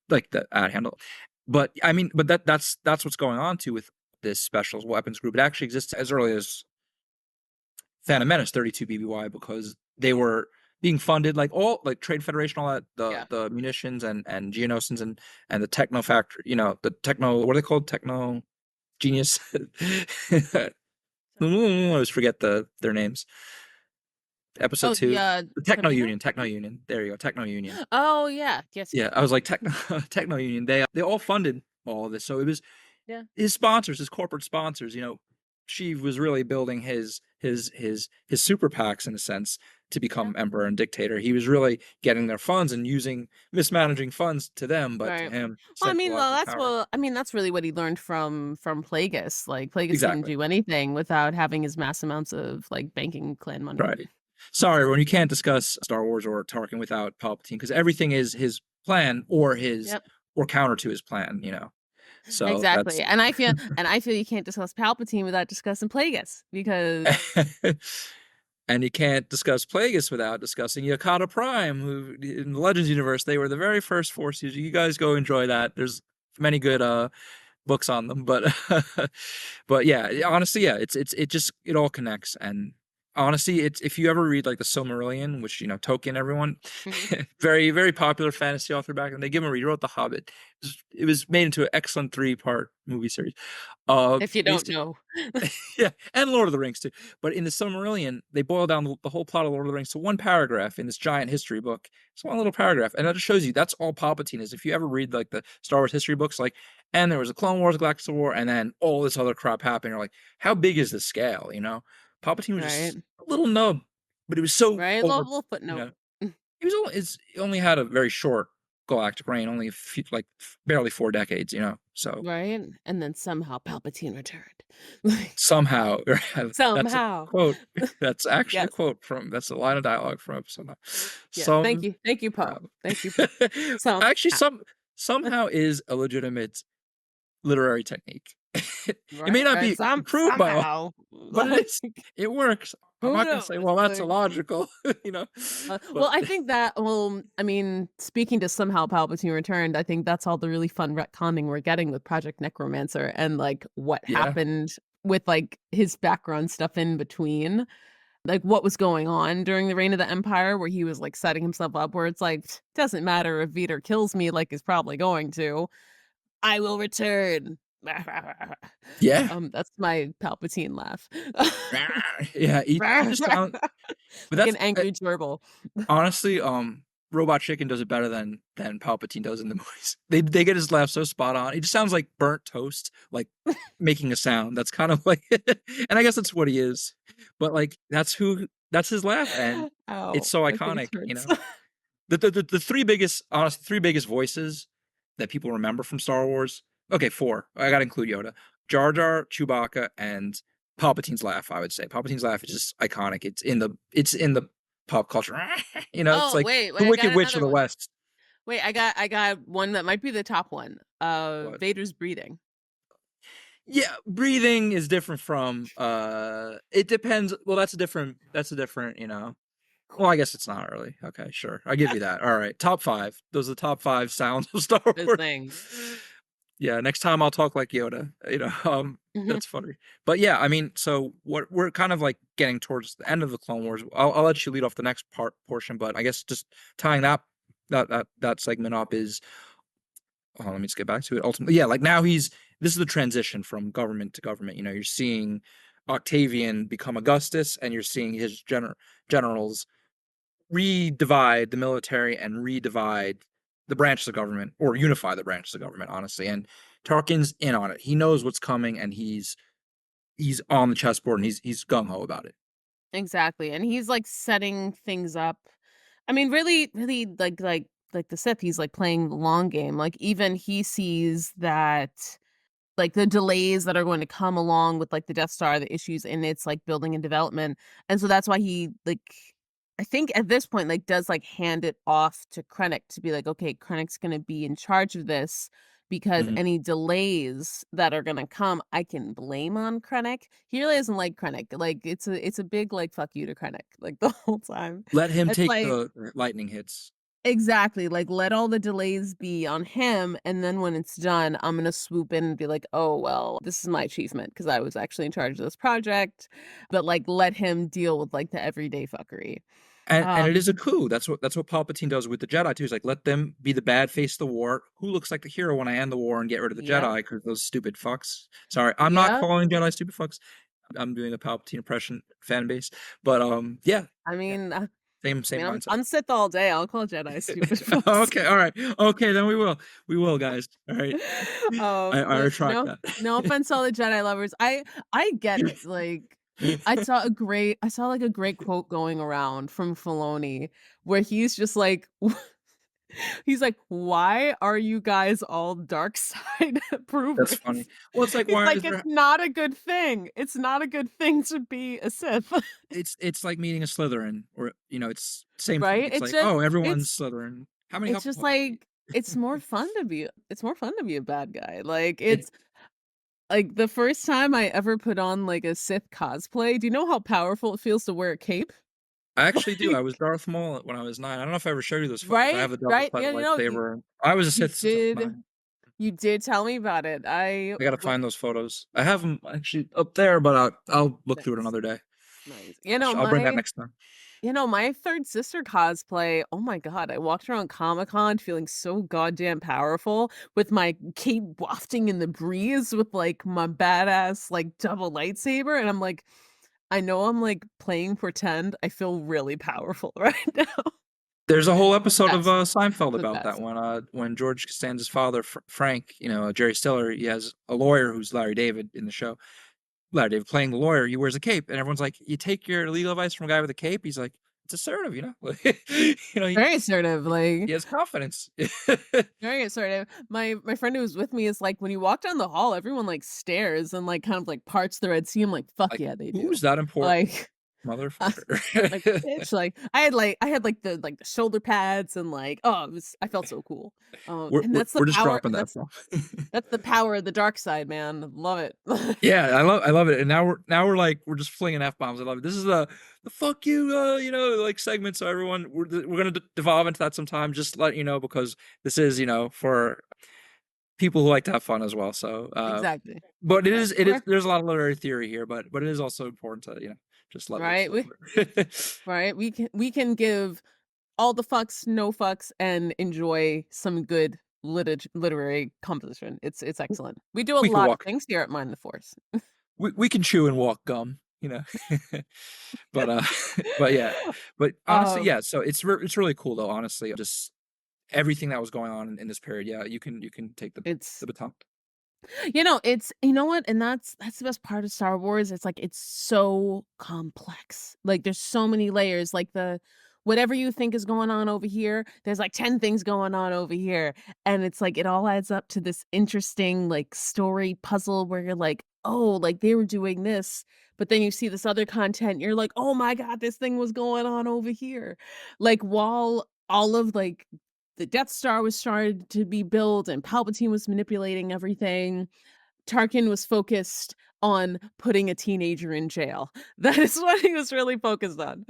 like the ad handle. But I mean, but that's what's going on too with this special weapons group. It actually exists as early as Phantom Menace 32 BBY because they were being funded like all like Trade Federation, all that Yeah. the munitions and Geonosians and the techno factory, the techno, what are they called? Techno genius. I always forget their names. Episode Oh, the two, the Techno Camino? Union, Techno Union. There you go, Techno Union. Oh yeah. Yes, yes, Yeah, I yes. was like Techno Union. They all funded all of this, so it was Yeah. his sponsors, his corporate sponsors. She was really building his super PACs in a sense to Yeah. become emperor and dictator. He was really getting their funds and mismanaging funds to them, but to Right. him Well, I mean, centralizing power. that's really what he learned from Plagueis. Like Plagueis couldn't Exactly. do anything without having his mass amounts of like banking clan money. Right. Sorry, everyone. You can't discuss Star Wars or Tarkin without Palpatine because everything is his plan Yep. or counter to his plan. So Exactly. that's And I feel you can't discuss Palpatine without discussing Plagueis because and you can't discuss Plagueis without discussing Yakata Prime, who in the Legends universe they were the very first Force user. You guys go enjoy that. There's many good books on them, but but yeah, honestly, yeah, it all connects. And honestly, it's if you ever read like the Silmarillion, which Tolkien, everyone, Mhm. very very popular fantasy author back, and they give him a read. He wrote The Hobbit. It was made into an excellent 3-part movie series. If you don't Basic, know. yeah, and Lord of the Rings too. But in the Silmarillion, they boil down the whole plot of Lord of the Rings to one paragraph in this giant history book. It's one little paragraph, and that just shows you that's all Palpatine is. If you ever read like the Star Wars history books, like, and there was a Clone Wars, a Galactic War, and then all this other crap happened. You're like, how big is the scale? Palpatine was Right. just a little nub, but it was so Right. over. Little You footnote. know, he only had a very short galactic reign, only a few, like barely 4 decades. So Right. And then somehow Palpatine returned. Like somehow that's a somehow. quote. That's actually a Yes. quote that's a line of dialogue from episode 9. Yeah. Thank Somehow. you. Thank you, Poe. Thank you, Poe. Somehow. Actually, somehow is a legitimate literary technique. It may Right. not Right. be approved by all, Somehow. but it is. Like It works. I'm who not gonna say, knows? well, that's Like illogical, you know. well, But I think that well, I mean, speaking to somehow Palpatine returned, I think that's all the really fun retconning we're getting with Project Necromancer and like what yeah, happened with like his background stuff in between. Like what was going on during the reign of the Empire where he was like setting himself up where it's like doesn't matter if Vader kills me like he's probably going to. I will return. yeah, That's my Palpatine laugh. yeah. He just sounds. But Like that's an angry gerbil. honestly, Robot Chicken does it better than Palpatine does in the movies. They get his laugh so spot on. It just sounds like burnt toast, like making a sound. That's kind of like, and I guess that's what he is. But like that's his laugh, and it's Ow, so my face iconic. hurts. The three biggest voices that people remember from Star Wars. Okay, four. I got to include Yoda, Jar Jar, Chewbacca, and Palpatine's laugh. I would say Palpatine's laugh is just iconic. It's in the pop culture. It's Oh, like wait, the I got Wicked Witch of another the one. West. Wait, I got one that might be the top one. What? Vader's breathing. Yeah, breathing is different from. It depends. Well, that's a different. Well, I guess it's not really. Okay, sure. I'll give you that. All right. Top five. Those are the top five sounds of Star This Wars. thing. Yeah, next time I'll talk like Yoda. Mhm. That's funny. But yeah, I mean, so what we're kind of like getting towards the end of the Clone Wars. I'll let you lead off the next portion, but I guess just tying that segment up is let me just get back to it. Ultimately, yeah, like now this is the transition from government to government. You know, you're seeing Octavian become Augustus, and you're seeing his generals redivide the military and redivide the branches of government, or unify the branches of government, honestly. And Tarkin's in on it. He knows what's coming, and he's on the chessboard, and he's gung ho about it. Exactly, and he's, like, setting things up. I mean, really really, like the Sith, he's, like, playing the long game, like, even he sees that, like, the delays that are going to come along with, like, the Death Star, the issues in its, like, building and development, and so that's why he, like, I think at this point, like, does, like, hand it off to Krennic to be like, "Okay, Krennic's gonna be in charge of this, because Mhm. any delays that are gonna come, I can blame on Krennic." He really doesn't like Krennic, like, it's a big, like, "fuck you" to Krennic, like, the whole time. Let him It's take like the lightning hits. exactly, like, let all the delays be on him, and then when it's done, I'm gonna swoop in and be like, "Oh, well, this is my achievement because I was actually in charge of this project," but, like, let him deal with, like, the everyday fuckery. And it is a Um, coup. That's what Palpatine does with the Jedi too. He's like, let them be the bad face of the war. Who looks like the hero when I end the war and get rid of the yep, Jedi? Because those stupid fucks. Sorry, I'm not yep. calling Jedi stupid fucks. I'm doing a Palpatine impression fan base. But yeah, I yeah, mean, same I'm mindset. I'm Sith all day, I'll call Jedi stupid fucks. Okay, all right, okay, then we will, guys. All right, I But retract no that. no offense to all the Jedi lovers, I get it, like, I saw, like, a great quote going around from Filoni where he's just like he's like, "Why are you guys all dark side That's funny. approvers?" Well, it's like, He's why like, is "It's there? not a good thing. It's not a good thing to be a Sith." It's like meeting a Slytherin, or it's same thing. Right? It's like, oh, everyone's It's Slytherin. How many it's just Hufflepuffs? like it's more fun to be a bad guy. Like, It it's like, the first time I ever put on, like, a Sith cosplay, do you know how powerful it feels to wear a cape? I actually do. I Like was Darth Maul when I was 9. I don't know if I ever showed you those photos. I have right? the double Right? sided Yeah, lightsaber. I was a you Sith since I was did 9. you did tell me about it. I I gotta w find those photos. I have them actually up there, but I'll look through it nice, another day. nice. I'll bring that next time. My third sister cosplay, oh my god, I walked around Comic-Con feeling so goddamn powerful with my cape wafting in the breeze with, like, my badass, like, double lightsaber, and I'm like, I know I'm, like, playing pretend, I feel really powerful right now. There's a whole The episode of best, Seinfeld the about that best. when George Costanza's father, Frank, Jerry Stiller, he has a lawyer who's Larry David in the show. Larry David playing the lawyer, he wears a cape, and everyone's like, "You take your legal advice from a guy with a cape?" He's like, "It's assertive, you know." He Very assertive, like, he has confidence. very assertive. My friend who was with me is like, when you walk down the hall, everyone, like, stares and, like, kind of, like, parts the Red Sea. I'm like, "Fuck Like, yeah, they do." who's that important, Like Uh, like, motherfucker? bitch, like, I had, like, the shoulder pads and, like, oh, I felt so cool. We're And we're that's the we're just power dropping that that's bomb. that's the power of the dark side, man. Love it. Yeah, I love it, and now we're like we're just flinging f bombs. I love it. This is the fuck you, like segment. So everyone, we're gonna devolve into that sometime. Just let you know, because this is for people who like to have fun as well. So, Exactly, but exactly. it is We're there's a lot of literary theory here, but it is also important to just let loose right? a little bit. Right? We can give all the fucks, no fucks, and enjoy some good literary composition. It's excellent. We do a We can lot of walk. things here at Mind the Force. We can chew and walk gum. But but yeah, but honestly, Um, yeah. So it's really cool though. Honestly, just everything that was going on in this period. Yeah, you can take the it's baton. It's you know what? And that's the best part of Star Wars. It's like it's so complex. Like there's so many layers. Like the whatever you think is going on over here, there's like 10 things going on over here. And it's like it all adds up to this interesting like story puzzle where you're like, oh, like they were doing this, but then you see this other content, you're like, oh my God, this thing was going on over here. Like while all of like the Death Star was started to be built and Palpatine was manipulating everything. Tarkin was focused on putting a teenager in jail. That is what he was really focused on.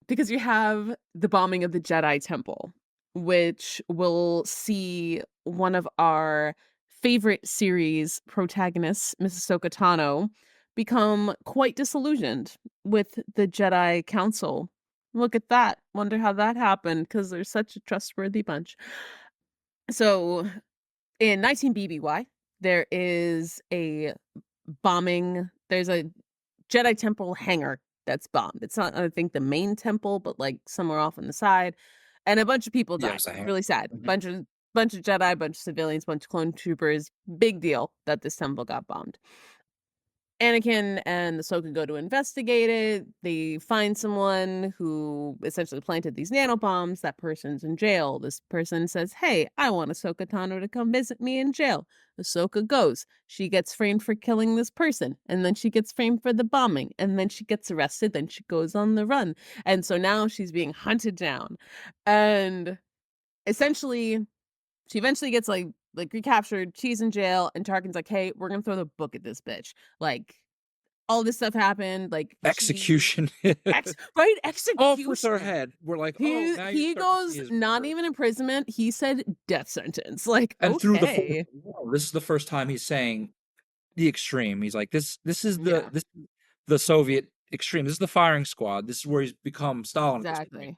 Because you have the bombing of the Jedi Temple, which will see one of our favorite series protagonists, Mrs. Ahsoka Tano, become quite disillusioned with the Jedi Council. Look at that. Wonder how that happened because they're such a trustworthy bunch. So in 19 BBY, there is a bombing. There's a Jedi temple hangar that's bombed. It's not, I think, the main temple, but like somewhere off on the side, and a bunch of people Yeah, die. it's a hanger. Really sad. Mhm. Bunch of Jedi, bunch of civilians, bunch of clone troopers. Big deal that this temple got bombed. Anakin and Ahsoka go to investigate it. They find someone who essentially planted these nanobombs. That person's in jail. This person says, "Hey, I want Ahsoka Tano to come visit me in jail." Ahsoka goes. She gets framed for killing this person, and then she gets framed for the bombing, and then she gets arrested. Then she goes on the run, and so now she's being hunted down, and essentially, she eventually gets like recaptured. She's in jail, and Tarkin's like, "Hey, we're gonna throw the book at this bitch." Like all this stuff happened, like, she Execution. right? Off with her Execution. head. We're like, "Oh, He now you're he starting to see goes his not murder." even imprisonment, he said death sentence, like, And through the force okay. as well. This is the first time he's saying the extreme. He's like, "This is Yeah, the Soviet extreme. This is the firing squad. This is where he's become Stalin at this point." exactly,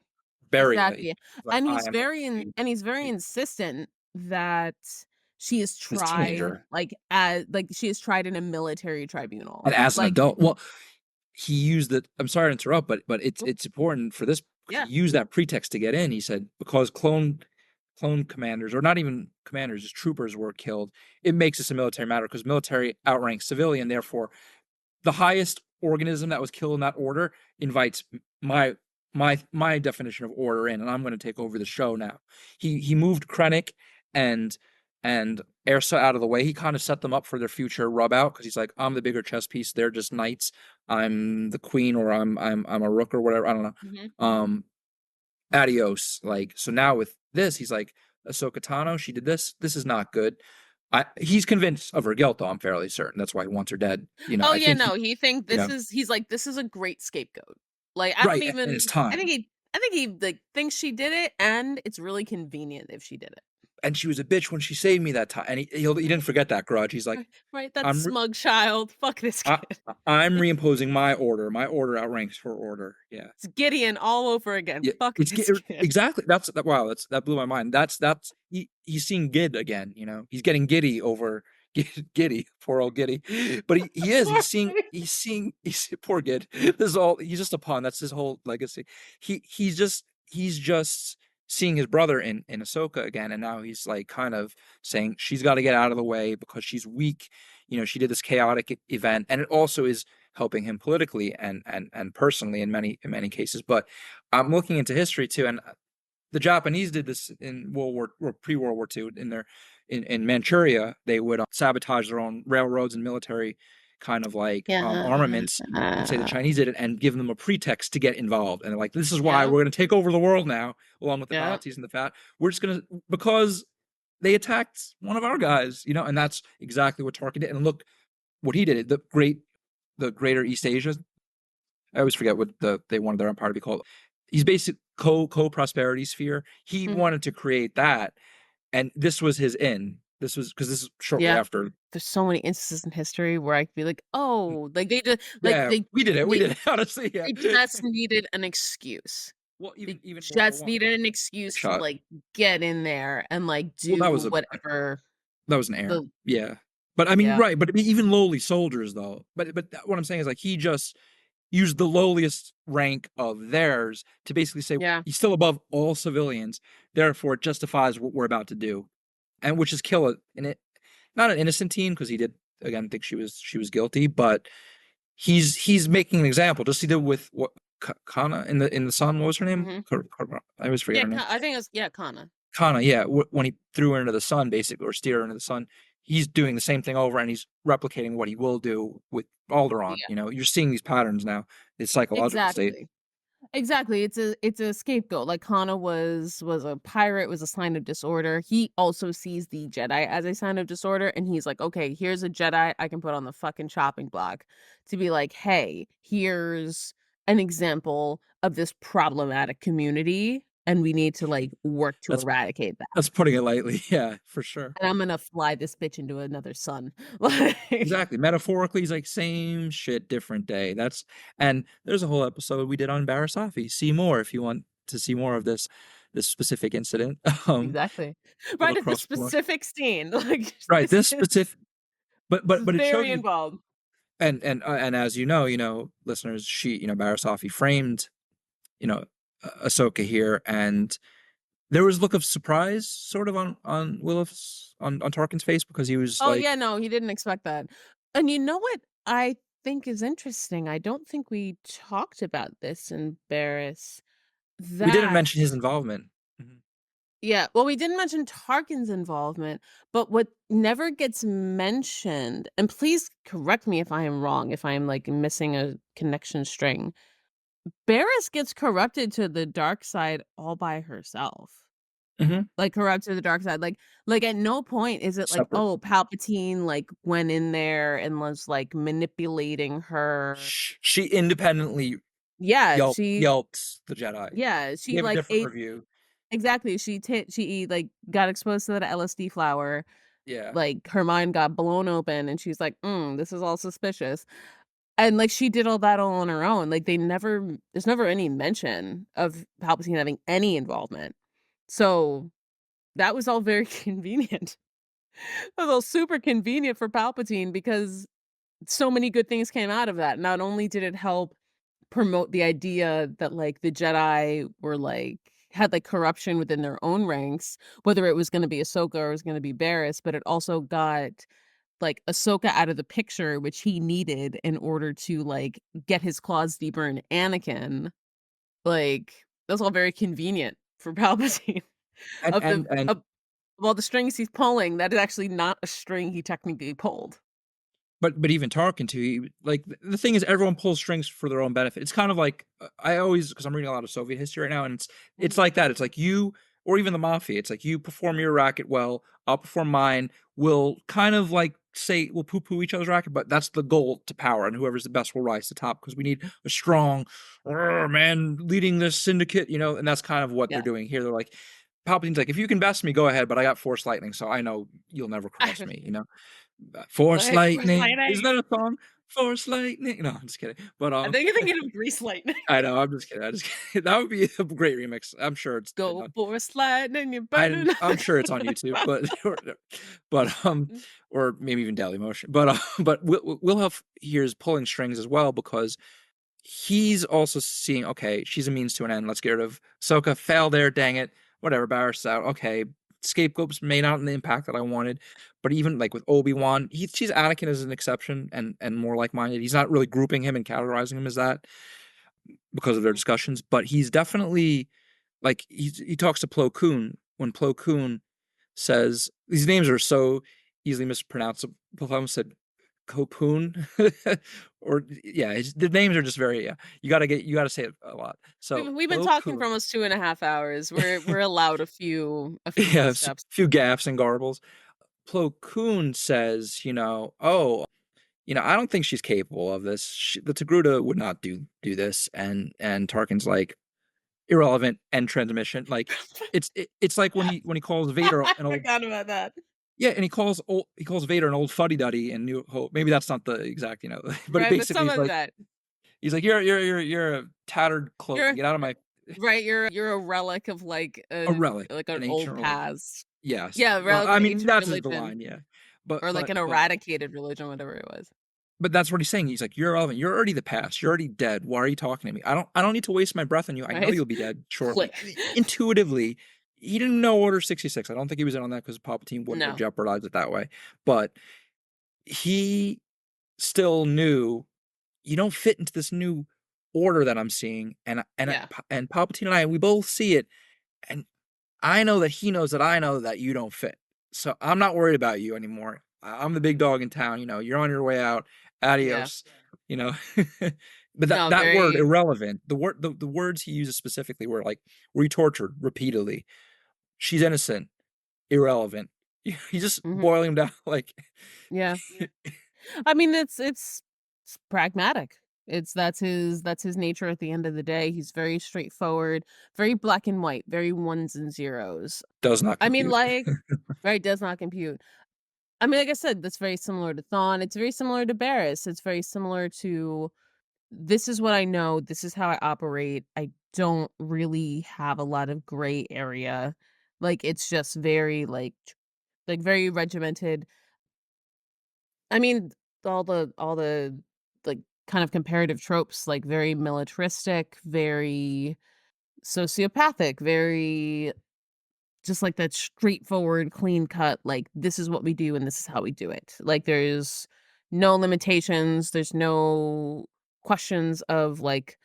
Beria, exactly, he's like, "I am extreme." and he's very He's insistent that she is a tried, teenager. like, she is tried in a military tribunal, And as an like adult, well, he used it. I'm sorry to interrupt, but it's important for this. He yeah, used that pretext to get in. He said because clone commanders, or not even commanders, just troopers were killed. It makes this a military matter because military outranks civilian. Therefore, the highest organism that was killed in that order invites my my definition of order in, and I'm going to take over the show now. He moved Krennic and Ersa out of the way. He kind of set them up for their future rub out because he's like, I'm the bigger chess piece. They're just knights. I'm the queen, or I'm a rook or whatever. I don't know. mhm. Adios. Like, so now with this, he's like, Ahsoka Tano, she did this. This is not good. He's convinced of her guilt, though. I'm fairly certain. That's why he wants her dead. Oh, I yeah, think no, he think you this know, is he's like, "This is a great scapegoat." Like, I don't right. And even it's time. I think he, like, thinks she did it, and it's really convenient if she did it. And she was a bitch when she saved me that time. And he didn't forget that grudge. He's like, Right, right, that I'm smug child, fuck this I, kid. I'm reimposing my order. My order outranks her order. Yeah. It's Gideon all over again, Yeah, fuck it's this kid. exactly. Wow. That blew my mind. That's he's seeing Gid again. He's getting giddy over Giddy, poor old Giddy. But he is. He's poor Gid. This is all. He's just a pawn. That's his whole legacy. He's just seeing his brother in Ahsoka again, and now he's like kind of saying she's got to get out of the way because she's weak. She did this chaotic event, and it also is helping him politically and personally in many cases. But I'm looking into history too, and the Japanese did this in World War or pre-World War II in their in Manchuria. They would sabotage their own railroads and military kind of like Yeah. armaments and say the Chinese did it and give them a pretext to get involved. And they're like, this is why Yeah, we're going to take over the world now, along with the yeah, Nazis and the fat. We're just going to, because they attacked one of our guys, and that's exactly what Tarkin did. And look what he did. The Greater East Asia. I always forget what they wanted their empire to be called. He's basic prosperity sphere. He mhm, wanted to create that, and this was his in. This was because this is shortly yeah. after. There's so many instances in history where I could be like, "Oh," like, they just like, Yeah, we did it. We they did it. Honestly, yeah. they just needed an excuse. Well, They even World War just One, needed an big excuse to, shot. like, get in there and, like, Well, do whatever that was an error. the Yeah, but I mean, yeah, right? But I mean, even lowly soldiers, though. But what I'm saying is like he just used the lowliest rank of theirs to basically say yeah, he's still above all civilians. Therefore, it justifies what we're about to do, and which is kill it. And it not an innocent teen because he did again think she was guilty, but he's making an example. Just he did with what Kana in the Sun. What was her name? mhm. I always forget Yeah, her name. I think it was, yeah, Kana. Kana, yeah. When he threw her into the sun, basically, or steered her into the sun, he's doing the same thing over, and he's replicating what he will do with Alderaan. Yeah, You're seeing these patterns now. His psychological state. exactly. Exactly, it's a scapegoat, like, Kana was a pirate, was a sign of disorder. He also sees the Jedi as a sign of disorder, and he's like, "Okay, here's a Jedi I can put on the fucking chopping block to be like, hey, here's an example of this problematic community, and we need to, like, work to That's eradicate that, that's putting it lightly. Yeah, for sure. and I'm gonna fly this bitch into another sun." Like Exactly. Metaphorically, he's like same shit, different day. And there's a whole episode we did on Barasafi. See more if you want to see more of this. this specific incident, Exactly. a Right little at the cross promotion. specific scene, like, Right, this this is specific, but it showed very you, involved. and as listeners, she, Barasafi framed, you know, Ahsoka here, and there was a look of surprise sort of on Willis on Tarkin's face because he was Oh, like, yeah, no, he didn't expect that. And you know what I think is interesting? I don't think we talked about this in Barris, we didn't that mention his involvement. Mhm. yeah, well, we didn't mention Tarkin's involvement, but what never gets mentioned, and please correct me if I am wrong, if I am, like, missing a connection string, Barris gets corrupted to the dark side all by herself. Mhm. Like, corrupt to the dark side, like, at no point is it like, Separate. oh, Palpatine, like, went in there and was, like, manipulating her. She independently Yeah, she yelped the Jedi. yeah, she, Gave a like, different ate review. exactly, she, like, got exposed to that LSD flower, Yeah. like, her mind got blown open, and she's like, this is all suspicious." And, like, she did all that all on her own, like, there's never any mention of Palpatine having any involvement. So, that was all very convenient. That was all super convenient for Palpatine because so many good things came out of that. Not only did it help promote the idea that, like, the Jedi were, like had, like, corruption within their own ranks, whether it was gonna be Ahsoka or it was gonna be Barriss, but it also got, like, Ahsoka out of the picture, which he needed in order to, like, get his claws deeper in Anakin. Like, that's all very convenient for Palpatine. And Of the and and of all the strings he's pulling, that is actually not a string he technically pulled. but even Tarkin too, like the thing is, everyone pulls strings for their own benefit. It's kind of like I always, because I'm reading a lot of Soviet history right now, and it's Mhm. like that. It's like you, or even the mafia. It's like you perform your racket well, I'll perform mine. We'll kind of like say we'll poo poo each other's racket, but that's the goal to power, and whoever's the best will rise to top because we need a strong man leading this syndicate, and that's kind of what they're Yeah. doing here. They're like, Palpatine's like, if you can best me, go ahead, but I got Force lightning, so I know you'll never cross me. Force Like, "Where's lightning. Isn't lightning?" that a song? Force lightning. No, I'm just kidding. But I think you're thinking of Grease Lightning. I know, I'm just kidding. I just kidding. That would be a great remix. I'm sure it's been "Go done. Force Lightning, you're burning up." I'm sure it's on YouTube, but or maybe even Daily Motion. But Wilhuff here is pulling strings as well because he's also seeing, okay, she's a means to an end. Let's get rid of Ahsoka. Fail there, dang it. Whatever, Barriss out. Okay, scapegoats may not have the impact that I wanted, but even like with Obi-Wan, he sees Anakin as an exception and more like-minded. He's not really grouping him and categorizing him as that because of their discussions, but he's definitely like he talks to Plo Koon when Plo Koon says these names are so easily mispronounceable. Plo said Cocoon, or yeah, the names are just very, yeah. You gotta say it a lot. So We've been Plo talking for Koon, almost 2.5 hours. We're allowed a few yeah, a missteps. few gaffes and garbles. Plo Koon says, oh, I don't think she's capable of this. The Togruta would not do this, and Tarkin's like irrelevant and transmission. Like it's like when he calls Vader I an old, forgot about that. yeah, and he calls Vader an old fuddy duddy in New Hope. Maybe that's not the exact, but Right, but basically some he's of like that. you're a tattered cloak. You're Get out of my right, you're a relic of, like, a relic, an an old ancient religion. past. Yes. Yeah, a Well, relic of I an mean ancient that's the religion, line, yeah. But or, like, but an but eradicated religion, whatever it was. but that's what he's saying. He's like, you're irrelevant. You're already the past. You're already dead. Why are you talking to me? I don't need to waste my breath on you. I know Right? you'll be dead shortly. Click. Intuitively, he didn't know Order 66. I don't think he was in on that because Palpatine wouldn't have No. jeopardized it that way. But he still knew you don't fit into this new order that I'm seeing, Yeah. and Palpatine and I, we both see it, and I know that he knows that I know that you don't fit. So I'm not worried about you anymore. I'm the big dog in town. You're on your way out. Yeah. Adios. You know. But that No, that word very irrelevant. The words he uses specifically were like re-tortured repeatedly. She's innocent, irrelevant. He's just mhm. boiling down like Yeah. I mean, it's pragmatic. That's his nature at the end of the day. He's very straightforward, very black and white, very ones and zeros. does not I mean, compute. like right, does not compute. I mean, like I said, that's very similar to Thawne. It's very similar to Barriss. It's very similar to this is what I know. This is how I operate. I don't really have a lot of gray area. Like, it's just very, like, very regimented. I mean, all the, like, kind of comparative tropes, like, very militaristic, very sociopathic, very just like that straightforward, clean cut, like, "This is what we do and this is how we do it." Like, there's no limitations, there's no questions of, like,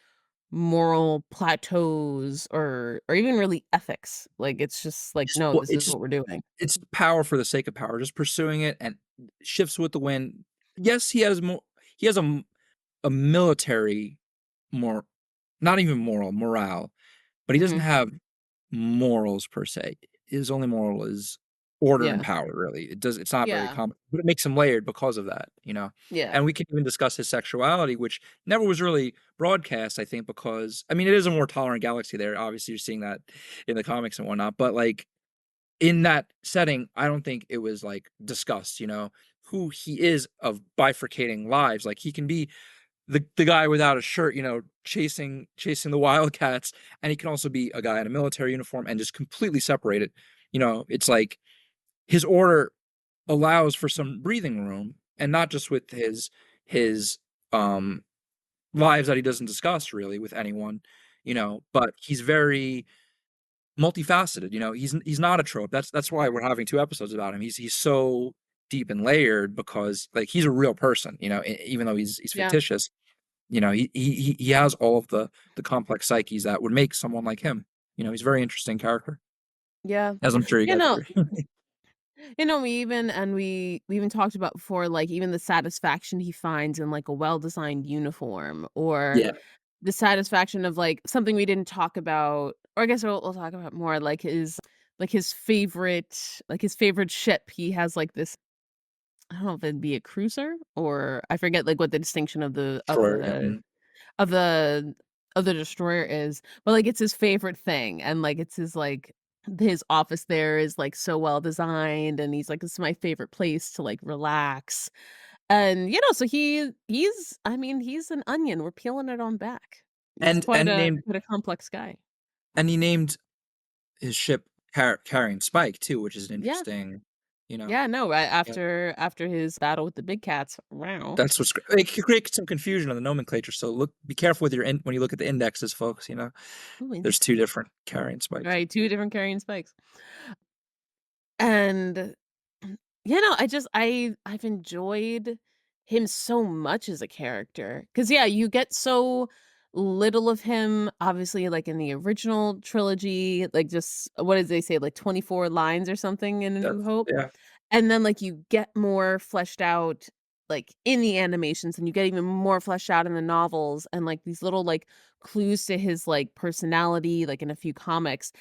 moral plateaus or even really ethics. Like, it's just like, Just "No, well, this is what we're doing." it's power for the sake of power, just pursuing it and shifts with the wind. Yes, he has a military more not even morale, but he doesn't Mhm. have morals per se. His only moral is order and Yeah. power, really. It's not very Yeah. complex, but it makes him layered because of that, you know? Yeah. And we can even discuss his sexuality, which never was really broadcast, I think, because I mean, it is a more tolerant galaxy there. Obviously, you're seeing that in the comics and whatnot, but like in that setting, I don't think it was like discussed, you know, who he is of bifurcating lives. Like he can be the guy without a shirt, you know, chasing the wildcats, and he can also be a guy in a military uniform and just completely separated. You know, it's like his order allows for some breathing room, and not just with his um lives that he doesn't discuss really with anyone, you know, but he's very multifaceted. You know, he's not a trope. That's why we're having two episodes about him. He's so deep and layered because like he's a real person. You know, even though he's Yeah. fictitious. You know, he has all of the complex psyches that would make someone like him. You know, he's a very interesting character, Yeah. as I'm sure you You guys know agree. we even talked about before, like, even the satisfaction he finds in, like, a well-designed uniform, or Yeah, the satisfaction of, like, something we didn't talk about, or I guess we'll talk about more, like his favorite ship. He has, like, this, I don't know if it'd be a cruiser, or I forget, like, what the distinction of the of sure. Yeah. the of the of the destroyer is, but, like, it's his favorite thing, and, like, it's his office there is, like, so well designed, and he's like, "This is my favorite place to, like, relax." And, so he's I mean, he's an onion, we're peeling it on back. He's And quite a complex guy. he named his ship carrying Spike too, which is an Yeah. interesting, you know. Yeah, no, right Yeah, after his battle with the big cats, wow. that's what's it could create some confusion on the nomenclature. So be careful with when you look at the indexes, folks. You know, Ooh, there's two different carrying Spikes. right, 2 different carrying spikes. And I've enjoyed him so much as a character. Cause yeah, you get so little of him, obviously, like, in the original trilogy, like, just what did they say, like, 24 lines or something in A New That's Hope? yeah. And then, like, you get more fleshed out, like, in the animations, and you get even more fleshed out in the novels, and, like, these little, like, clues to his, like, personality, like, in a few comics.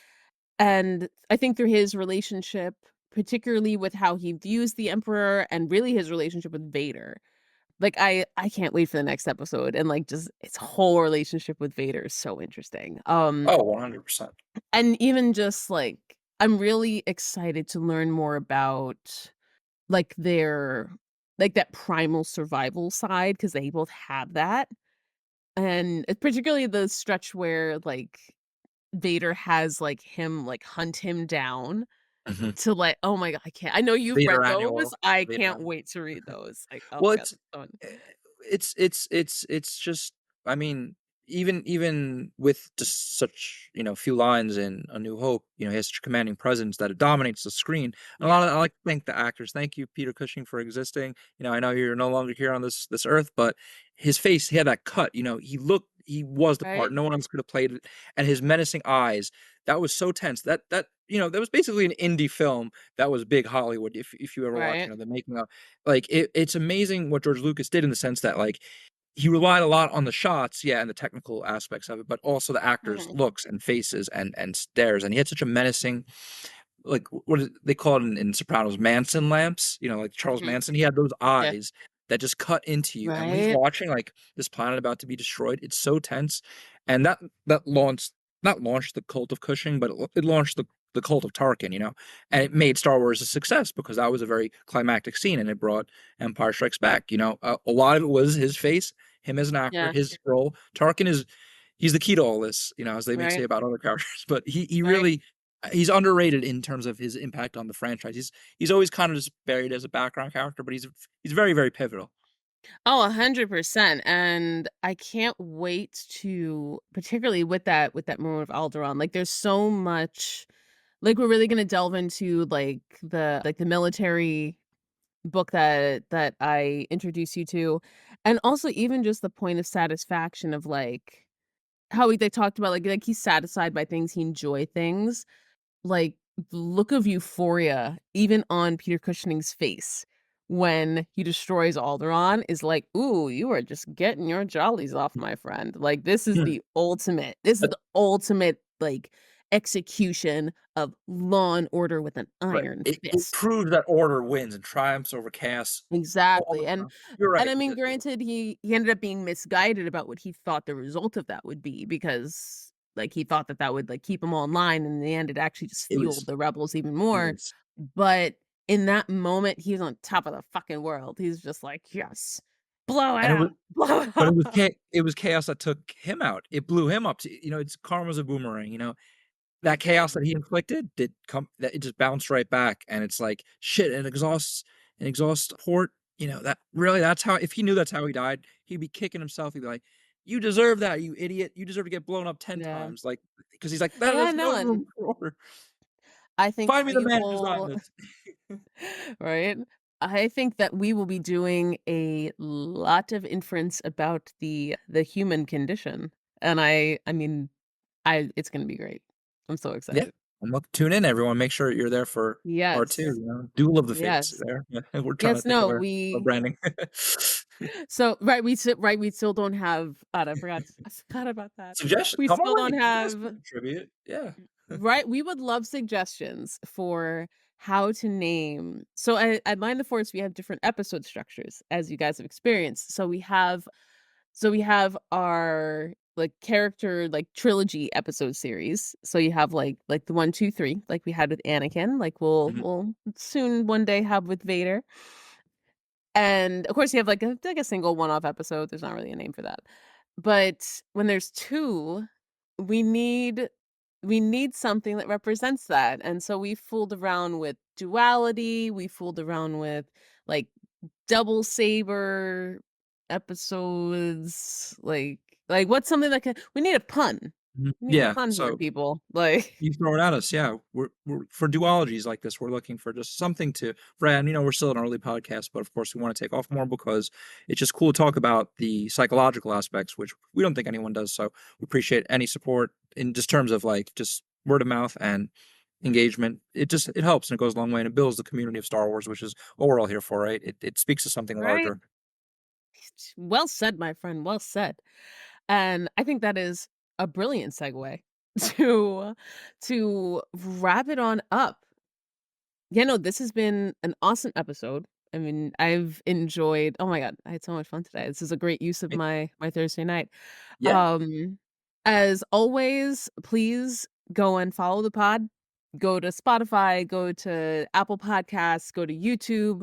And I think through his relationship, particularly with how he views the Emperor and really his relationship with Vader, like, I can't wait for the next episode, and, like, just its whole relationship with Vader is so interesting. Oh, 100%. And even just, like, I'm really excited to learn more about, like, that primal survival side, because they both have that, and particularly the stretch where, like, Vader has, like, him, like, hunt him down Mhm. to, like, oh my god, I can't, I know you've Vader read those, Annual. I Vader can't Annual. wait to read those, like, oh Well, my god, it's that's fun. eh, it's just I mean, even with just such, you know, few lines in A New Hope, you know, he has such a commanding presence that it dominates the screen. And a Yeah, lot of I like to thank the actors. Thank you, Peter Cushing, for existing. You know, I know you're no longer here on this earth, but his face, he had that cut, you know, he was the part. right? No one else could have played it. And his menacing eyes, that was so tense. You know, that was basically an indie film that was big Hollywood. If you ever watch, you Right. know, the making of like it's amazing what George Lucas did in the sense that like he relied a lot on the shots, yeah, and the technical aspects of it, but also the actors' Mhm, looks and faces and stares. And he had such a menacing, like what is, they call it in Sopranos, Manson lamps. You know, like Charles mhm, Manson. He had those yeah, eyes that just cut into you. And when he's right? watching like this planet about to be destroyed, it's so tense. And that launched not launched the cult of Cushing, but it launched the cult of Tarkin. You know, and it made Star Wars a success because that was a very climactic scene, and it brought Empire Strikes Back. You know, a lot of it was his face, him as an actor, Yeah, his role. Tarkin is. he's the key to all this, as they may say Right. about other characters. But he Right. really he's underrated in terms of his impact on the franchise. He's always kind of just buried as a background character, but he's very, very pivotal. Oh, 100%. And I can't wait to, particularly with that moment of Alderaan. Like there's so much, like we're really gonna delve into like the military book that I introduced you to. And also even just the point of satisfaction of like how they talked about like he's satisfied by things, he enjoy things. Like, the look of euphoria, even on Peter Cushing's face when he destroys Alderaan is like, "Ooh, you are just getting your jollies off, my friend." Like, this is But the ultimate, like, execution of law and order with an right. iron It fist. proves that order wins and triumphs over chaos all Exactly, the time. You're and right. I mean, granted, he ended up being misguided about what he thought the result of that would be because, like, he thought that that would, like, keep them all in line, and in the end, it actually just It fueled was the rebels even it more, was but in that moment, he was on top of the fucking world. He's just like, "Yes, blow it and it was up, blow it but up." it was chaos that took him out. It blew him up. It's karma's a boomerang. That chaos that he inflicted did come that it just bounced right back, and it's like shit. And exhausts port. That's how. If he knew that's how he died, he'd be kicking himself. He'd be like, "You deserve that, you idiot! You deserve to get blown up 10 Yeah. times." Like because he's like, Yeah, There's no, no room and for order. I think Find me the we man who designed will this." right? I think that we will be doing a lot of inference about the human condition, and I mean, I it's gonna be great. I'm so Yeah, excited. tune in, everyone. Make sure you're there for part two. Yes. Duel of the Fates. Yes. There, we're trying to Yes, think of no, our we branding. we still don't have I forgot about that. Suggestion, We come still on, don't you guys have can contribute. Yeah. right, we would love suggestions for how to name so at Mind the Force, we have different episode structures, as you guys have experienced. So we have our, like, character, like, trilogy episode series. So you have, like, the 1, 2, 3, like we had with Anakin, like Mhm. we'll soon one day have with Vader. And, of course, you have, like a single one-off episode, there's not really a name for that. But when there's 2, we need we need something that represents that, and so we fooled around with duality, we fooled around with, like, double saber episodes, what's something that can we need a pun. Mhm. We need a Yeah, pun here, so people, like you throw it at us, yeah. We're for duologies like this, we're looking for just something to Brad, we're still an early podcast, but of course we wanna take off more because it's just cool to talk about the psychological aspects, which we don't think anyone does, so we appreciate any support in just terms of, like, just word of mouth and engagement. It helps, and it goes a long way, and it builds the community of Star Wars, which is what we're all here for, right? It speaks to something right? larger. Well said, my friend, well said. And I think that is a brilliant segue to wrap it on up. Yeah, no, this has been an awesome episode. I mean, I've enjoyed oh my god, I had so much fun today. This is a great use of Eh my Thursday night. Yeah, Um, as always, please go and follow the pod. Go to Spotify, go to Apple Podcasts, go to YouTube,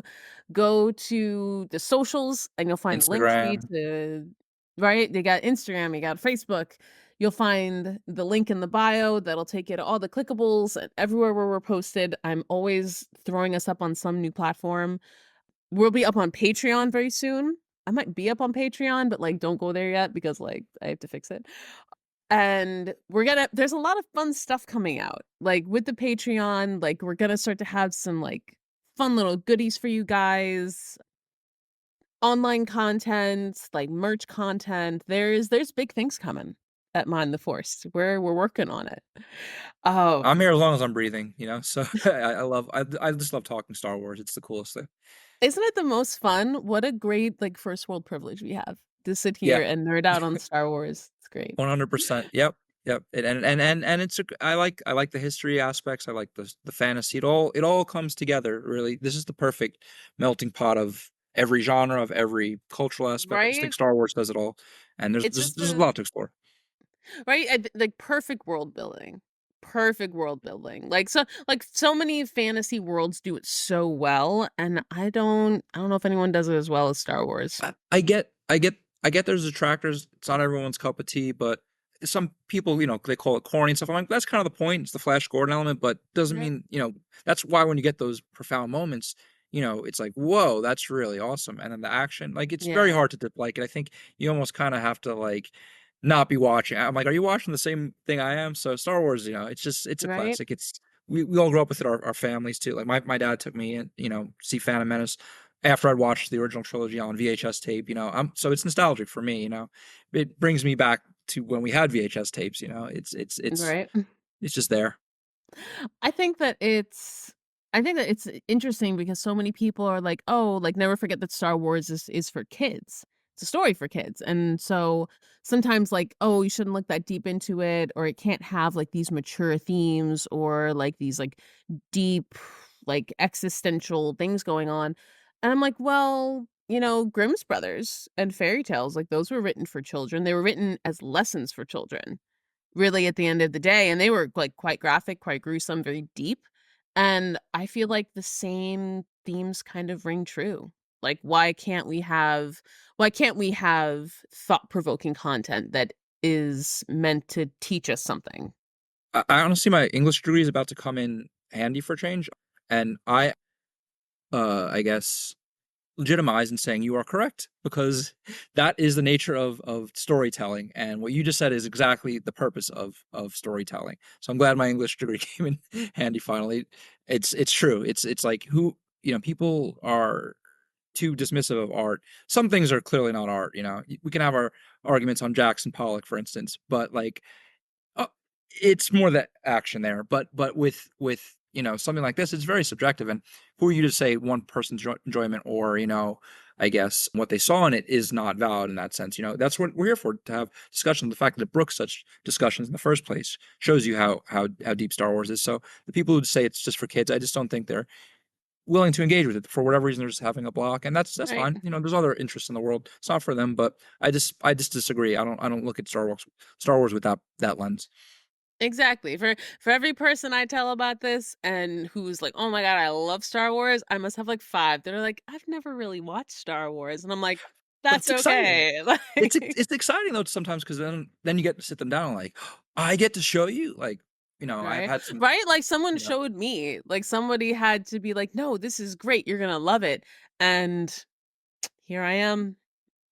go to the socials, and you'll find the link tree Instagram. to right? You got Instagram, you got Facebook. You'll find the link in the bio that'll take you to all the clickables and everywhere where we're posted. I'm always throwing us up on some new platform. We'll be up on Patreon very soon. I might be up on Patreon, but like don't go there yet because like I have to fix it. And there's a lot of fun stuff coming out. Like with the Patreon, like we're gonna start to have some like fun little goodies for you guys. Online content, like merch content. There's big things coming at Mind the Force. We're working on it. I'm Um, here as long as I'm breathing, so I just love talking Star Wars, it's the coolest thing. isn't it the most fun? What a great like first world privilege we have to sit here Yeah, and nerd out on Star Wars. It's great. 100%. Yep, yep, and I like the history aspects, I like the fantasy, it all comes together, really. This is the perfect melting pot of every genre, of every cultural aspect. I just think Right? Star Wars does it all, and there's It's there's just there's a a lot to explore. right? Like perfect world building. Perfect world building. Like so many fantasy worlds do it so well and I don't know if anyone does it as well as Star Wars. I get there's detractors. It's not everyone's cup of tea, but some people, they call it corny and stuff. I'm like, that's kind of the point. It's the Flash Gordon element, but doesn't Right. mean, that's why when you get those profound moments, it's like, whoa, that's really awesome. And then the action, like, it's very Yeah. hard to like it. I think you almost kind of have to like not be watching. I'm like, are you watching the same thing I am? So Star Wars, it's a Right. classic. We all grew up with it, our families too. Like my dad took me in, see Phantom Menace after I'd watched the original trilogy on VHS tape, so it's nostalgic for me, it brings me back to when we had VHS tapes, Right. it's just there. I think that it's I think that it's interesting because so many people are like, "Oh, like never forget that Star Wars is for kids. It's a story for kids." And so sometimes like, "Oh, you shouldn't look that deep into it or it can't have like these mature themes or like these like deep like existential things going on." And I'm like, "Well, Grimm's brothers and fairy tales, like those were written for children. They were written as lessons for children really at the end of the day, and they were, like, quite graphic, quite gruesome, very deep, and I feel like the same themes kind of ring true. Like, why can't we have thought-provoking content that is meant to teach us something? I honestly, my English degree is about to come in handy for change, and I guess legitimize and saying you are correct because that is the nature of storytelling, and what you just said is exactly the purpose of storytelling. So I'm glad my English degree came in handy finally. It's true. It's like who people are too dismissive of art. Some things are clearly not art. We can have our arguments on Jackson Pollock, for instance, but like uh, it's more the action there. But with something like this, it's very subjective. And who are you to say one person's enjoyment or I guess what they saw in it is not valid in that sense. That's what we're here for, to have discussions. The fact that it brooks such discussions in the first place shows you how deep Star Wars is. So the people who say it's just for kids, I just don't think they're willing to engage with it for whatever reason. They're just having a block, and that's Right. fine. There's other interests in the world. It's not for them, but I just disagree. I don't look at Star Wars with that lens. Exactly. For every person I tell about this and who's like, "Oh my god, I love Star Wars," I must have like 5 that are like, "I've never really watched Star Wars." And I'm like, But "That's it's exciting. okay." It's Like it's exciting though sometimes because then you get to sit them down like I get to show you like I've right? had some Right? Like someone you know showed me, like somebody had to be like, "No, this is great. You're gonna love it." And here I am.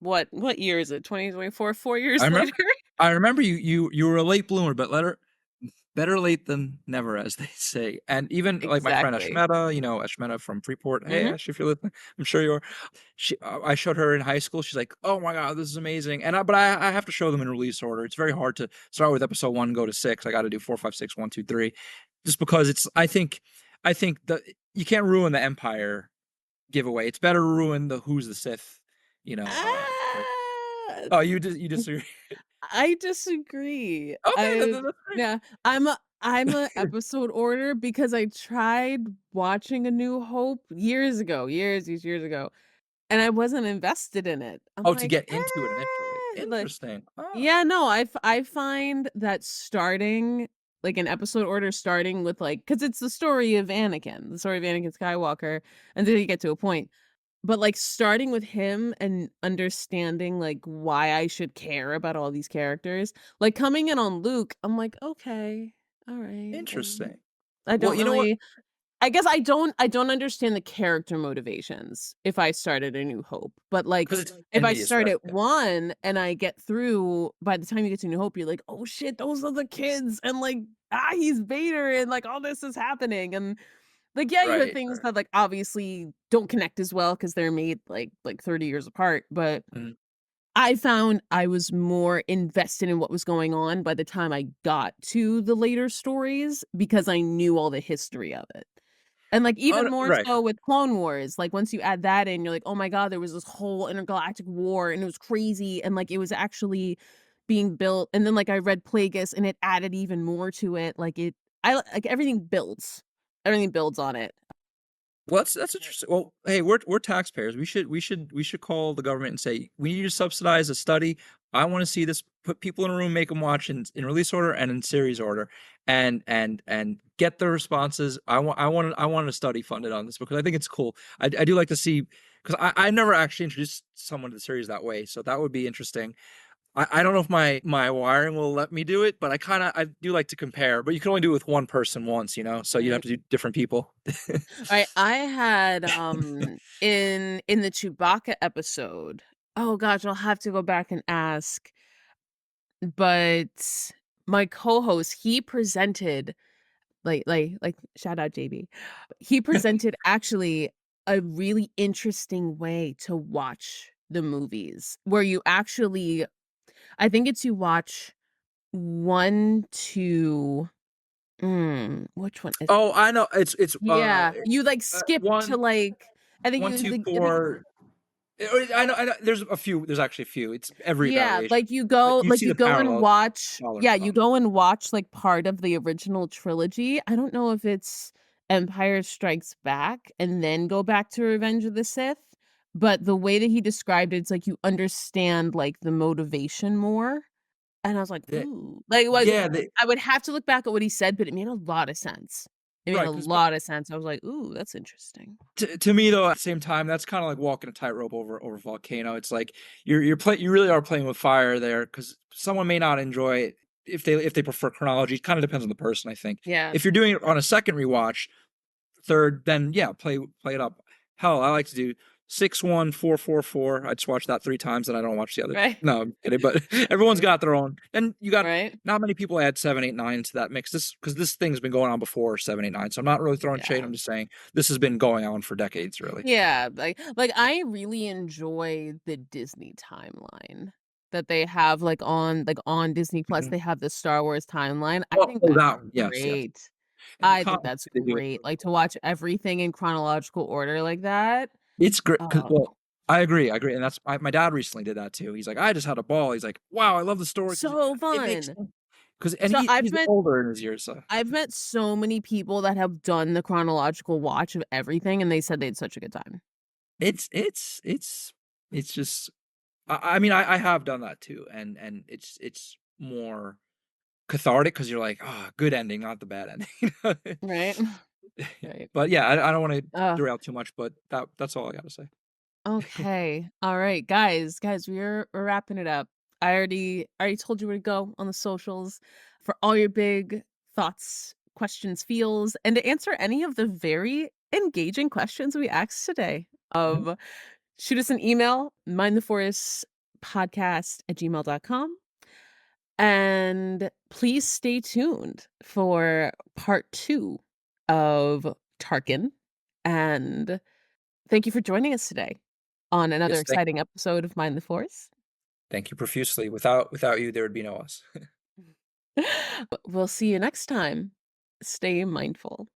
What year is it? 2024, 4 I years later? remember I remember you were a late bloomer, but better late than never, as they say. And even like my friend Exactly. Ashmeta, Ashmeta from Freeport. Hey, Mhm. Ash, if you're listening, I'm sure you are. I showed her in high school. She's like, "Oh my god, this is amazing!" But I have to show them in release order. It's very hard to start with episode one, and go to six. I got to do four, five, six, one, two, three, just because it's. I think that you can't ruin the Empire giveaway. It's better to ruin the Who's the Sith. Like, Ah! oh, you disagree? I disagree. Okay, I that's fine. Yeah, I'm a episode order because I tried watching A New Hope years ago, years ago, and I wasn't invested in it. I'm Oh, to like, get into it initially. like Interesting. Oh, yeah, no, I find that starting like an episode order starting with like because it's the story of Anakin, the story of Anakin Skywalker, until you get to a point. But, like, starting with him and understanding, like, why I should care about all these characters, like, coming in on Luke, I'm like, "Okay, alright," interesting. I Well, don't you know what? really I guess I don't understand the character motivations if I start at A New Hope, but, like, Because it's if I envious, start right? at 1 and I get through by the time you get to New Hope, you're like, "Oh shit, those are the kids," and, like, he's Vader," and, like, all this is happening, and like, yeah, you have Right, things right. that, like, obviously don't connect as well because 'cause they're made, like, 30 years apart, but Mhm. I found I was more invested in what was going on by the time I got to the later stories because I knew all the history of it. And, like, Oh, even more right. so with Clone Wars, like, once you add that in, you're like, "Oh my god, there was this whole intergalactic war, and it was crazy," and, like, it was actually being built, and then, like, I read Plagueis, and it added even more to it, like, everything builds on it. Well, that's interesting. Well, hey, we're taxpayers. We should call the government and say we need to subsidize a study. I want to see this. Put people in a room, make them watch in release order and in series order, and get the responses. I want a study funded on this because I think it's cool. I do like to see because I never actually introduced someone to the series that way, so that would be interesting. I don't know if my wiring will let me do it, but I do like to compare, but you can only do it with one person once, you know, so you'd have Right. to do different people. Alright, I had, in the Chewbacca episode, oh gosh, I'll have to go back and ask, but my co-host, he presented shout out JB. He presented actually a really interesting way to watch the movies, where you actually I think it's you watch 1 to which one is Oh, I know. It's yeah, you, like, skip to, 1, like I think 1, you 2, I think 4. I know. There's a few. There's actually a few. It's every yeah, variation, but you like, see you the go and parallels watch all yeah, you around. go and watch, like, part of the original trilogy. I don't know if it's Empire Strikes Back and then go back to Revenge of the Sith, but the way that he described it, it's like you understand, like, the motivation more, and I was like, The "Ooh." Yeah, the I would have to look back at what he said, but it made a lot of sense. It made right, a 'cause lot of sense. I was like, "Ooh, that's interesting." to me though, at the same time, that's kinda like walking a tightrope over a volcano. It's like you really are playing with fire there, because someone may not enjoy it if they prefer chronology. It kinda depends on the person, I think. Yeah, If you're doing it on a second rewatch, third, then yeah, play it up. Hell, I like to do 6-1-4-4-4. I just watch that 3 times and I don't watch the other. right, No, I'm kidding, but everyone's got their own. And you got right, not many people add 7, 8, 9 to that mix. This because this thing's been going on before 7, 8, 9. So I'm not really throwing shade. yeah. I'm just saying this has been going on for decades, really. Yeah, I really enjoy the Disney timeline that they have, on Disney Plus, Mhm. they have the Star Wars timeline. I Oh, think oh, that's that one. Yes, yes. great. In the I think comics, that's they do it great, really like, to well. watch everything in chronological order like that. It's great because Oh, well, I agree, and that's my dad recently did that too. He's like, "I just had a ball." He's like, "Wow, I love the story because so it makes fun. sense." 'Cause and So he's older in his years, so I've met so many people that have done the chronological watch of everything, and they said they had such a good time. it's it's it's it's just I mean, I have done that too, and it's more cathartic because 'cause you're like, "Ah, good ending, not the bad ending." You know? Right? Right. But yeah, I don't wanna Ugh. derail too much, but that's all I gotta say. Okay. All right, guys, we're wrapping it up. I already told you where to go on the socials for all your big thoughts, questions, feels, and to answer any of the very engaging questions we asked today. Mhm. Shoot us an email, mindtheforestpodcast@gmail.com. And please stay tuned for part 2 of Tarkin. And thank you for joining us today on another Yes, exciting episode of Mind the Force. thank you profusely. Without you, there would be no us. We'll see you next time. Stay mindful.